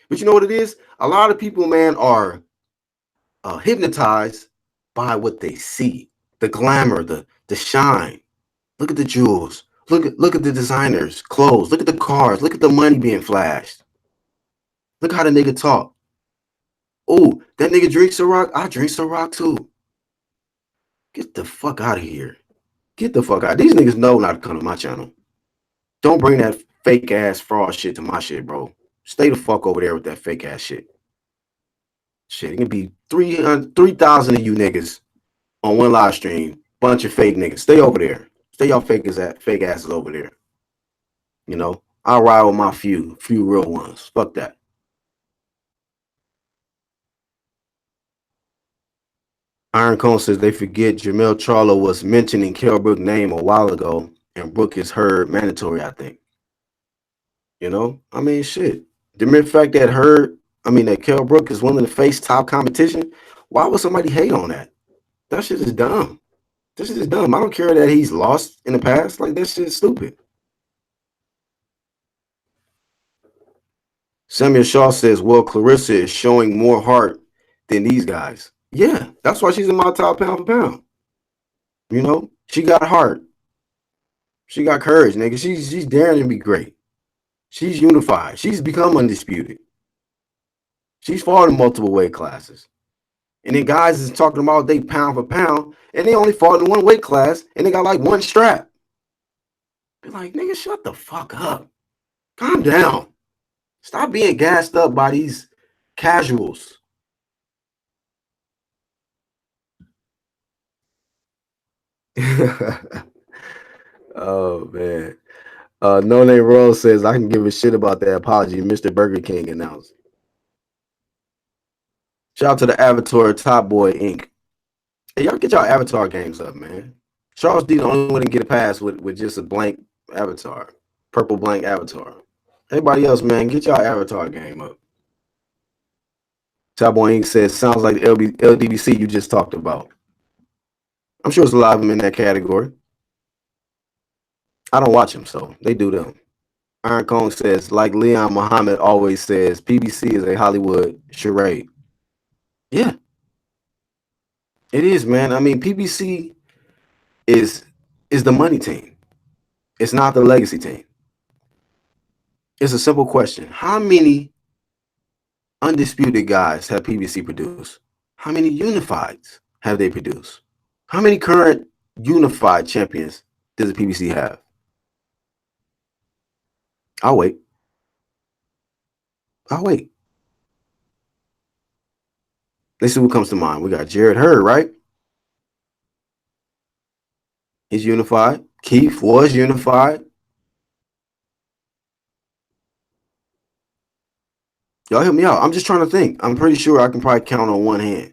But you know what it is? A lot of people, man, are hypnotized by what they see. The glamour, the shine. Look at the jewels. Look at the designers' clothes. Look at the cars. Look at the money being flashed. Look how the nigga talk. Oh, that nigga drinks Ciroc. I drink Ciroc too. Get the fuck out of here. Get the fuck out. These niggas know not to come to my channel. Don't bring that fake ass fraud shit to my shit, bro. Stay the fuck over there with that fake ass shit. Shit, it can be 3,000 of you niggas on one live stream. Bunch of fake niggas. Stay over there. Stay y'all fake asses over there. I'll ride with my few real ones. Fuck that. Iron Cone says they forget Jamel Charlo was mentioning Kell Brook's name a while ago, and Brook is heard mandatory, I think. Shit. The mere fact that Kell Brook is willing to face top competition, why would somebody hate on that? That shit is dumb. This shit is dumb. I don't care that he's lost in the past. Like, that shit is stupid. Samuel Shaw says, well, Clarissa is showing more heart than these guys. Yeah, that's why she's in my top pound for pound. She got heart. She got courage, nigga. She's daring to be great. She's unified. She's become undisputed. She's fought in multiple weight classes. And then guys is talking about they pound for pound, and they only fought in one weight class, and they got like one strap. Be like, nigga, shut the fuck up. Calm down. Stop being gassed up by these casuals. Oh, man. No Name Rose says, I can give a shit about that apology Mr. Burger King announced. Shout out to the Avatar Top Boy Inc. Hey, y'all get y'all Avatar games up, man. Charles D the only one to get a pass with just a blank avatar. Purple blank avatar. Everybody else, man, get y'all Avatar game up. Top Boy Inc. says, sounds like the LDBC you just talked about. I'm sure there's a lot of them in that category. I don't watch them, so they do them. Iron Cone says, like Leon Muhammad always says, PBC is a Hollywood charade. Yeah. It is, man. PBC is the money team. It's not the legacy team. It's a simple question. How many undisputed guys have PBC produced? How many unifieds have they produced? How many current unified champions does the PBC have? I'll wait. I'll wait. Let's see what comes to mind. We got Jared Hurd, right? He's unified. Keith was unified. Y'all help me out. I'm just trying to think. I'm pretty sure I can probably count on one hand.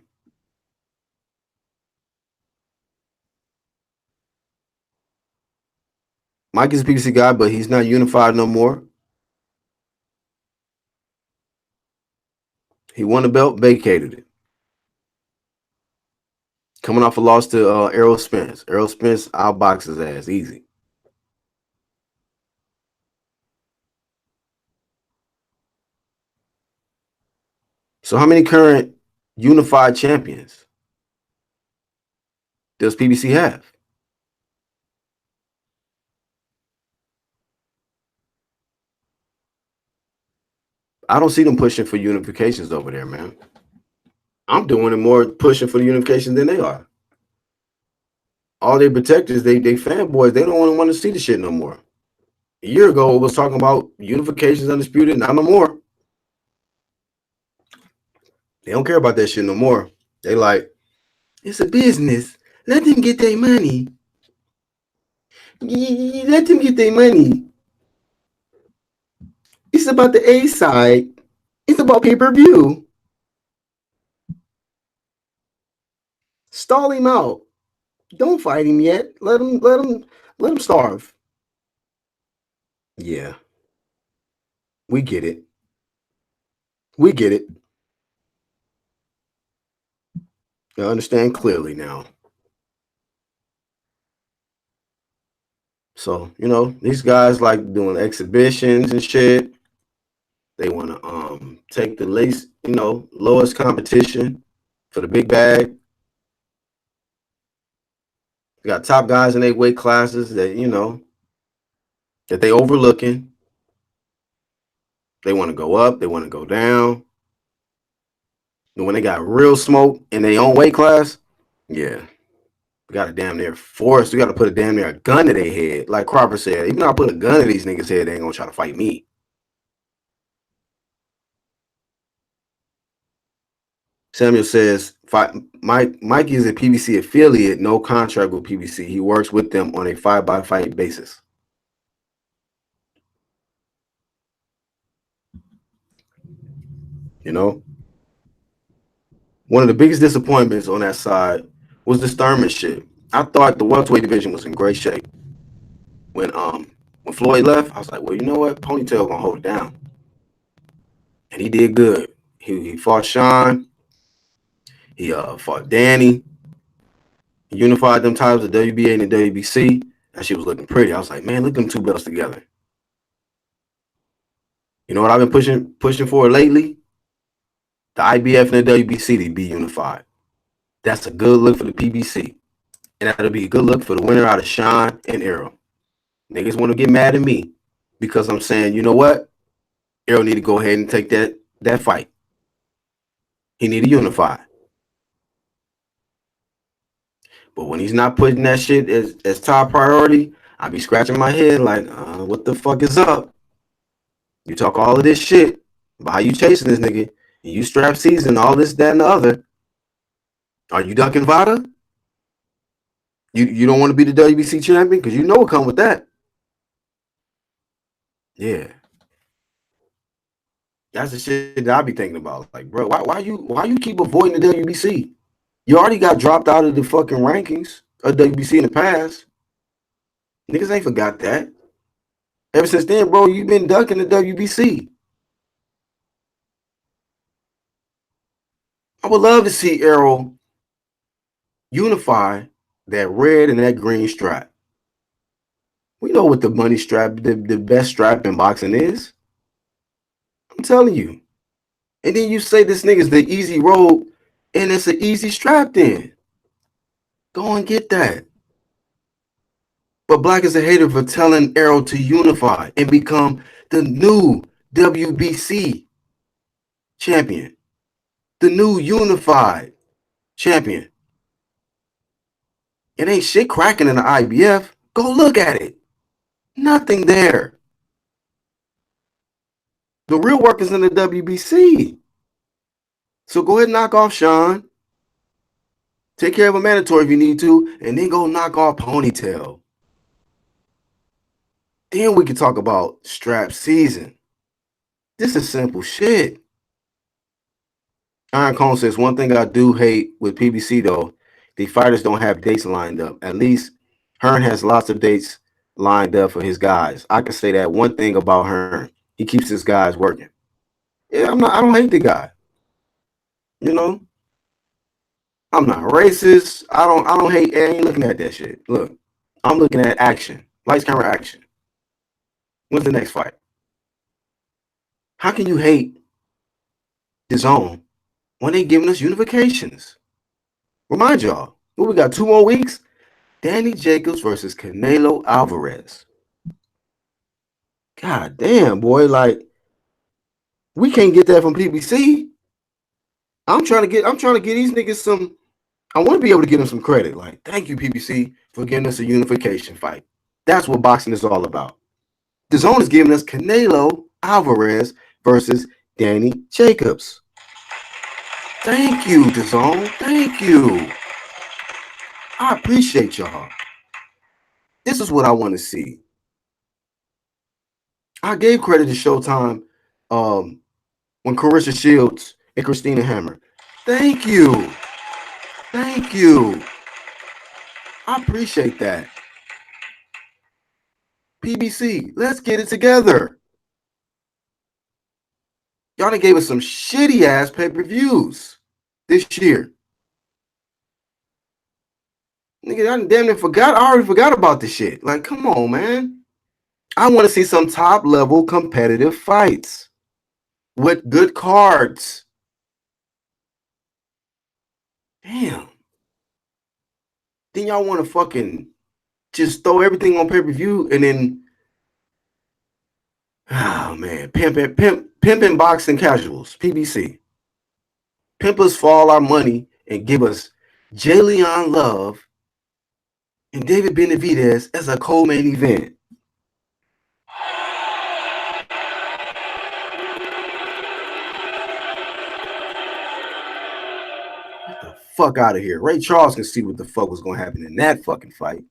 Mike is a PBC guy, but he's not unified no more. He won the belt, vacated it. Coming off a loss to Errol Spence. Errol Spence outboxed his ass easy. So how many current unified champions does PBC have? I don't see them pushing for unifications over there, man. I'm doing it more pushing for the unification than they are. All their protectors, they fanboys, they don't want to see the shit no more. A year ago, it was talking about unifications undisputed, not no more. They don't care about that shit no more. They like, it's a business. Let them get their money. Let them get their money. It's about the A side. It's about pay-per-view. Stall him out. Don't fight him yet. Let him starve. Yeah. We get it. We get it. I understand clearly now. So, these guys like doing exhibitions and shit. They want to take the least, lowest competition for the big bag. They got top guys in their weight classes that, that they overlooking. They want to go up, they want to go down. And when they got real smoke in their own weight class, yeah. We got to damn near force. We got to put a damn near a gun to their head. Like Crawford said, even though I put a gun to these niggas' head, they ain't gonna try to fight me. Samuel says, Mike is a PBC affiliate, no contract with PBC. He works with them on a fight-by-fight basis. One of the biggest disappointments on that side was the Thurman shit. I thought the welterweight division was in great shape. When Floyd left, I was like, well, you know what? Ponytail gonna hold it down. And he did good. He fought Sean. He fought Danny. He unified them titles, the WBA and the WBC. That shit was looking pretty. I was like, man, look at them two belts together. You know what I've been pushing for lately? The IBF and the WBC to be unified. That's a good look for the PBC. And that'll be a good look for the winner out of Sean and Errol. Niggas want to get mad at me because I'm saying, you know what? Errol need to go ahead and take that fight. He need to unify. But when he's not putting that shit as top priority, I be scratching my head like, what the fuck is up? You talk all of this shit about how you chasing this nigga, and you strap season, all this, that, and the other. Are you ducking VADA? You don't want to be the WBC champion? Because you know what come with that. Yeah. That's the shit that I be thinking about. Like, bro, why you keep avoiding the WBC? You already got dropped out of the fucking rankings of WBC in the past. Niggas ain't forgot that. Ever since then, bro, you've been ducking the WBC. I would love to see Errol unify that red and that green strap. We know what the money strap, the best strap in boxing is. I'm telling you. And then you say this nigga's the easy road, and it's an easy strap then. Go and get that. But Black is a hater for telling Arrow to unify and become the new WBC champion, the new unified champion. It ain't shit cracking in the IBF. Go look at it. Nothing there. The real work is in the WBC. So go ahead and knock off Sean. Take care of a mandatory if you need to, and then go knock off Ponytail. Then we can talk about strap season. This is simple shit. Iron Cone says, one thing I do hate with PBC though, the fighters don't have dates lined up. At least Hearn has lots of dates lined up for his guys. I can say that one thing about Hearn. He keeps his guys working. Yeah, I don't hate the guy. You know? I'm not racist. I don't hate. I ain't looking at that shit. Look, I'm looking at action. Lights, camera, action. When's the next fight? How can you hate the zone when they giving us unifications? Remind y'all, what we got 2 more weeks? Danny Jacobs versus Canelo Alvarez. God damn, boy, like we can't get that from PBC. I'm trying to get these niggas some. I want to be able to give them some credit. Like, thank you, PBC, for giving us a unification fight. That's what boxing is all about. The zone is giving us Canelo Alvarez versus Danny Jacobs. Thank you, the zone. Thank you. I appreciate y'all. This is what I want to see. I gave credit to Showtime when Carissa Shields and Christina Hammer. Thank you. Thank you. I appreciate that. PBC, let's get it together. Y'all done gave us some shitty ass pay-per-views this year. Nigga, I damn near forgot. I already forgot about this shit. Like, come on, man. I want to see some top level competitive fights with good cards. Damn. Then y'all want to fucking just throw everything on pay-per-view and then, oh man, pimping boxing casuals, PBC. Pimp us for all our money and give us Jalen Love and David Benavidez as a co-main event. Get the fuck out of here. Ray Charles can see what the fuck was going to happen in that fucking fight.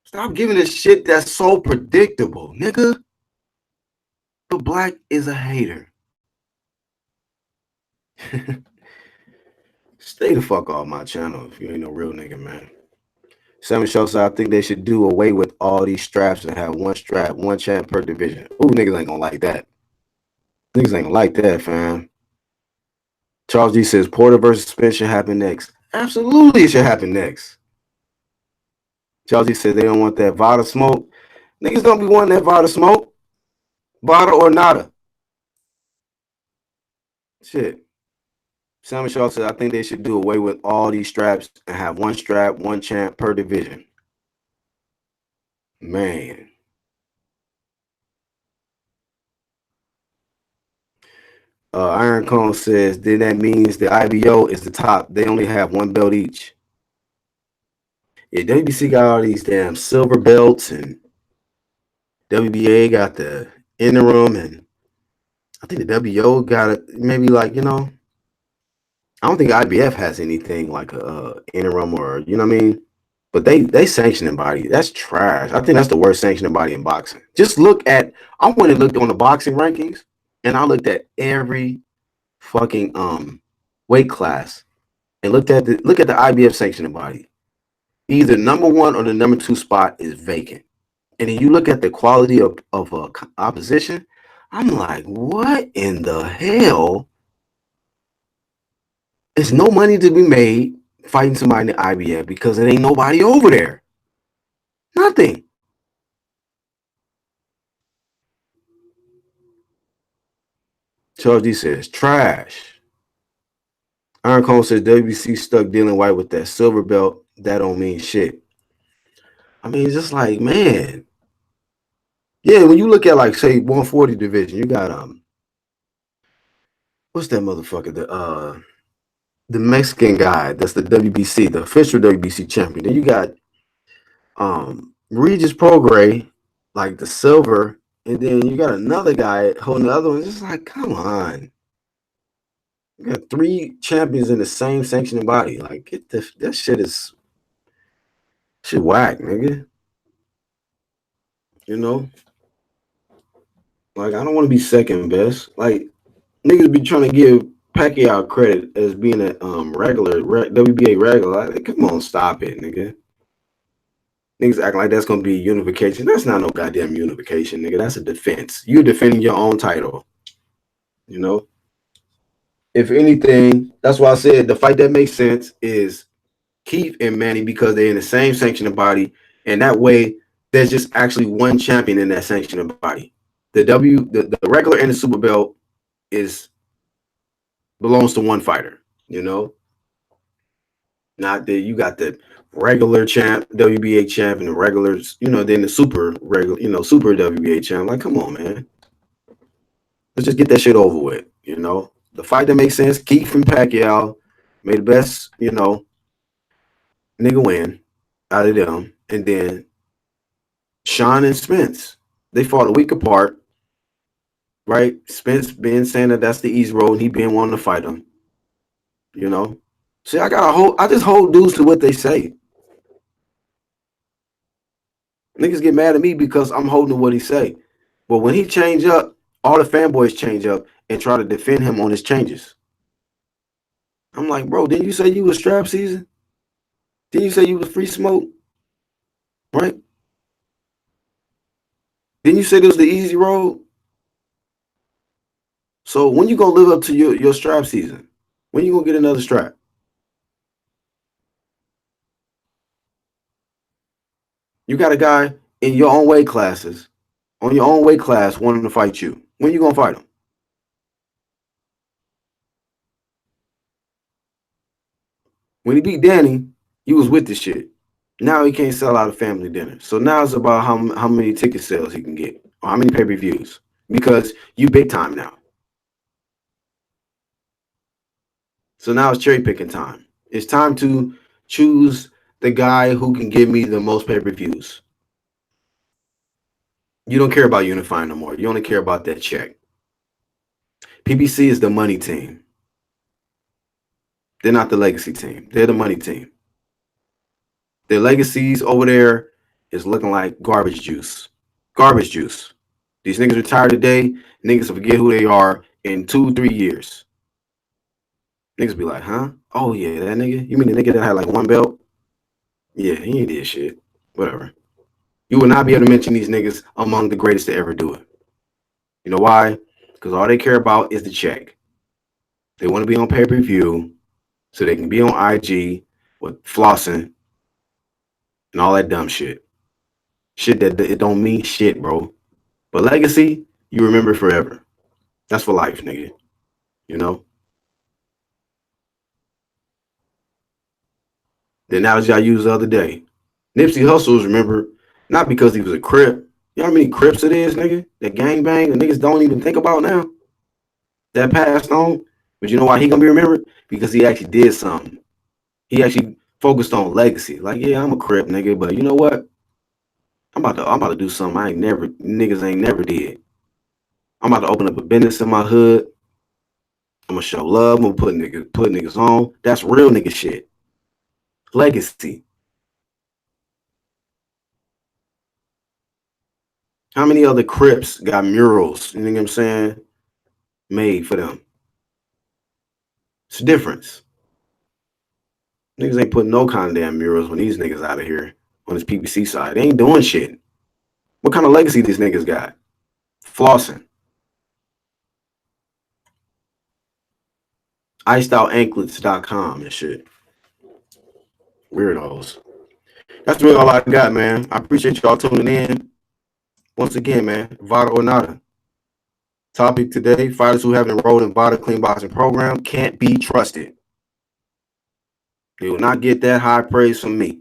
Stop giving us shit that's so predictable, nigga. But Black is a hater. Stay the fuck off my channel if you ain't no real nigga, man. Sammy Show said, I think they should do away with all these straps and have one strap, one champ per division. Ooh, niggas ain't gonna like that. Niggas ain't gonna like that, fam. Charles D says, Porter versus Spence should happen next. Absolutely, it should happen next. Charles D says they don't want that VADA smoke. Niggas don't be wanting that VADA smoke. VADA or nada. Shit. Sammy Shaw said, I think they should do away with all these straps and have one strap, one champ per division. Man. Iron Cone says, then that means the IBO is the top. They only have one belt each. Yeah, WBC got all these damn silver belts, and WBA got the interim, and I think the WO got it. Maybe like, you know, I don't think IBF has anything like a interim or, you know what I mean? But they sanctioning body. That's trash. I think that's the worst sanctioning body in boxing. Just look at, I went and looked on the boxing rankings, and I looked at every fucking weight class and look at the IBF sanctioning body. Either number one or the number two spot is vacant. And then you look at the quality of opposition. I'm like, what in the hell? There's no money to be made fighting somebody in the IBF because there ain't nobody over there. Nothing. Charles D says, trash. Iron Cone says, WBC stuck dealing white with that silver belt. That don't mean shit. I mean, it's just like, man. Yeah, when you look at like say 140 division, you got what's that motherfucker? The Mexican guy that's the WBC, the official WBC champion. Then you got Regis Prograis, like the silver, and then you got another guy holding the other one. It's just like, come on. You got three champions in the same sanctioning body. Like, get the that shit whack, nigga. You know? Like, I don't want to be second best. Like, niggas be trying to give Pacquiao credit as being a WBA regular. Like, come on, stop it, nigga. Niggas acting like that's gonna be unification. That's not no goddamn unification, nigga. That's a defense. You're defending your own title. You know? If anything, that's why I said the fight that makes sense is Keith and Manny because they're in the same sanctioning body, and that way there's just actually one champion in that sanctioning body. The regular and the super belt is belongs to one fighter, you know. Not that you got the regular champ, WBA champ, and the regulars, you know, then the super regular, you know, super WBA champ. Like, come on, man. Let's just get that shit over with, you know. The fight that makes sense, Keith and Pacquiao made the best, you know, nigga win out of them. And then Sean and Spence, they fought a week apart, right? Spence being saying that that's the easy road, and he being wanting to fight him, you know. See, I just hold dudes to what they say. Niggas get mad at me because I'm holding to what he say. But when he change up, all the fanboys change up and try to defend him on his changes. I'm like, bro, didn't you say you was strap season? Didn't you say you was free smoke? Right? Didn't you say this was the easy road? So when you gonna live up to your strap season? When you gonna get another strap? You got a guy in your own weight classes, on your own weight class, wanting to fight you. When you gonna fight him? When he beat Danny, he was with the shit. Now he can't sell out a family dinner. So now it's about how many ticket sales he can get or how many pay-per-views because you big time now. So now it's cherry picking time. It's time to choose the guy who can give me the most pay-per-views. You don't care about unifying no more. You only care about that check. PBC is the money team. They're not the legacy team. They're the money team. Their legacies over there is looking like garbage juice. Garbage juice. These niggas retire today. Niggas will forget who they are in 2-3 years. Niggas be like, huh? Oh yeah, that nigga. You mean the nigga that had like one belt? Yeah, he ain't did shit. Whatever. You will not be able to mention these niggas among the greatest to ever do it. You know why? Because all they care about is the check. They want to be on pay-per-view so they can be on IG with flossing and all that dumb shit. Shit that it don't mean shit, bro. But legacy, you remember forever. That's for life, nigga. You know? The analogy I used the other day. Nipsey Hussle's remember not because he was a Crip. You know how many Crips it is, nigga? That gangbang the niggas don't even think about now. That passed on. But you know why he gonna be remembered? Because he actually did something. He actually focused on legacy. Like, yeah, I'm a Crip, nigga, but you know what? I'm about to do something niggas ain't never did. I'm about to open up a business in my hood. I'm gonna show love. I'm gonna put niggas on. That's real nigga shit. Legacy. How many other Crips got murals? You know what I'm saying? Made for them. It's a difference. Niggas ain't putting no kind of damn murals when these niggas out of here on this PPC side. They ain't doing shit. What kind of legacy these niggas got? Flossing. IcedOutAnklets.com and shit. Weirdos. That's really all I got, man. I appreciate y'all tuning in. Once again, man, VADA or nada. Topic today, fighters who have enrolled in VADA clean boxing program can't be trusted. They will not get that high praise from me.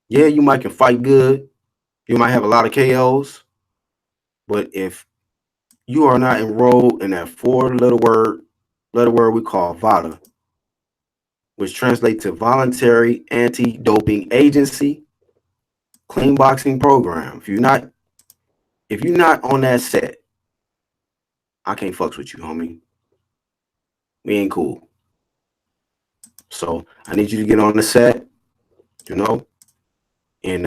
Yeah, you might can fight good. You might have a lot of KOs, but if you are not enrolled in that four letter word we call VADA, which translates to Voluntary Anti-Doping Agency Clean Boxing Program. If you're not on that set, I can't fucks with you, homie. We ain't cool. So I need you to get on the set, you know, and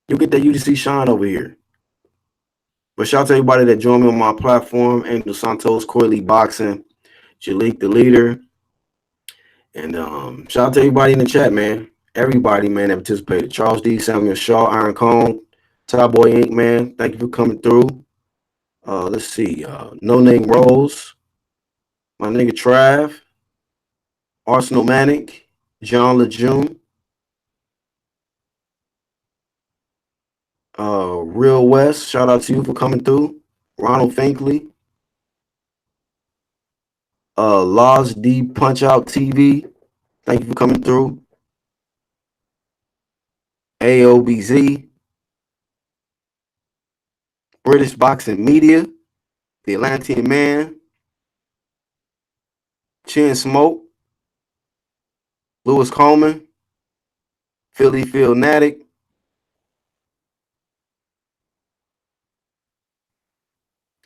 you'll get that UDC shine over here. But shout out to everybody that joined me on my platform, Angel Santos, Coily Boxing, Jalik the Leader, and shout out to everybody in the chat, man. Everybody, man, that participated. Charles D, Samuel Shaw, Iron Cone, Top Boy Inc., man. Thank you for coming through. Let's see. No Name Rose, my nigga Trav, Arsenal Manic, John Lejeune, Real West. Shout out to you for coming through. Ronald Finkley, Laws D Punch Out TV. Thank you for coming through. AOBZ, British Boxing Media, The Atlantean Man, Chin Smoke, Lewis Coleman, Philly Phil Natick,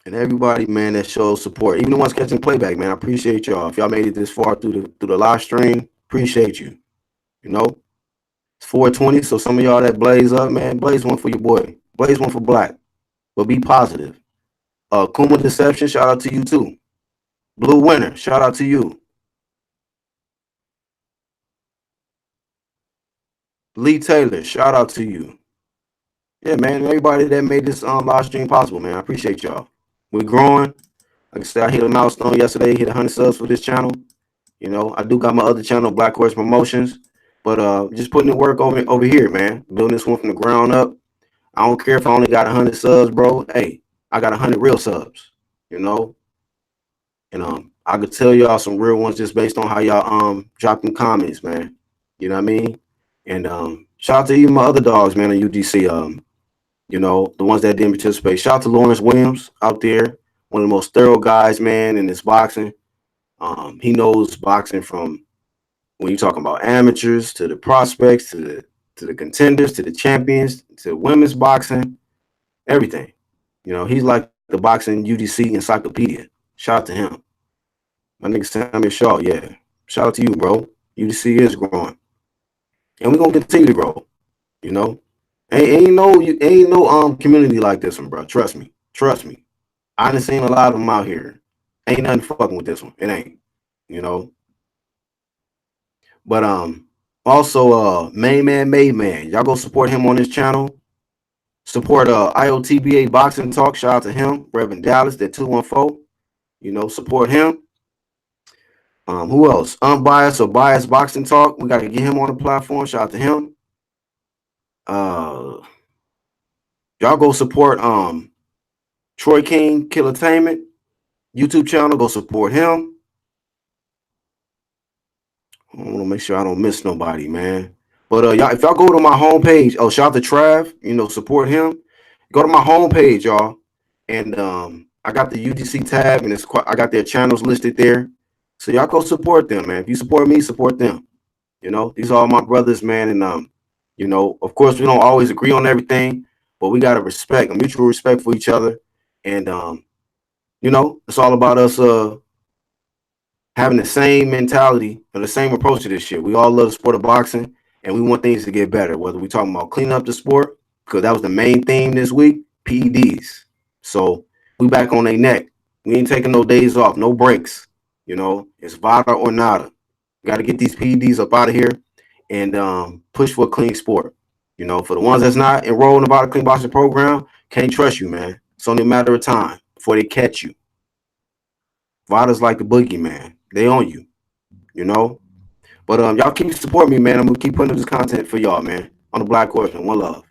and everybody, man, that shows support. Even the ones catching playback, man. I appreciate y'all. If y'all made it this far through the live stream, appreciate you. You know, it's 420, so some of y'all that blaze up, man, blaze one for your boy. Blaze one for Black. But be positive. Kuma Deception, shout out to you too. Blue Winter, shout out to you. Lee Taylor, shout out to you. Yeah, man, everybody that made this live stream possible, man. I appreciate y'all. We're growing. Like I said, I hit a milestone yesterday, hit 100 subs for this channel. You know, I do got my other channel, Black Horse Promotions, but just putting in work over here, man. Building this one from the ground up. I don't care if I only got 100 subs, bro. Hey, I got 100 real subs. You know, and I could tell y'all some real ones just based on how y'all drop them comments, man. You know what I mean? And shout out to even my other dogs, man, on UGC. You know, the ones that didn't participate. Shout out to Lawrence Williams out there, one of the most thorough guys, man, in this boxing. He knows boxing from when you're talking about amateurs to the prospects to the contenders to the champions to women's boxing, everything. You know, he's like the boxing UDC encyclopedia. Shout out to him. My nigga Samuel Shaw, yeah. Shout out to you, bro. UDC is growing. And we're gonna continue to grow, you know. Ain't no community like this one, bro. Trust me. Trust me. I done seen a lot of them out here. Ain't nothing fucking with this one. It ain't. You know. But also Main Man Made Man. Y'all go support him on his channel. Support IOTBA Boxing Talk. Shout out to him. Reverend Dallas, that 214. You know, support him. Who else? Unbiased or Biased Boxing Talk. We gotta get him on the platform. Shout out to him. Y'all go support Troy King Killertainment YouTube channel. Go support him. I want to make sure I don't miss nobody, man. But y'all, if y'all go to my homepage, shout out to Trav, you know, support him. Go to my homepage, y'all, and I got the UGC tab, and I got their channels listed there. So y'all go support them, man. If you support me, support them. You know, these are all my brothers, man, and you know, of course, we don't always agree on everything, but we gotta respect, a mutual respect for each other, and you know, it's all about us having the same mentality or the same approach to this shit. We all love the sport of boxing, and we want things to get better. Whether we talking about cleaning up the sport, because that was the main theme this week, PEDs. So we back on their neck. We ain't taking no days off, no breaks. You know, it's VADA or nada. Got to get these PEDs up out of here and push for a clean sport. You know, for the ones that's not enrolled in the VADA Clean Boxing program, can't trust you, man. It's only a matter of time before they catch you. VADA's like the boogeyman. They on you, you know. But y'all keep supporting me, man. I'm gonna keep putting up this content for y'all, man. On the Black Horseman. One love.